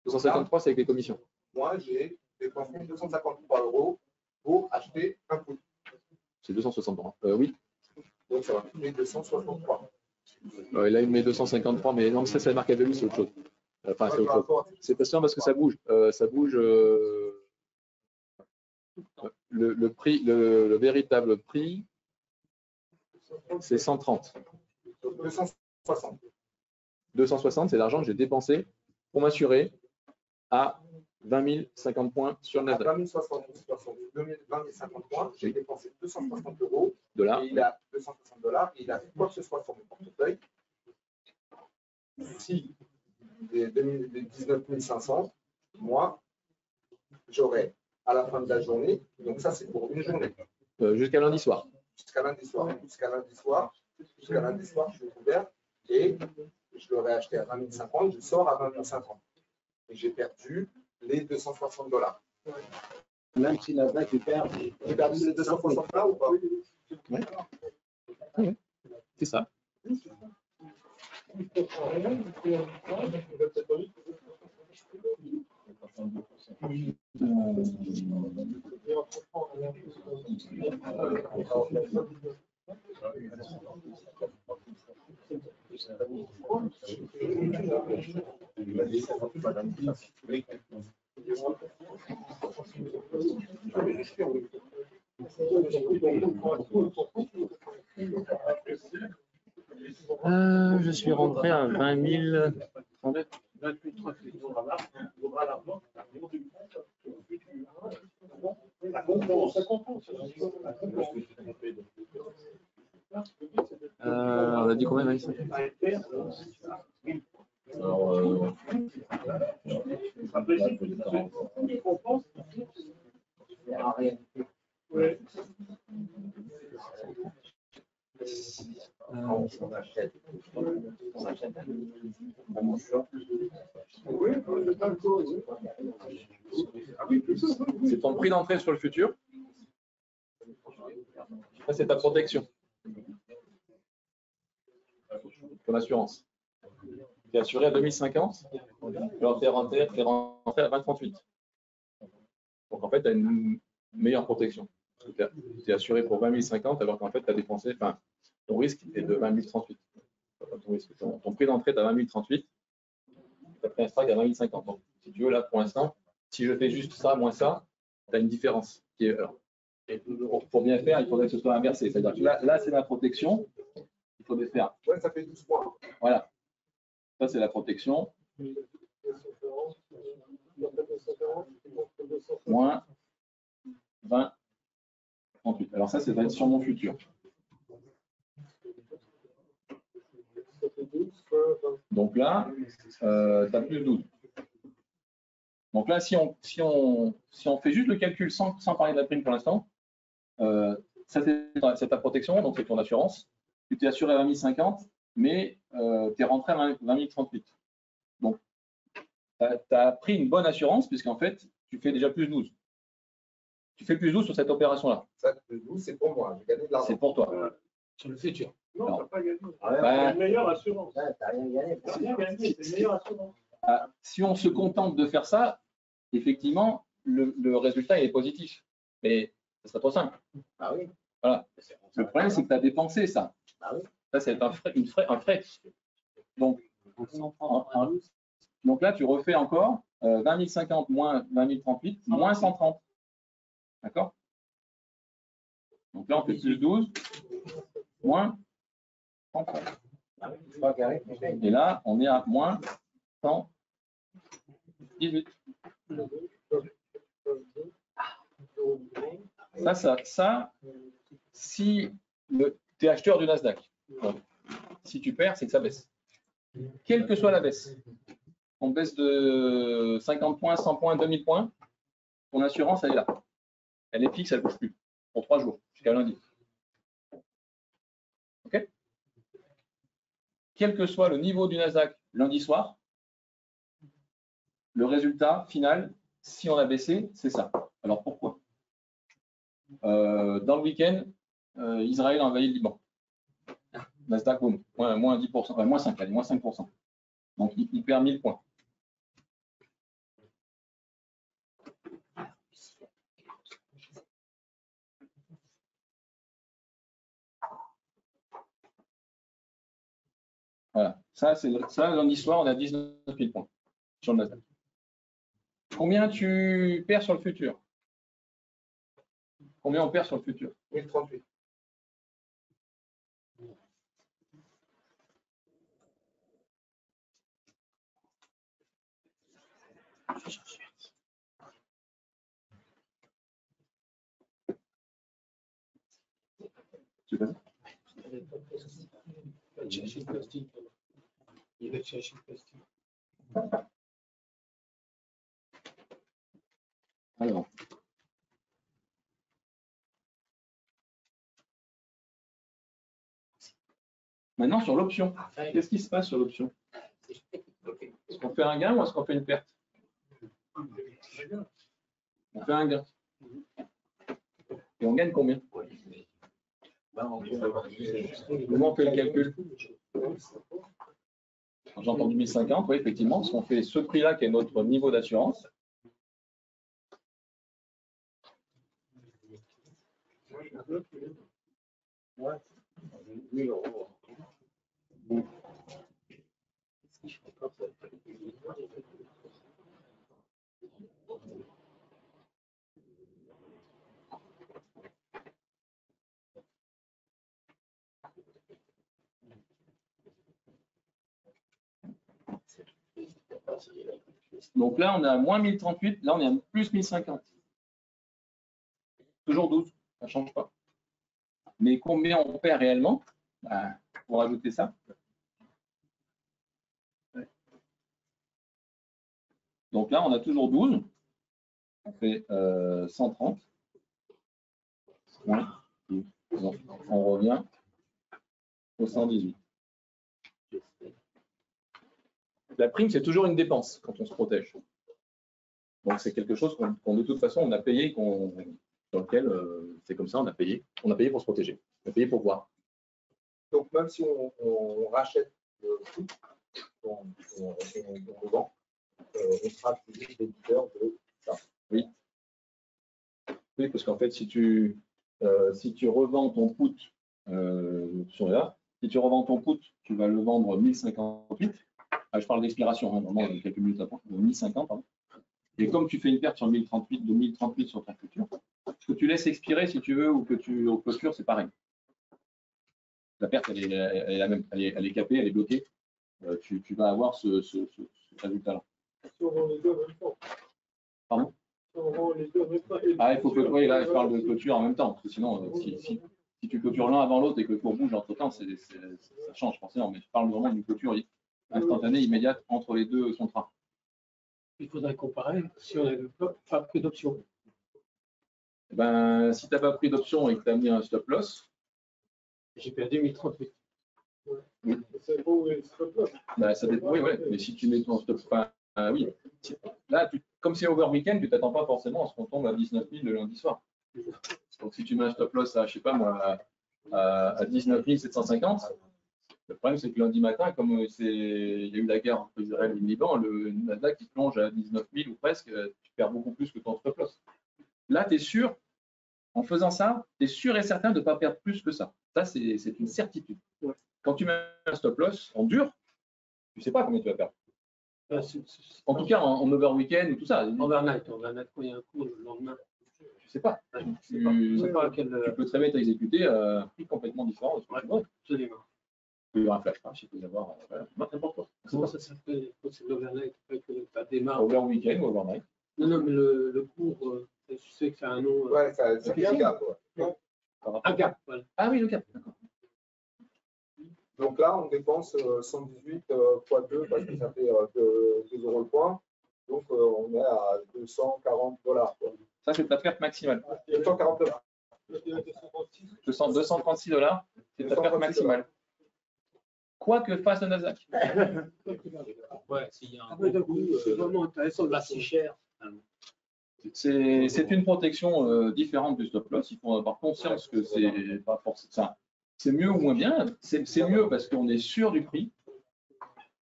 253, c'est avec les commissions. Moi, j'ai dépensé 253 € pour acheter un put. C'est 263. Oui. Donc, ça va coûter 263. Là, il met 253, mais non, ça, c'est market value, c'est autre chose. Enfin, c'est autre chose. C'est parce que ça bouge. Ça bouge. Le prix, le véritable prix, c'est 130. 260. 260, c'est l'argent que j'ai dépensé pour m'assurer à 20 050 points sur le Nasdaq. À 20 050 points, j'ai dépensé 260 €. Dollars. Et il a 260 $. Et il a fait quoi que ce soit sur mon portefeuille. Si des 19 500, moi, j'aurai à la fin de la journée, donc ça c'est pour une journée. Jusqu'à lundi soir. Jusqu'à lundi soir. Jusqu'à lundi soir, je suis ouvert et je l'aurais acheté à 20 050, je sors à 20 050. Et j'ai perdu les 260 $. Même si la date est perdue. J'ai perdu les 260 $ ou pas? Oui. Oui. C'est ça. Je suis rentré à 20 000. On a dit combien, Maïs? C'est ton prix d'entrée sur le futur. Ça, c'est ta protection. Ton assurance. Tu es assuré à 2050, alors tu es rentré à 2038. Donc en fait, tu as une meilleure protection. Tu es assuré pour 20 050, alors qu'en fait, tu as dépensé, enfin, ton risque est de 20 038. Ton prix d'entrée est à 20 038, tu as pris un strike à 20 050. Donc, si tu veux, là, pour l'instant, si je fais juste ça, moins ça, tu as une différence. Qui est, alors, pour bien faire, il faudrait que ce soit inversé. C'est-à-dire que là c'est la protection. Il faudrait faire. Ouais, ça fait 12 points. Voilà. Ça, c'est la protection. Moins 20, 38. Alors ça, c'est va être sur mon futur. Donc là, tu as plus 12. Donc là, si on fait juste le calcul sans parler de la prime pour l'instant, ça c'est ta protection, donc c'est ton assurance. Tu t'es assuré à 20 050, mais tu es rentré à 20 038. Donc, tu as pris une bonne assurance, puisqu'en fait, tu fais déjà plus 12. Tu fais plus 12 sur cette opération-là. Ça, plus 12, c'est pour moi. J'ai gagné de l'argent. C'est pour toi. Sur le futur. Non, Non. tu n'as pas gagné. Bah, C'est une meilleure assurance. Ouais, t'as rien gagné. Tu n'as rien gagné, c'est une meilleure assurance. si on se contente de faire ça, effectivement, le résultat est positif. Mais ce serait trop simple. Ah oui. Voilà. Le problème, c'est que tu as dépensé ça. Ah oui. Ça, c'est un frais. Donc, donc là, tu refais encore 20 050 moins 20 038 moins 130. D'accord? Donc là, on fait plus 12 moins 30. Et là, on est à moins 118. Ça, si tu es acheteur du Nasdaq, donc, si tu perds, c'est que ça baisse. Quelle que soit la baisse, on baisse de 50 points, 100 points, 2000 points, ton assurance, elle est là. Elle est fixe, elle ne bouge plus pour 3 jours, jusqu'à lundi. OK? Quel que soit le niveau du Nasdaq lundi soir, le résultat final, si on a baissé, c'est ça. Alors pourquoi? Dans le week-end, Israël a envahi le Liban. Nasdaq, boum, moins 10%, moins 5, allez, moins 5%. Donc il perd 1000 points. Voilà, ça lundi soir, on a 19 000 points sur le Nasdaq. Combien tu perds sur le futur? Combien on perd sur le futur? 1038. Tu fais ça? Il va te chercher le plastique. Il va te chercher le plastique. Alors. Maintenant, sur l'option, qu'est-ce qui se passe sur l'option? Est-ce qu'on fait un gain ou est-ce qu'on fait une perte? On fait un gain. Et on gagne combien? Comment on fait le calcul? J'ai entendu 1050, oui, effectivement, parce qu'on fait ce prix-là qui est notre niveau d'assurance. Ouais. 1000 €. Donc là, on est à moins 1038, là, on est à plus 1050. Toujours 12, ça ne change pas. Mais combien on perd réellement? Pour ajouter ça. Donc là, on a toujours 12. On fait 130. Ouais. Donc, on revient au 118. La prime, c'est toujours une dépense quand on se protège. Donc, c'est quelque chose qu'on de toute façon, on a payé, sur lequel c'est comme ça, on a payé. On a payé pour se protéger. On a payé pour voir. Donc, même si on rachète le foot, on le vend, on sera toujours débiteur de ça. Oui. Oui, parce qu'en fait, si tu revends ton put sur là, si tu revends ton put, tu vas le vendre 1058. Je parle d'expiration, normalement, quelques minutes après, 1050. Hein. Et comme tu fais une perte sur 1038 sur ta future, que tu laisses expirer si tu veux ou que tu au clôture, c'est pareil. La perte, elle est la même, elle est capée, elle est bloquée. Tu vas avoir ce résultat-là. Si on vend les deux en même temps. Pardon? Si on vend les deux en même temps. Ah, il faut que, oui, là, je parle de clôture en même temps, parce que sinon, si tu clôtures l'un avant l'autre et que le cours bouge entre-temps, ça change forcément. Mais je parle vraiment d'une clôture instantanée, immédiate entre les deux contrats. Il faudrait comparer si on n'avait pas pris d'option. Ben, si tu n'as pas pris d'option et que tu as mis un stop loss, j'ai perdu 1038. Oui. C'est beau, le stop loss. Ben, ça dépend, oui, ouais. Mais si tu mets ton stop, oui. Là, comme c'est over weekend, tu ne t'attends pas forcément à ce qu'on tombe à 19 000 le lundi soir. Donc, si tu mets un stop loss à, je sais pas moi, à 19 750. Le problème, c'est que lundi matin, comme il y a eu la guerre entre Israël et le Liban, le Nasdaq qui plonge à 19 000 ou presque, tu perds beaucoup plus que ton stop loss. Là, tu es sûr, en faisant ça, tu es sûr et certain de ne pas perdre plus que ça. Ça, c'est une certitude. Quand tu mets un stop loss en dur, tu ne sais pas combien tu vas perdre. En tout cas, en over week-end ou tout ça. Overnight, quand il y a un cours le lendemain. Tu ne sais pas. Tu peux très bien t'exécuter à un prix complètement différent de ce que tu veux. Absolument. Il peut y avoir un flash crash, il peut y avoir n'importe quoi. Comment ça s'appelle? C'est l'overnight, ça démarre. Over week-end ou overnight. Non, mais le cours, je sais que c'est un nom. Ouais, c'est un gap. Un gap, voilà. Ah oui, le gap, d'accord. Donc là, on dépense 118 x 2 parce que ça fait 2 € le point. Donc on est à $240. Ça, c'est ta perte maximale. $240. 236 $, c'est ta perte maximale. Quoi que fasse le Nasdaq. Ouais, s'il y a un c'est vraiment intéressant, là, c'est cher. C'est une protection différente du stop loss. Il faut avoir conscience que c'est pas forcément. C'est mieux ou moins bien. C'est mieux parce qu'on est sûr du prix.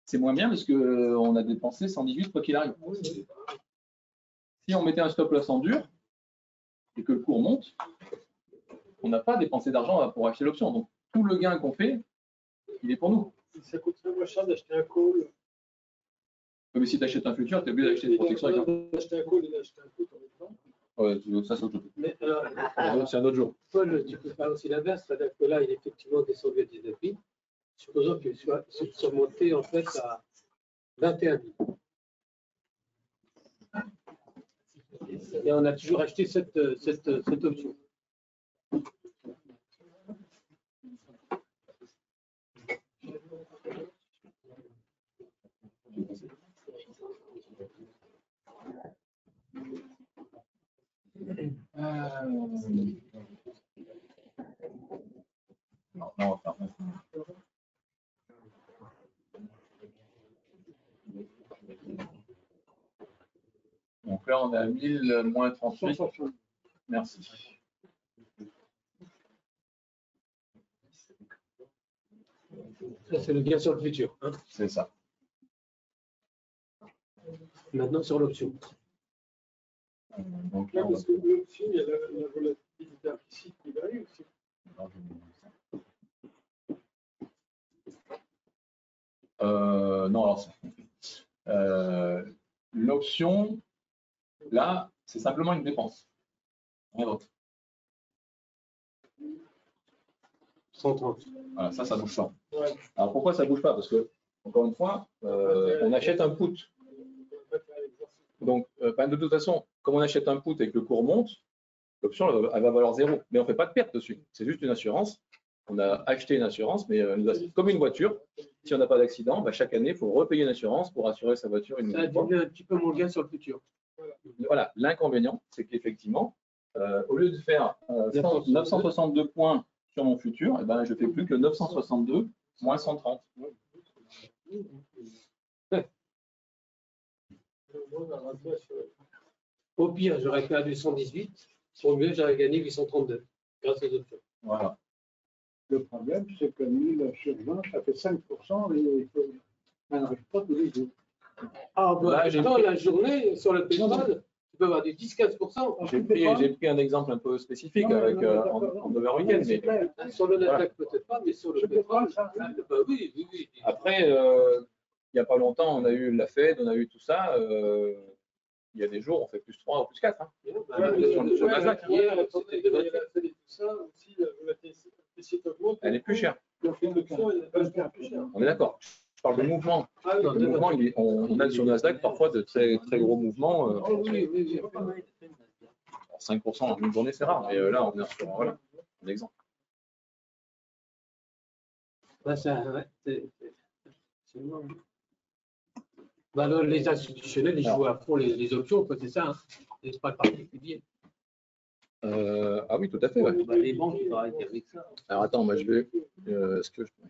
C'est moins bien parce qu'on a dépensé 118 quoi qu'il arrive. Si on mettait un stop loss en dur et que le cours monte, on n'a pas dépensé d'argent pour acheter l'option. Donc tout le gain qu'on fait, il est pour nous. Ça coûte très moins cher d'acheter un call. Mais si tu achètes un futur, tu es obligé d'acheter des protections. D'acheter un call et d'acheter un put en même temps. Ouais, ça, c'est autre chose. C'est un autre jour. Paul, tu peux faire aussi l'inverse, c'est-à-dire que là, il est effectivement descendu à 19 000. Supposons qu'il soit monté en fait à 21 000. Et on a toujours acheté cette option. Non, on va faire. Donc là, on est à 1000 moins 38. Merci. Ça, c'est le gain sur le futur. Hein. C'est ça. Maintenant, sur l'option. Donc là, parce que l'option, il y a la volatilité implicite qui varie aussi. Non, alors l'option, là, c'est simplement une dépense. Rien d'autre. 130. Voilà, ça bouge pas. Ouais. Alors pourquoi ça bouge pas? Parce que, encore une fois, on achète un put. Donc, de toute façon, comme on achète un put et que le cours monte, l'option, elle va valoir 0. Mais on ne fait pas de perte dessus. C'est juste une assurance. On a acheté une assurance, mais comme une voiture, si on n'a pas d'accident, chaque année, il faut repayer une assurance pour assurer sa voiture une nouvelle fois. Ça a un petit peu moins bien sur le futur. Voilà, l'inconvénient, c'est qu'effectivement, au lieu de faire 962 points sur mon futur, je ne fais plus que 962 moins 130. Au pire, j'aurais perdu 118. Au mieux, j'aurais gagné 832 grâce aux options. Voilà. Le problème, c'est que 1000 sur 20, ça fait 5% et on n'arrive pas tous les jours. Ah, la journée, sur le pétrole, tu peux avoir du 10-15%. J'ai pris un exemple un peu spécifique avec en over week-end. Mais... Sur le Nasdaq, peut-être pas, mais sur le pétrole, oui. Après, il n'y a pas longtemps, on a eu la Fed, on a eu tout ça. Il y a des jours, on fait plus 3 ou plus 4. Hein. Sur le Nasdaq. Elle est plus chère. On est d'accord. Je parle de mouvement. Le mouvement, on a sur le Nasdaq parfois de très, très gros mouvements. 5% en une journée, c'est rare. Mais là, on est sur un exemple. Les institutionnels, ils jouent à fond les options, c'est ça. Hein. C'est pas le particulier. Ah oui, tout à fait. Ouais. Les banques, ils travaillent avec ça. Alors attends, moi je vais. Est-ce que je peux.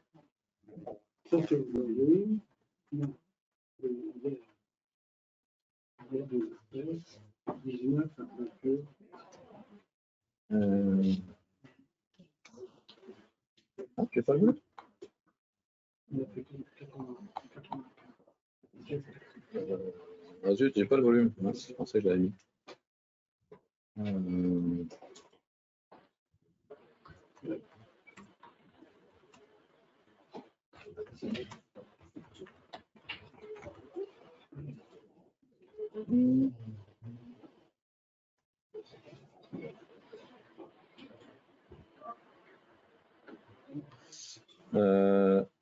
fais pas le volume. Ah zut, j'ai pas le volume. Je pensais que je l'avais mis.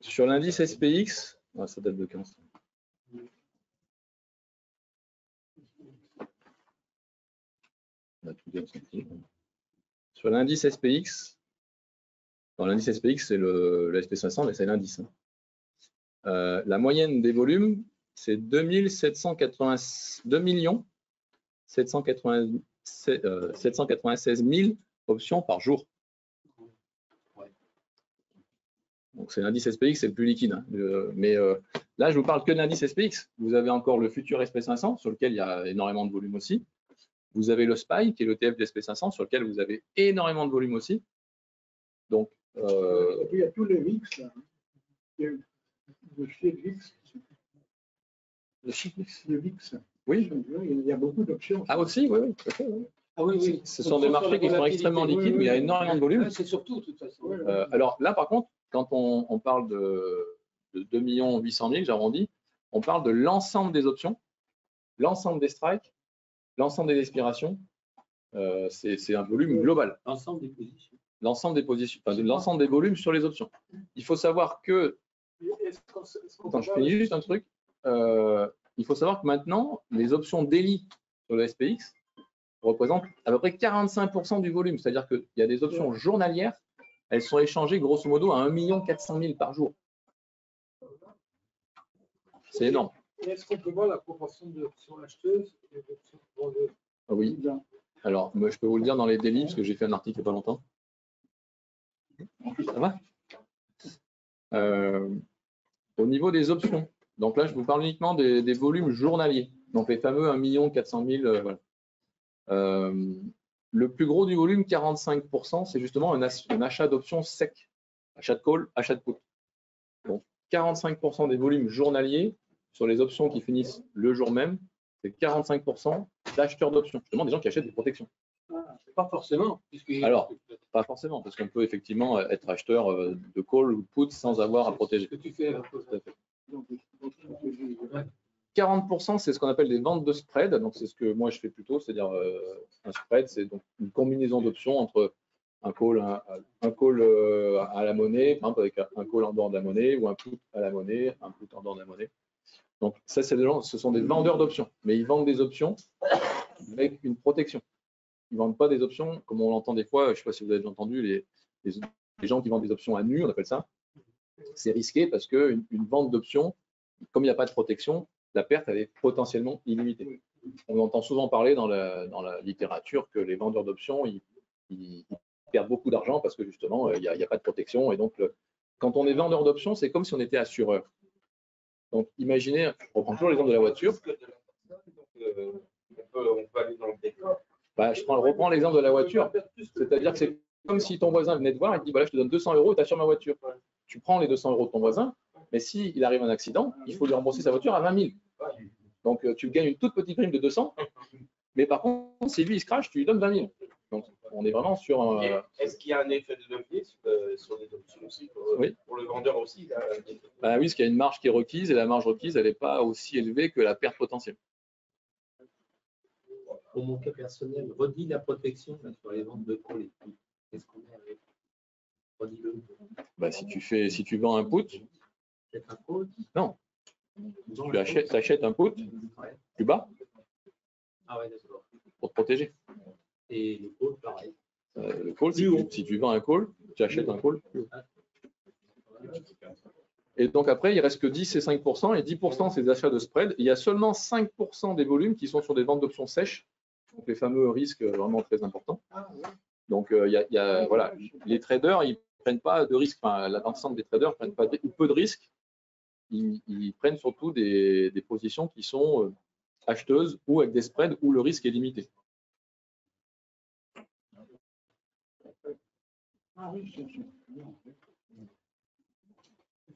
Sur l'indice SPX, ça date de 15. Sur l'indice SPX, l'indice SPX c'est le SP500, mais c'est l'indice. La moyenne des volumes, c'est 2 796 000 options par jour. Donc c'est l'indice SPX, c'est le plus liquide. Hein. Là, je vous parle que de l'indice SPX. Vous avez encore le futur SP500 sur lequel il y a énormément de volume aussi. Vous avez le SPY qui est l'ETF du SP500 sur lequel vous avez énormément de volume aussi. Donc, et puis il y a tous les VIX. Il y a le chiffre VIX. Le chiffre VIX. Le VIX. Oui. Il y a beaucoup d'options. Ah aussi, oui. Ah oui, oui. Ce sont des marchés qui sont extrêmement liquides, mais il y a énormément de volume. C'est surtout, de toute façon. Alors là, par contre, quand on parle de 2 800 000, j'arrondis, on parle de l'ensemble des options, l'ensemble des strikes, l'ensemble des expirations. C'est un volume global. L'ensemble des positions. L'ensemble des positions, enfin, l'ensemble des volumes sur les options. Il faut savoir que, attends, je finis juste un truc. Il faut savoir que maintenant, les options daily sur le SPX représentent à peu près 45% du volume. C'est-à-dire qu'il y a des options journalières, elles sont échangées grosso modo à 1 400 000 par jour. C'est énorme. Est-ce qu'on peut voir la proportion d'options acheteuses et d'options vendeuses? Oui. Alors, moi, je peux vous le dire dans les délits, parce que j'ai fait un article il n'y a pas longtemps. Ça va? Au niveau des options, donc là, je vous parle uniquement des volumes journaliers. Donc, les fameux 1 400 000. Voilà. Le plus gros du volume, 45%, c'est justement un achat d'options sec. Achat de call, achat de put. Donc, 45% des volumes journaliers sur les options qui finissent le jour même, c'est 45% d'acheteurs d'options. Justement, des gens qui achètent des protections. Pas forcément. Alors, pas forcément, parce qu'on peut effectivement être acheteur de call ou de put sans avoir à protéger. Ce que tu fais. 40%, c'est ce qu'on appelle des ventes de spread. Donc, c'est ce que moi je fais plutôt, c'est-à-dire un spread, c'est donc une combinaison d'options entre un call à la monnaie, par exemple avec un call en dehors de la monnaie, ou un put à la monnaie, un put en dehors de la monnaie. Donc, ça, c'est des gens, ce sont des vendeurs d'options, mais ils vendent des options avec une protection. Ils ne vendent pas des options, comme on l'entend des fois, je ne sais pas si vous avez déjà entendu, les gens qui vendent des options à nu, on appelle ça. C'est risqué parce qu'une vente d'options, comme il n'y a pas de protection, la perte elle est potentiellement illimitée. On entend souvent parler dans la littérature que les vendeurs d'options, ils perdent beaucoup d'argent parce que justement, il n'y a pas de protection. Et donc, quand on est vendeur d'options, c'est comme si on était assureur. Donc, imaginez, je reprends toujours l'exemple de la voiture. On peut aller dans le décor. Bah, je reprends l'exemple de la voiture. C'est-à-dire que c'est comme si ton voisin venait te voir et te dit, voilà, je te donne 200 € et tu assures ma voiture. Tu prends les 200 € de ton voisin, mais s'il arrive un accident, il faut lui rembourser sa voiture à 20 000. Donc, tu gagnes une toute petite prime de 200, mais par contre, si lui, il se crache, tu lui donnes 20 000. Donc, on est vraiment sur un… Est-ce qu'il y a un effet de levier sur les options aussi oui. Pour le vendeur aussi oui, parce qu'il y a une marge qui est requise et la marge requise, elle n'est pas aussi élevée que la perte potentielle. Pour mon cas personnel, redis la protection sur les ventes de call et tout. Qu'est-ce qu'on est avec? Redis-le. Bah, si tu vends un put, un call? Non. Tu achètes un put plus bas. Ah ouais, d'accord. Pour te protéger. Et le call, pareil. Le call, si tu vends un call, tu achètes un call plus haut. Et donc après, il ne reste que 10 et 5%, et 10% c'est des achats de spread. Il y a seulement 5% des volumes qui sont sur des ventes d'options sèches, donc les fameux risques vraiment très importants. Donc voilà, les traders, ils ne prennent pas de risques, enfin, l'ensemble des traders ne prennent pas ou peu de risques. Ils prennent surtout des positions qui sont acheteuses ou avec des spreads où le risque est limité.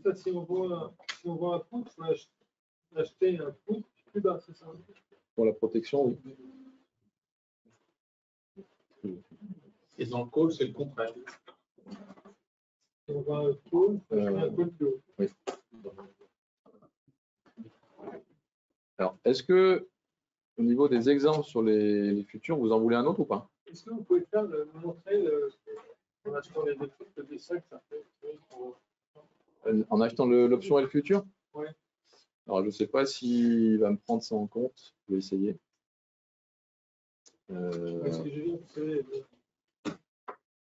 Ça, si on voit un put, il faut acheter un put plus bas, c'est ça? Pour la protection, oui. Et dans le call, c'est le contraire. Si on voit un call, il faut acheter un call plus haut. Oui. Alors, est-ce que au niveau des exemples sur les futurs, vous en voulez un autre ou pas? Est-ce que vous pouvez montrer en achetant les deux trucs, le D5, ça fait En achetant l'option L futur? Oui. Alors, je ne sais pas s'il va me prendre ça en compte. Je vais essayer. Est-ce que j'ai vu, vous savez,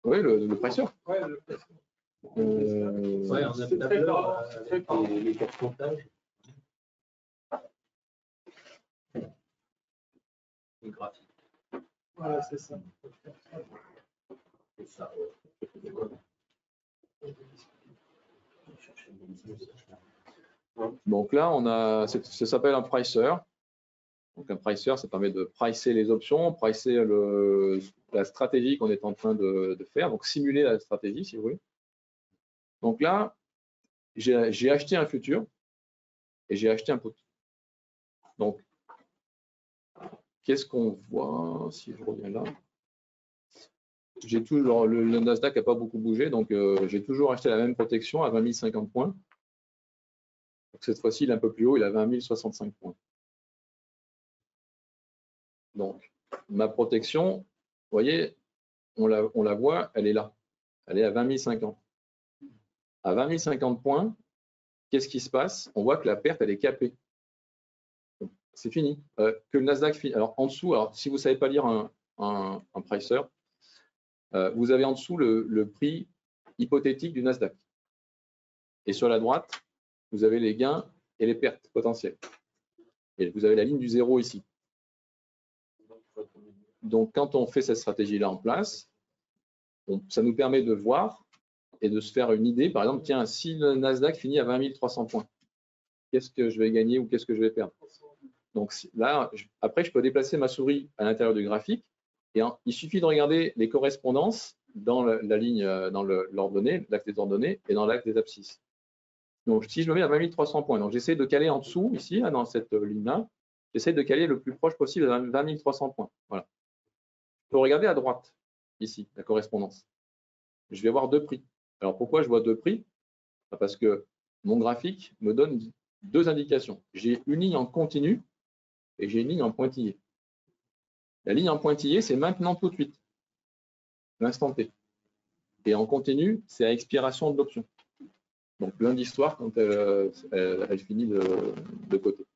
Oui, le presseur. Oui, le placement. Ouais, on a C'est le très tableur rare, c'est très rare. avec les quatre comptages. Les graphiques. Voilà, c'est ça. C'est ça. Donc là, on a, ça s'appelle un pricer. Donc un pricer, ça permet de pricer les options, pricer la stratégie qu'on est en train de faire, donc simuler la stratégie, si vous voulez. Donc là, j'ai acheté un futur et j'ai acheté un put. Donc, qu'est-ce qu'on voit si je reviens là? J'ai toujours, le Nasdaq n'a pas beaucoup bougé, donc j'ai toujours acheté la même protection à 20 050 points. Donc cette fois-ci, il est un peu plus haut, il a 20 065 points. Donc, ma protection, vous voyez, on la voit, elle est là. Elle est à 20 050. À 20 050 points, qu'est-ce qui se passe? On voit que la perte, elle est capée. C'est fini. Que le Nasdaq finit. Alors, en dessous, alors, si vous ne savez pas lire un pricer, vous avez en dessous le prix hypothétique du Nasdaq. Et sur la droite, vous avez les gains et les pertes potentielles. Et vous avez la ligne du zéro ici. Donc, quand on fait cette stratégie-là en place, ça nous permet de voir et de se faire une idée. Par exemple, tiens, si le Nasdaq finit à 20 300 points, qu'est-ce que je vais gagner ou qu'est-ce que je vais perdre? Donc là, après, je peux déplacer ma souris à l'intérieur du graphique. Et il suffit de regarder les correspondances dans la ligne, dans l'ordonnée, l'axe des ordonnées et dans l'axe des abscisses. Donc, si je me mets à 20 300 points, donc j'essaie de caler en dessous, ici, là, dans cette ligne-là, j'essaie de caler le plus proche possible à 20 300 points. Voilà. Je peux regarder à droite, ici, la correspondance. Je vais voir deux prix. Alors, pourquoi je vois deux prix? Parce que mon graphique me donne deux indications. J'ai une ligne en continu et j'ai une ligne en pointillé. La ligne en pointillé, c'est maintenant tout de suite, l'instant T. Et en continu, c'est à expiration de l'option. Donc lundi soir, quand elle finit de côté.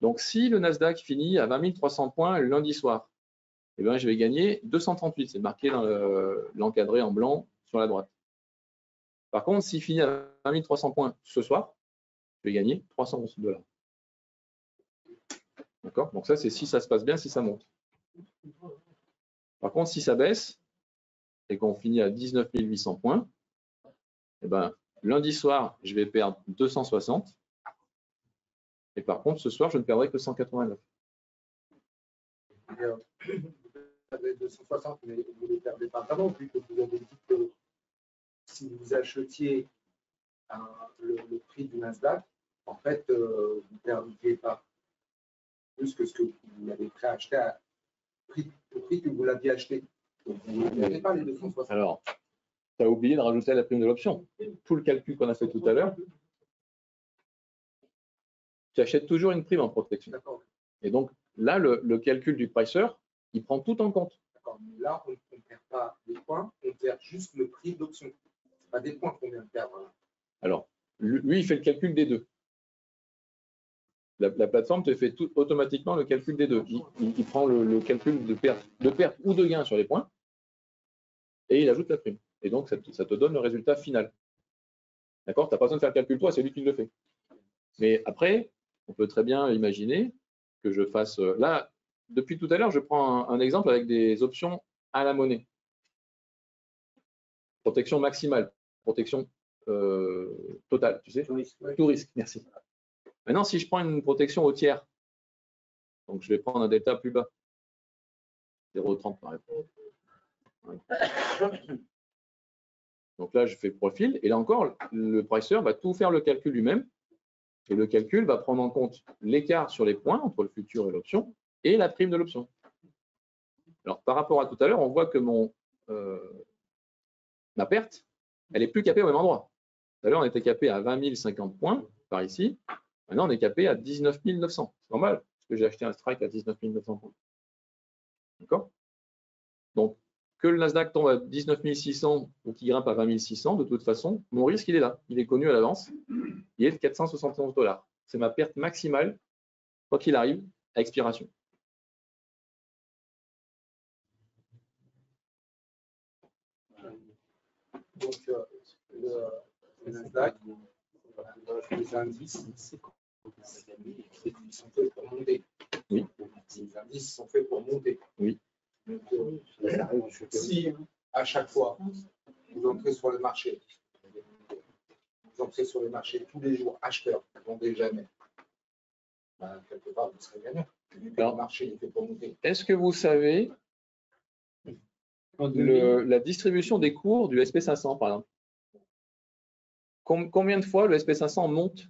Donc si le Nasdaq finit à 20 300 points lundi soir, eh bien, je vais gagner 238. C'est marqué dans l'encadré en blanc sur la droite. Par contre, s'il finit à 20 300 points ce soir, je vais gagner 311 $. D'accord? Donc ça, c'est si ça se passe bien, si ça monte. Par contre, si ça baisse et qu'on finit à 19 800 points, eh ben, lundi soir, je vais perdre 260. Et par contre, ce soir, je ne perdrai que 189. Vous avez 260, mais vous ne les perdez pas vraiment, puisque vous avez dit que si vous achetiez le prix du Nasdaq, en fait, vous ne perdiez pas plus que ce que vous avez prêt à acheter au prix que vous l'aviez acheté. Donc, vous ne perdez pas les 260. Alors, tu as oublié de rajouter la prime de l'option. Tout le calcul qu'on a fait tout à l'heure, tu achètes toujours une prime en protection. Et donc, là, le calcul du pricer, il prend tout en compte. D'accord. Mais là, on ne perd pas les points, on perd juste le prix d'option. Ce n'est pas des points qu'on vient de perdre. Alors, lui, il fait le calcul des deux. La plateforme te fait automatiquement le calcul des deux. Il prend le calcul de perte ou de gain sur les points et il ajoute la prime. Et donc, ça te donne le résultat final. D'accord? Tu n'as pas besoin de faire le calcul toi, c'est lui qui le fait. Mais après, on peut très bien imaginer que je fasse… Là, depuis tout à l'heure, je prends un exemple avec des options à la monnaie. Protection maximale, protection totale, tu sais? Tout risque, merci. Maintenant, si je prends une protection au tiers, donc je vais prendre un delta plus bas, 0,30 par exemple. Ouais. Donc Donc là, je fais profil. Et là encore, le pricer va tout faire le calcul lui-même. Et le calcul va prendre en compte l'écart sur les points entre le futur et l'option et la prime de l'option. Alors, par rapport à tout à l'heure, on voit que ma perte, elle n'est plus capée au même endroit. Tout à l'heure, on était capé à 20 050 points par ici. Maintenant, on est capé à 19 900. C'est normal, parce que j'ai acheté un strike à 19 900 points. D'accord? Donc, que le Nasdaq tombe à 19 600 ou qu'il grimpe à 20 600, de toute façon, mon risque, il est là. Il est connu à l'avance. Il est de 471 $. C'est ma perte maximale, quoi qu'il arrive, à expiration. Donc, le Nasdaq, les indices, ils sont faits pour monter. Oui. Les indices sont faits pour monter. Oui. Donc, si à chaque fois vous entrez sur le marché, tous les jours acheteurs, ne vendez jamais, ben, quelque part vous serez gagnant. Le marché il est fait pour monter. Est-ce que vous savez la distribution des cours du SP500 par exemple? Combien de fois le SP500 monte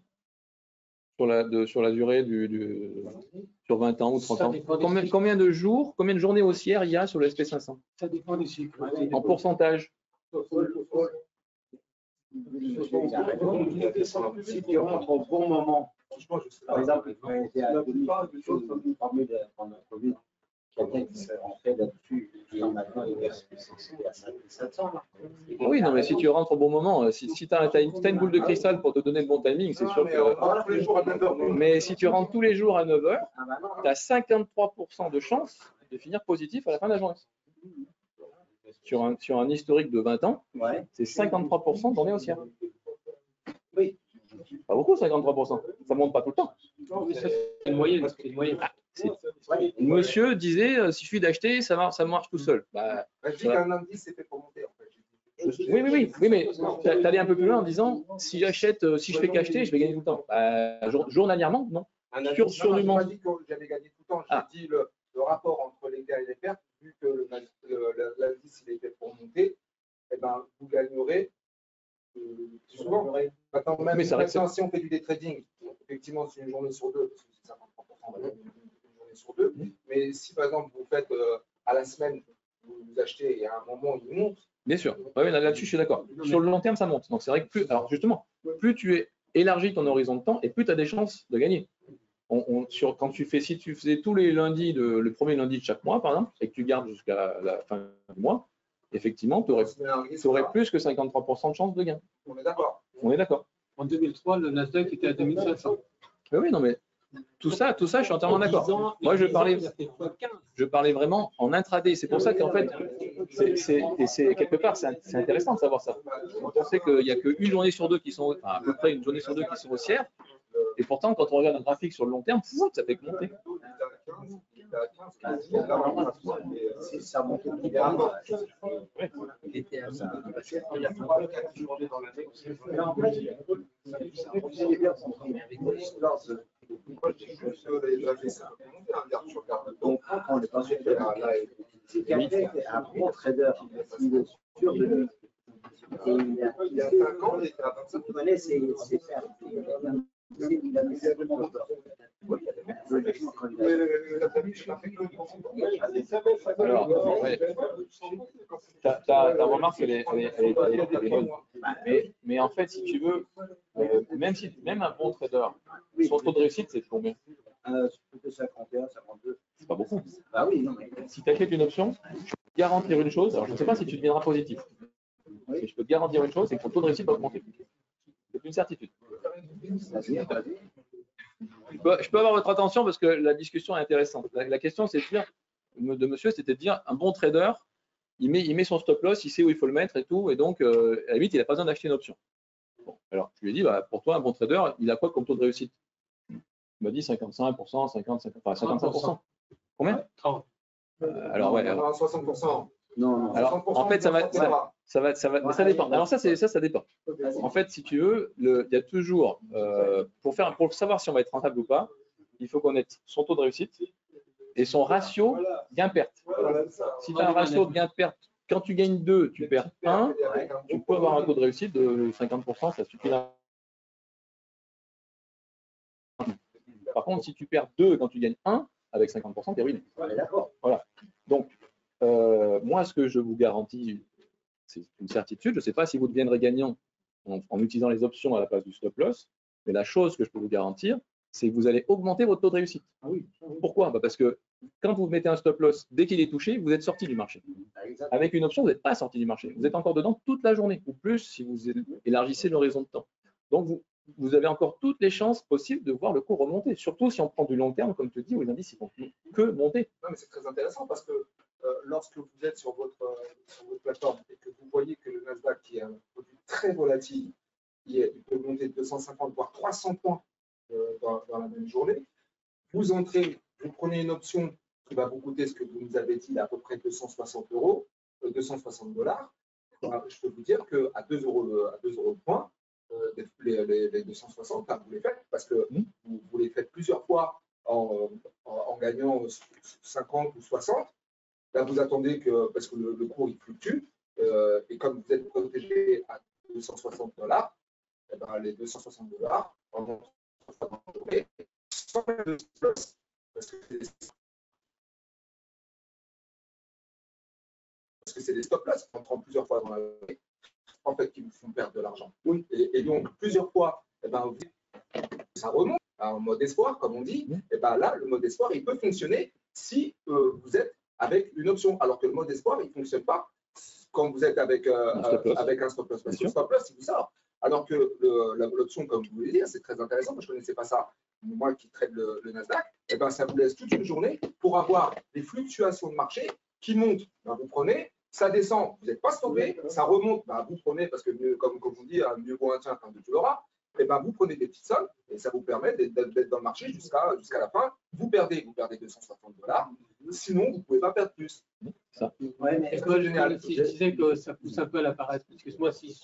sur la durée sur 20 ans ou 30 ans? Combien de jours, combien de journées haussières il y a sur le SP500? Ça dépend des cycles. En pourcentage? Si tu rentres au bon moment, par exemple, quand on était à une formule pendant le Covid, quelqu'un qui s'est rentré là-dessus, maintenant il est à 5700. Oui, non, mais si tu rentres au bon moment, si tu as une boule de cristal pour te donner le bon timing, c'est sûr que. Mais si tu rentres tous les jours à 9 heures, tu as 53% de chance de finir positif à la fin de la journée. Sur un historique de 20 ans, c'est 53% de journée haussière. Oui. Pas beaucoup, 53%. Ça ne monte pas tout le temps. C'est une moyenne. Monsieur disait, il suffit d'acheter, ça marche tout seul. Bah, je dis qu'un indice, c'est fait pour monter, en fait. Oui, mais tu allais un peu plus loin en disant, si j'achète, si je fais qu'acheter, je vais gagner tout le temps. Bah, journalièrement, non. Je n'ai pas dit que j'allais gagner tout le temps. J'ai dit le rapport entre les gains et les pertes, vu que l'indice il est fait pour monter, eh ben, vous gagnerez souvent. Maintenant, même si on fait du day trading, effectivement, c'est une journée sur deux, parce que c'est 53%, on va gagner une journée sur deux. Mais si par exemple vous faites à la semaine, vous achetez et à un moment il monte. Bien sûr, oui, là-dessus je suis d'accord. Sur le long terme, ça monte. Donc c'est vrai que alors justement, plus tu élargis ton horizon de temps et plus tu as des chances de gagner. Si tu faisais tous les lundis, le premier lundi de chaque mois, par exemple, et que tu gardes jusqu'à la fin du mois, effectivement, tu aurais plus que 53% de chances de gain. On est d'accord. On est d'accord. En 2003, le Nasdaq était à 2500. Oui, non, mais tout ça, je suis entièrement d'accord. Moi, je parlais vraiment en intraday. C'est pour ça qu'en fait, quelque part, c'est intéressant de savoir ça. On sait qu'il n'y a qu'une journée sur deux qui sont, enfin, à peu près une journée sur deux qui sont haussières. Et pourtant, quand on regarde un graphique sur le long terme, ça fait que monter. Ça monte il était à ça. Il y a 4 journées dans l'année. Mais en fait, vous avez bien compris, avec l'histoire de. Donc, on n'est pas sûr de c'est qu'après, un bon trader, il est sûr de lui. Et il a 5 ans, il connaît ses pertes. Alors, ta remarque, elle est bonne. Mais en fait, si tu veux, même un bon trader, son taux de réussite, c'est combien? Plutôt 51, 52. C'est pas beaucoup. Bah oui, non, mais... Si tu achètes une option, je peux te garantir une chose. Alors, je ne sais pas si tu deviendras positif. Mais je peux te garantir une chose, c'est que ton taux de réussite va augmenter. C'est une certitude. Je peux avoir votre attention parce que la discussion est intéressante. La question, c'est de monsieur, c'était de dire un bon trader, il met son stop loss, il sait où il faut le mettre et tout, et donc à la limite, il n'a pas besoin d'acheter une option. Bon, alors, je lui ai dit, pour toi, un bon trader, il a quoi comme taux de réussite? Il m'a dit 55%, 55%. Combien? 30. Alors, ouais. 60%. Non. Alors, en fait, ça dépend. Alors ça dépend. En fait, si tu veux, il y a toujours, pour savoir si on va être rentable ou pas, il faut connaître son taux de réussite et son ratio gain-perte. Si tu as un ratio de gain-perte quand tu gagnes 2, tu perds 1, tu peux avoir un taux de réussite de 50%, ça suffit là. Par contre, si tu perds 2 quand tu gagnes 1, avec 50%, tu es ruiné. Voilà. Donc, moi, ce que je vous garantis, c'est une certitude. Je ne sais pas si vous deviendrez gagnant en utilisant les options à la place du stop loss, mais la chose que je peux vous garantir, c'est que vous allez augmenter votre taux de réussite. Pourquoi? Parce que quand vous mettez un stop loss, dès qu'il est touché, vous êtes sorti du marché. Avec une option, vous n'êtes pas sorti du marché. Vous êtes encore dedans toute la journée, ou plus si vous élargissez l'horizon de temps. Donc, vous avez encore toutes les chances possibles de voir le cours remonter, surtout si on prend du long terme, comme tu dis, où les indices ne font que monter. Non, mais c'est très intéressant parce que lorsque vous êtes sur votre plateforme et que vous voyez que le Nasdaq, qui est un produit très volatile, il peut monter de 250 voire 300 points dans la même journée, vous entrez, vous prenez une option qui va vous coûter ce que vous nous avez dit, à peu près 260 €, 260 $. Je peux vous dire qu'à 2 € le point, les 260, vous les faites parce que vous les faites plusieurs fois en gagnant 50 ou 60. Là, vous attendez que, parce que le cours il fluctue, et comme vous êtes protégé à 260 $, eh ben, les 260 $, pendant 3 fois dans la journée, sans même de plus, parce que c'est des stop loss, on prend plusieurs fois dans la journée, en fait, qui vous font perdre de l'argent. Et donc, plusieurs fois, eh ben, ça remonte en mode espoir, comme on dit. Et ben là, le mode espoir, il peut fonctionner si vous êtes avec une option, alors que le mode espoir, il ne fonctionne pas quand vous êtes avec un stop loss. Parce que le stop loss, il vous sort. Alors que l'option, comme vous voulez dire, c'est très intéressant, moi je ne connaissais pas ça, moi qui traite le Nasdaq, et ben, ça vous laisse toute une journée pour avoir des fluctuations de marché qui montent. Ben, vous prenez, ça descend, vous n'êtes pas stoppé, ça remonte, ben, vous prenez, parce que comme on dit, mieux vaut un tien qu'un deux tu l'auras, et ben, vous prenez des petites sommes et ça vous permet d'être dans le marché jusqu'à la fin. Vous perdez 260 $, sinon vous ne pouvez pas perdre plus. Ouais, mais est-ce que général, si je disais que ça pousse un peu à la paresse, parce que moi, si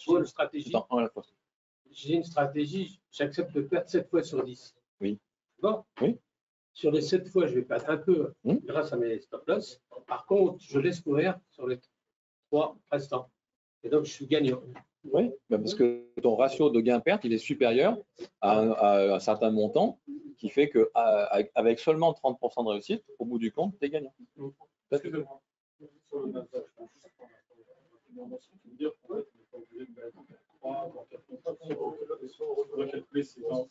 j'ai une stratégie, j'accepte de perdre 7 fois sur 10. Oui. Bon. Oui. Sur les 7 fois, je vais perdre un peu grâce à mes stop loss. Par contre, je laisse courir sur les 3 restants. Et donc, je suis gagnant. Oui, parce que ton ratio de gain-perte, il est supérieur à un certain montant, qui fait qu'avec seulement 30% de réussite, au bout du compte, tu es gagnant. Excusez-moi. Sur le Nasdaq, je pense juste pour dire qu'en fait, on n'est pas obligé de mettre 3 ou 4 contrats. Si on devrait calculer, c'est 20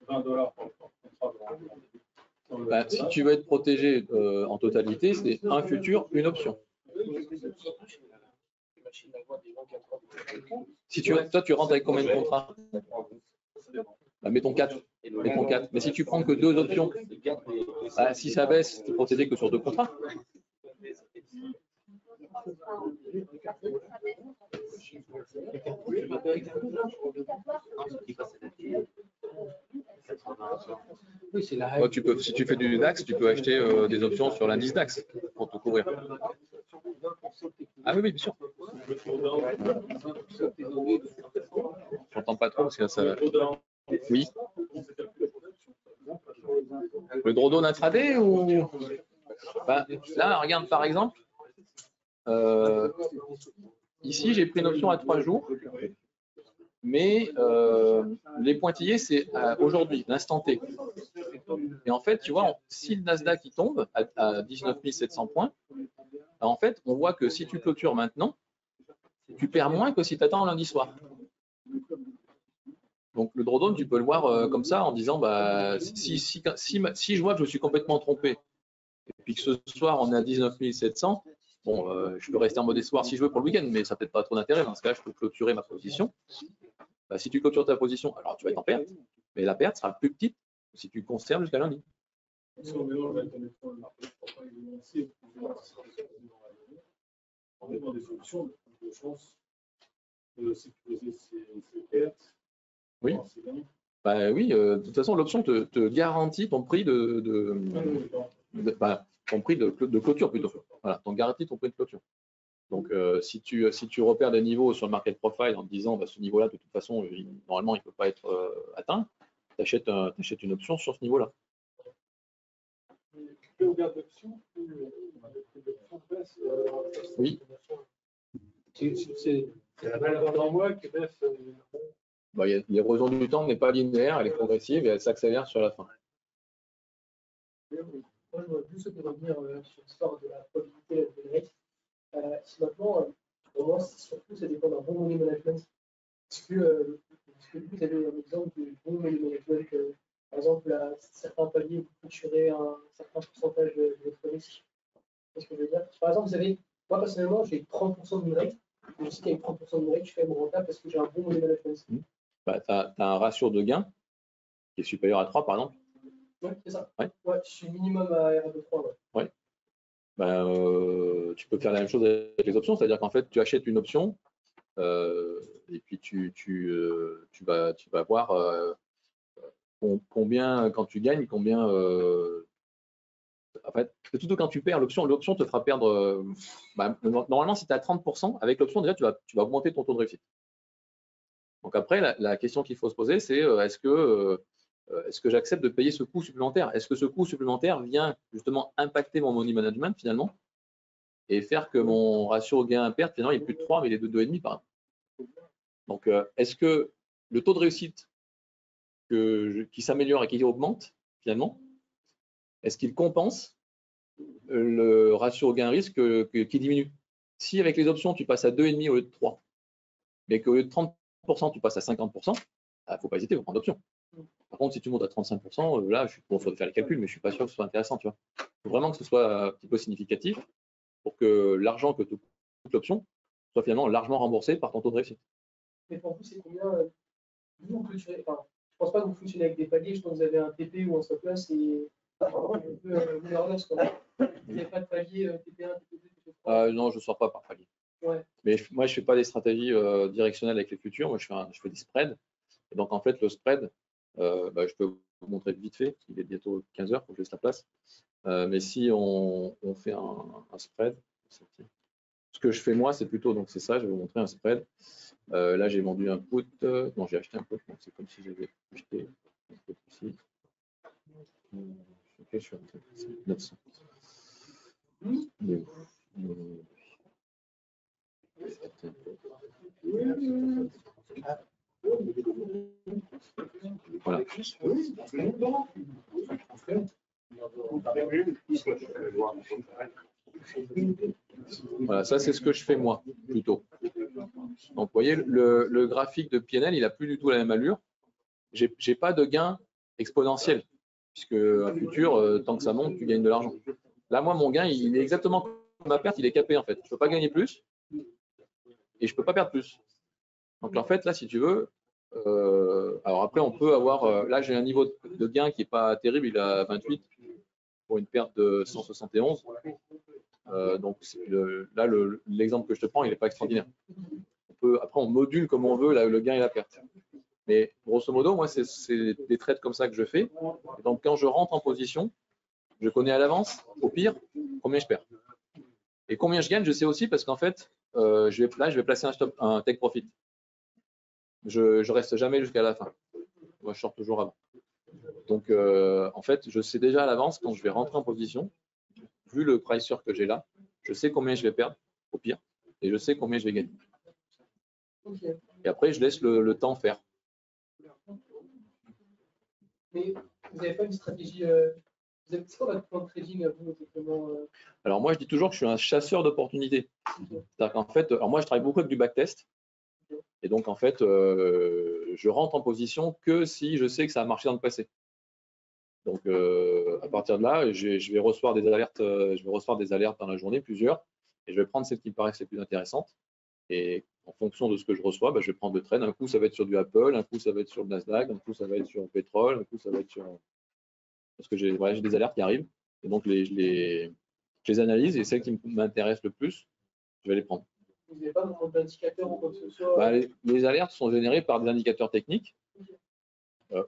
$ par contrat. Si tu veux être protégé en totalité, c'est un futur, une option. Si toi, tu rentres avec combien de contrats? Mettons 4. Mais si tu prends que 2 options, si ça baisse, tu es protégé que sur 2 contrats. Oui, c'est la Si tu fais du DAX, tu peux acheter des options sur l'indice DAX pour te couvrir. Ah oui, bien sûr. Je n'entends pas trop parce que ça. Oui. Le drawdown intraday ou. Là, regarde par exemple. Ici, j'ai pris une option à 3 jours. Mais les pointillés, c'est aujourd'hui, l'instant T. Et en fait, tu vois, si le Nasdaq il tombe à 19 700 points, en fait, on voit que si tu clôtures maintenant, tu perds moins que si tu attends lundi soir. Donc le drawdown, tu peux le voir comme ça en disant, si je vois que je suis complètement trompé, et puis que ce soir on est à 19 700, bon, je peux rester en mode espoir si je veux pour le week-end, mais ça n'a peut-être pas trop d'intérêt. Dans ce cas, je peux clôturer ma position. Si tu clôtures ta position, alors tu vas être en perte, mais la perte sera plus petite que si tu conserves jusqu'à lundi. Si on mélange avec un effort de marché, on est dans des solutions de chance de sécuriser ses pertes. Oui. Oui, de toute façon, l'option te garantit ton prix ton prix de clôture plutôt. Voilà, ton garantit ton prix de clôture. Donc, si tu repères des niveaux sur le market profile en te disant ce niveau-là, de toute façon, normalement, il ne peut pas être atteint, tu achètes une option sur ce niveau-là. Plus on garde l'option, plus oui. C'est la valeur dans moi qui reste. Bah, l'érosion du temps n'est pas linéaire, elle est progressive et elle s'accélère sur la fin. Moi, je voudrais plus revenir sur l'histoire de la probabilité de la si maintenant, pour moi, surtout, ça dépend d'un bon money management. Est-ce que vous avez un exemple de bon money management, par exemple, à certains paliers, vous clôturez un certain pourcentage de votre risque? Qu'est-ce que je veux dire? Par exemple, vous avez, moi, personnellement, j'ai 30% de mon rate. Je sais qu'avec 30% de mon rate, je suis quand même rentable parce que j'ai un bon money management. Bah, tu as un ratio de gain qui est supérieur à 3, par exemple. Oui, c'est ça. Ouais. Ouais, je suis minimum à R de 3. Ouais. Bah, tu peux faire la même chose avec les options, c'est-à-dire qu'en fait, tu achètes une option et puis tu vas voir combien, quand tu gagnes, combien. En fait, surtout quand tu perds l'option te fera perdre. Normalement, si tu as 30%, avec l'option, déjà, tu vas augmenter ton taux de réussite. Donc après, la question qu'il faut se poser, c'est est-ce que j'accepte de payer ce coût supplémentaire? Est-ce que ce coût supplémentaire vient justement impacter mon money management finalement et faire que mon ratio gain-perte, finalement, il n'est plus de 3, mais il est de 2,5 par exemple. Donc, est-ce que le taux de réussite qui s'améliore et qui augmente finalement, est-ce qu'il compense le ratio gain-risque qui diminue? Si avec les options, tu passes à 2,5 au lieu de 3, mais qu'au lieu de 30%, tu passes à 50%, il ne faut pas hésiter, il faut prendre l'option. Par contre, si tu montes à 35%, là, il faut faire le calcul, mais je ne suis pas sûr que ce soit intéressant. Il faut vraiment que ce soit un petit peu significatif pour que l'argent que te coûte l'option soit finalement largement remboursé par ton taux de réussite. Mais pour vous, c'est combien vous clôturez, enfin, je ne pense pas que vous fonctionnez avec des paliers, je pense que vous avez un TP ou un stop loss et un peu gouvernance. Vous n'avez pas de palier TP1, TP2, TP3? Non, je ne sors pas par palier. Ouais. Mais moi, je ne fais pas des stratégies directionnelles avec les futurs. Moi, je fais des spreads. Et donc, en fait, le spread, je peux vous montrer vite fait, il est bientôt 15 heures, il faut que je laisse la place. Mais si on fait un spread, ce que je fais moi, c'est plutôt, donc c'est ça, je vais vous montrer un spread. Là, j'ai vendu un put, non, j'ai acheté un put, donc c'est comme si j'avais acheté un put ici. Ok, je suis rentré, 900. Voilà. Voilà, ça c'est ce que je fais moi, plutôt. Donc vous voyez, le graphique de PNL, il n'a plus du tout la même allure. J'ai pas de gain exponentiel, puisque un futur, tant que ça monte, tu gagnes de l'argent. Là, moi, mon gain, il est exactement comme ma perte, il est capé en fait. Je ne peux pas gagner plus et je ne peux pas perdre plus. Donc en fait, là, si tu veux, alors après, on peut avoir, là, j'ai un niveau de gain qui n'est pas terrible, il est à 28 pour une perte de 171. Donc là, l'exemple que je te prends, il n'est pas extraordinaire. Après, on module comme on veut le gain et la perte. Mais grosso modo, moi, c'est des trades comme ça que je fais. Et donc, quand je rentre en position, je connais à l'avance, au pire, combien je perds. Et combien je gagne, je sais aussi parce qu'en fait, je vais placer un take profit. Je reste jamais jusqu'à la fin. Moi, je sors toujours avant. Donc, en fait, je sais déjà à l'avance quand je vais rentrer en position, vu le pricer que j'ai là, je sais combien je vais perdre, au pire, et je sais combien je vais gagner. Okay. Et après, je laisse le temps faire. Mais vous n'avez pas une stratégie. C'est quoi votre plan de trading à vous exactement? Alors, moi, je dis toujours que je suis un chasseur d'opportunités. C'est-à-dire qu'en fait, alors moi, je travaille beaucoup avec du backtest. Et donc, en fait, je rentre en position que si je sais que ça a marché dans le passé. Donc, à partir de là, je vais recevoir des alertes dans la journée, plusieurs, et je vais prendre celles qui me paraissent les plus intéressantes. Et en fonction de ce que je reçois, je vais prendre le trade. Un coup, ça va être sur du Apple, un coup, ça va être sur le Nasdaq, un coup, ça va être sur le pétrole, un coup, ça va être sur… Parce que j'ai des alertes qui arrivent. Et donc, je les analyse et celles qui m'intéressent le plus, je vais les prendre. Vous n'avez pas d'indicateurs ou quoi que ce soit? Les alertes sont générées par des indicateurs techniques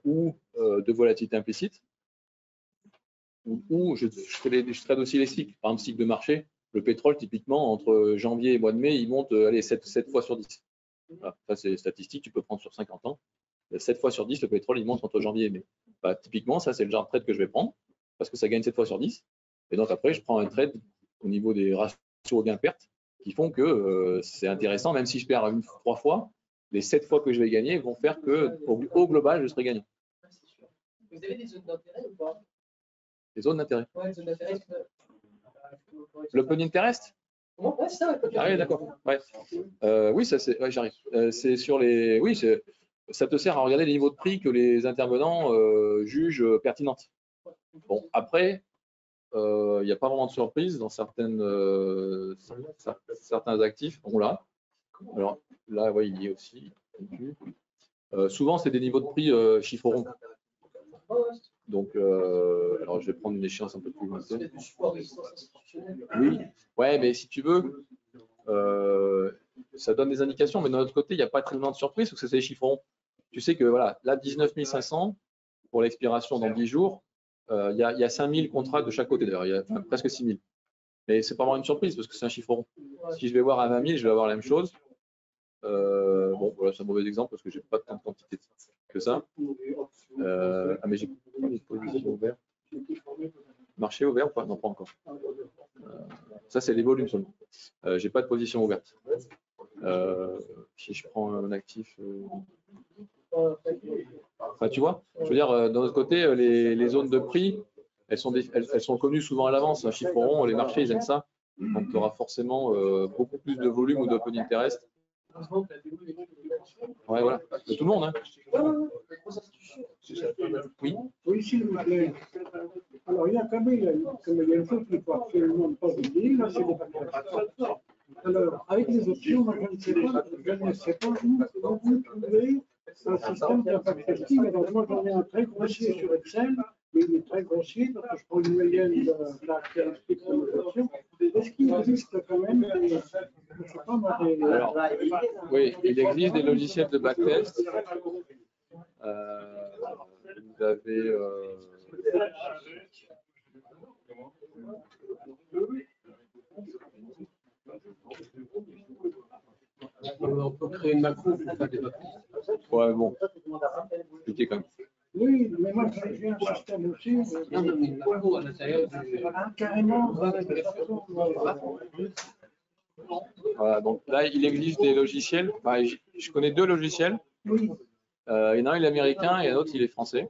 ou de volatilité implicite. Ou je trade aussi les cycles. Par exemple, cycle de marché, le pétrole, typiquement, entre janvier et mois de mai, il monte 7 fois sur 10. Voilà. Ça, c'est statistique, tu peux prendre sur 50 ans. 7 fois sur 10, le pétrole, il monte entre janvier et mai. Typiquement, ça, c'est le genre de trade que je vais prendre parce que ça gagne 7 fois sur 10. Et donc, après, je prends un trade au niveau des ratios gain-perte qui font que c'est intéressant, même si je perds 3 fois, les 7 fois que je vais gagner vont faire que au global, je serai gagnant. C'est sûr. Vous avez des zones d'intérêt ou pas? Les zones d'intérêt. Ouais, zones d'intérêt. L'open interest? Comment? Ouais, c'est ça. Ah oui, d'accord. Ouais. Oui, ça c'est. Ouais, j'arrive. C'est sur les. Oui, ça te sert à regarder les niveaux de prix que les intervenants jugent pertinentes. Bon, après, il n'y a pas vraiment de surprise dans certains actifs. Bon, là. Alors là, ouais, il y est aussi. Souvent, c'est des niveaux de prix chiffre rond. Donc, alors je vais prendre une échéance un peu plus lointaine. Oui, ouais, mais si tu veux, ça donne des indications, mais de notre côté, il n'y a pas tellement de surprise parce que c'est des chiffres ronds. Tu sais que voilà, là, 19 500 pour l'expiration dans 10 jours, il y a 5000 contrats de chaque côté d'ailleurs, il y a presque 6000. Mais c'est pas vraiment une surprise parce que c'est un chiffre rond. Si je vais voir à 20 000, je vais avoir la même chose. Bon, voilà, c'est un mauvais exemple parce que j'ai pas tant de quantité que ça. Ah, mais j'ai pas de position ouverte. Marché ouvert ou pas? Non, pas encore. Ça, c'est les volumes seulement. J'ai pas de position ouverte. Si je prends un actif. Enfin, tu vois, je veux dire, d'un autre côté, les zones de prix, elles sont connues souvent à l'avance. Un chiffre rond, les marchés, ils aiment ça. Donc, tu auras forcément beaucoup plus de volume ou d'open interest. Ouais, voilà. De tout le monde, hein. Oui. Oui, s'il vous plaît. Alors, il y a quand même une chose qu'il ne faut absolument pas oublier, là, c'est les paquets. Alors, avec les options, moi, je ne sais pas où vous trouvez un système d'impact testing. Alors, moi, j'en ai un très grossier sur Excel, mais il est très grossier parce que je prends une moyenne de la caractéristique de l'option. Est-ce qu'il existe quand même des, je sais pas, moi, des... Alors, oui, il existe des logiciels de backtest. Vous avez on peut créer une macro pour faire des backtests. Ouais, bon. Compliqué quand même. Oui, mais moi j'ai un système aussi. Non, mais une macro à l'intérieur du... Carrément. Voilà, donc là, il existe des logiciels. Enfin, je connais 2 logiciels. Oui. Il y en a un, il est américain, et l'autre, il est français.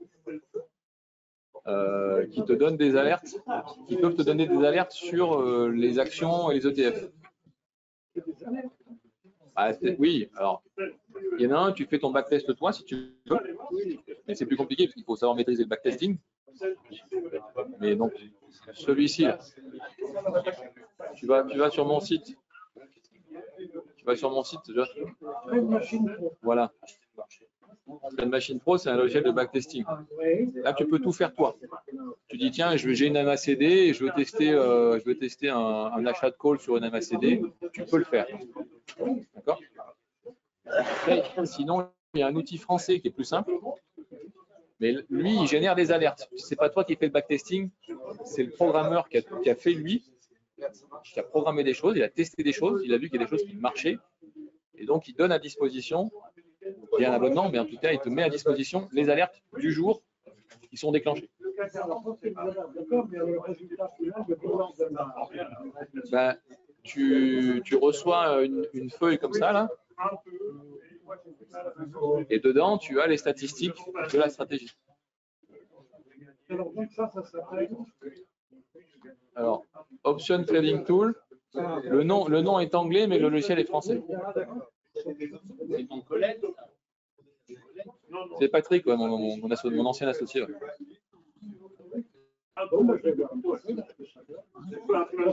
Qui te donnent des alertes, qui peuvent te donner des alertes sur les actions et les ETF. Ah, oui, alors, il y en a un, tu fais ton backtest toi si tu veux, mais c'est plus compliqué parce qu'il faut savoir maîtriser le backtesting. Mais donc, celui-ci, tu vas sur mon site. Tu vas sur mon site, voilà. Trade Machine Pro, c'est un logiciel de backtesting. Là, tu peux tout faire toi. Tu dis, tiens, j'ai une MACD et je veux tester un achat de call sur une MACD. Tu peux le faire. D'accord? Sinon, il y a un outil français qui est plus simple. Mais lui, il génère des alertes. Ce n'est pas toi qui fais le backtesting, c'est le programmeur qui a fait lui, qui a programmé des choses, il a testé des choses, il a vu qu'il y a des choses qui marchaient. Et donc, il donne à disposition, il y a un abonnement, mais en tout cas, il te met à disposition les alertes du jour qui sont déclenchées. Ben, tu reçois une feuille comme ça, là, et dedans, tu as les statistiques de la stratégie. Alors, Option Trading Tool, le nom est anglais, mais le logiciel est français. C'est ton collègue? C'est Patrick, ouais, mon ancien associé. Ouais. Parce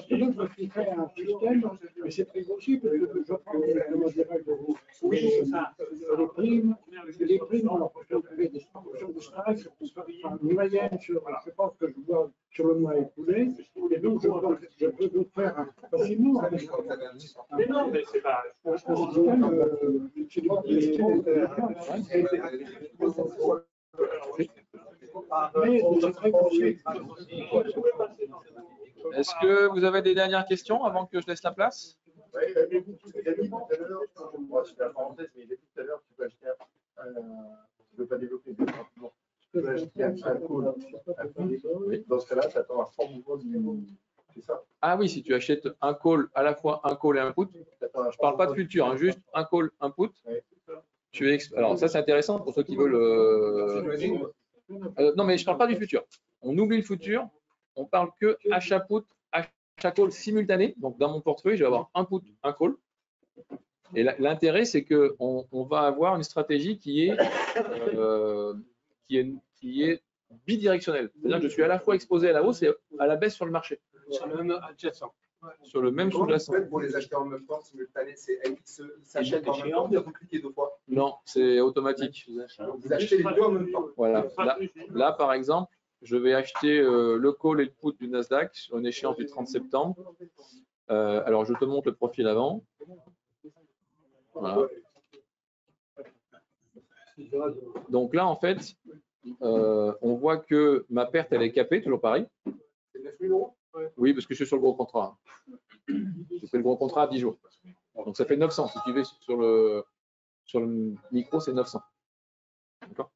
que là, je me suis fait un système, mais c'est très grossier, parce que je prends les primes, alors je fais des options de strike, une moyenne sur, je pense que je vois sur le mois écoulé, et donc je peux donc faire facilement. Mais non, mais c'est pas. Un système, Est-ce que vous avez des dernières questions avant que je laisse la place? Oui, il a dit tout à l'heure, je fais la parenthèse, mais il a dit tout à l'heure, tu peux acheter tu ne veux pas développer rapidement. Tu peux acheter un call. Dans ce cas-là, tu attends un fort mouvement du. C'est ça. Ah oui, si tu achètes un call, à la fois un call et un put, je ne parle pas de futur, hein, juste un call, un put. Alors ça, c'est intéressant pour ceux qui veulent. Non, mais je ne parle pas du futur. On oublie le futur. On parle que achat put, achat call simultané. Donc dans mon portefeuille, je vais avoir un put, un call. Et l'intérêt, c'est qu'on va avoir une stratégie qui est bidirectionnelle. C'est-à-dire que je suis à la fois exposé à la hausse et à la baisse sur le marché. Sur le même adjacent. Sur le même sous-jacent. Pour les acheter en même temps, simultané, ils s'achètent en même temps, ou vous cliquez 2 fois? Non, c'est automatique. Vous achetez les deux en même temps. Voilà. Là, par exemple, je vais acheter le call et le put du Nasdaq sur une échéance du 30 septembre. Alors, je te montre le profil avant. Voilà. Donc là, en fait, on voit que ma perte, elle est capée, toujours pareil. C'est 9 000 €? Oui, parce que je suis sur le gros contrat. J'ai fait le gros contrat à 10 jours. Donc ça fait 900. Si tu veux sur le micro, c'est 900. D'accord.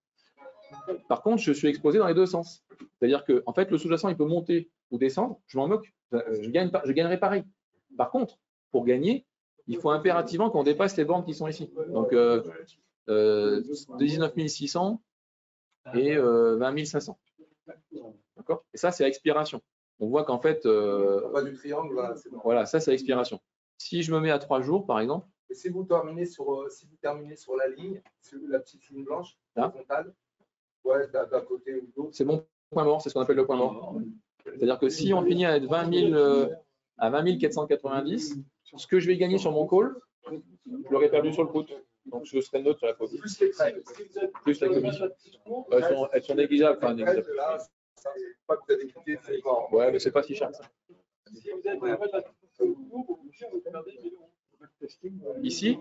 Par contre, je suis exposé dans les deux sens. C'est-à-dire que en fait, le sous-jacent, il peut monter ou descendre. Je m'en moque. Je gagnerai pareil. Par contre, pour gagner, il faut impérativement qu'on dépasse les bornes qui sont ici. Donc 19 600 et 20 500. D'accord. Et ça, c'est à expiration. On voit qu'en fait, Pas du triangle, voilà, c'est bon. Voilà, ça, c'est à expiration. Si je me mets à 3 jours, par exemple. Et si vous terminez sur la ligne, sur la petite ligne blanche, horizontale, ouais, d'un côté ou de l'autre. C'est mon point mort, c'est ce qu'on appelle le point mort. C'est-à-dire que si on finit à être 20 490, ce que je vais gagner sur mon call, je l'aurais perdu sur le put. Donc je serai neutre sur la position. Plus les frais. Plus la commission. Elles sont négligeables. Enfin, négligeables. Pas que vous avez quitté, c'est mort. Ouais, mais c'est pas si cher que ça. Ici,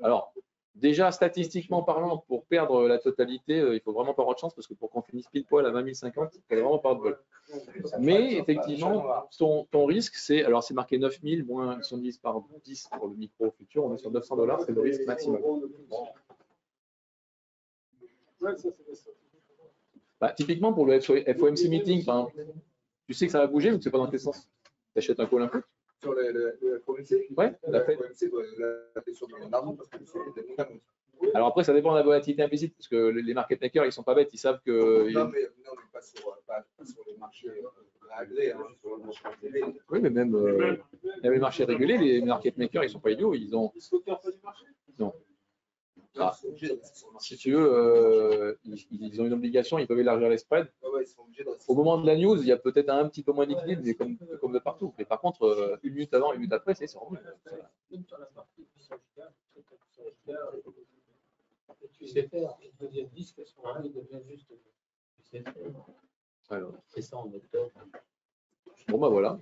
alors déjà statistiquement parlant, pour perdre la totalité, il faut vraiment pas avoir de chance parce que pour qu'on finisse pile poil à 20 050, il faut vraiment pas de bol. Mais effectivement, ton risque, c'est marqué 9 000 moins si on divise par 10 pour le micro futur, on est sur 900 $, c'est le risque maximum. Bah, typiquement pour le FOMC meeting, tu sais que ça va bouger, mais tu ne sais pas dans quel sens. Tu achètes un call un peu. Sur le FOMC? Oui, la fait sur le argent parce que c'est des montages. Alors après, ça dépend de la volatilité implicite, parce que les market makers, ils ne sont pas bêtes, ils savent que. Non, mais pas sur les marchés régulés, sur le marché régulé. Oui, mais même les marchés régulés, les market makers, ils ne sont pas idiots, ils ont. Non. Ah, si tu veux, ils ont une obligation, ils peuvent élargir les spreads. Au moment de la news, il y a peut-être un petit peu moins d'équilibre, mais comme de partout. Mais par contre, une minute avant, une minute après, c'est revenu. Tu sais faire, il devient 10 que sur un, il devient juste. Tu sais faire. Alors, c'est ça en octobre. Bon, bah voilà.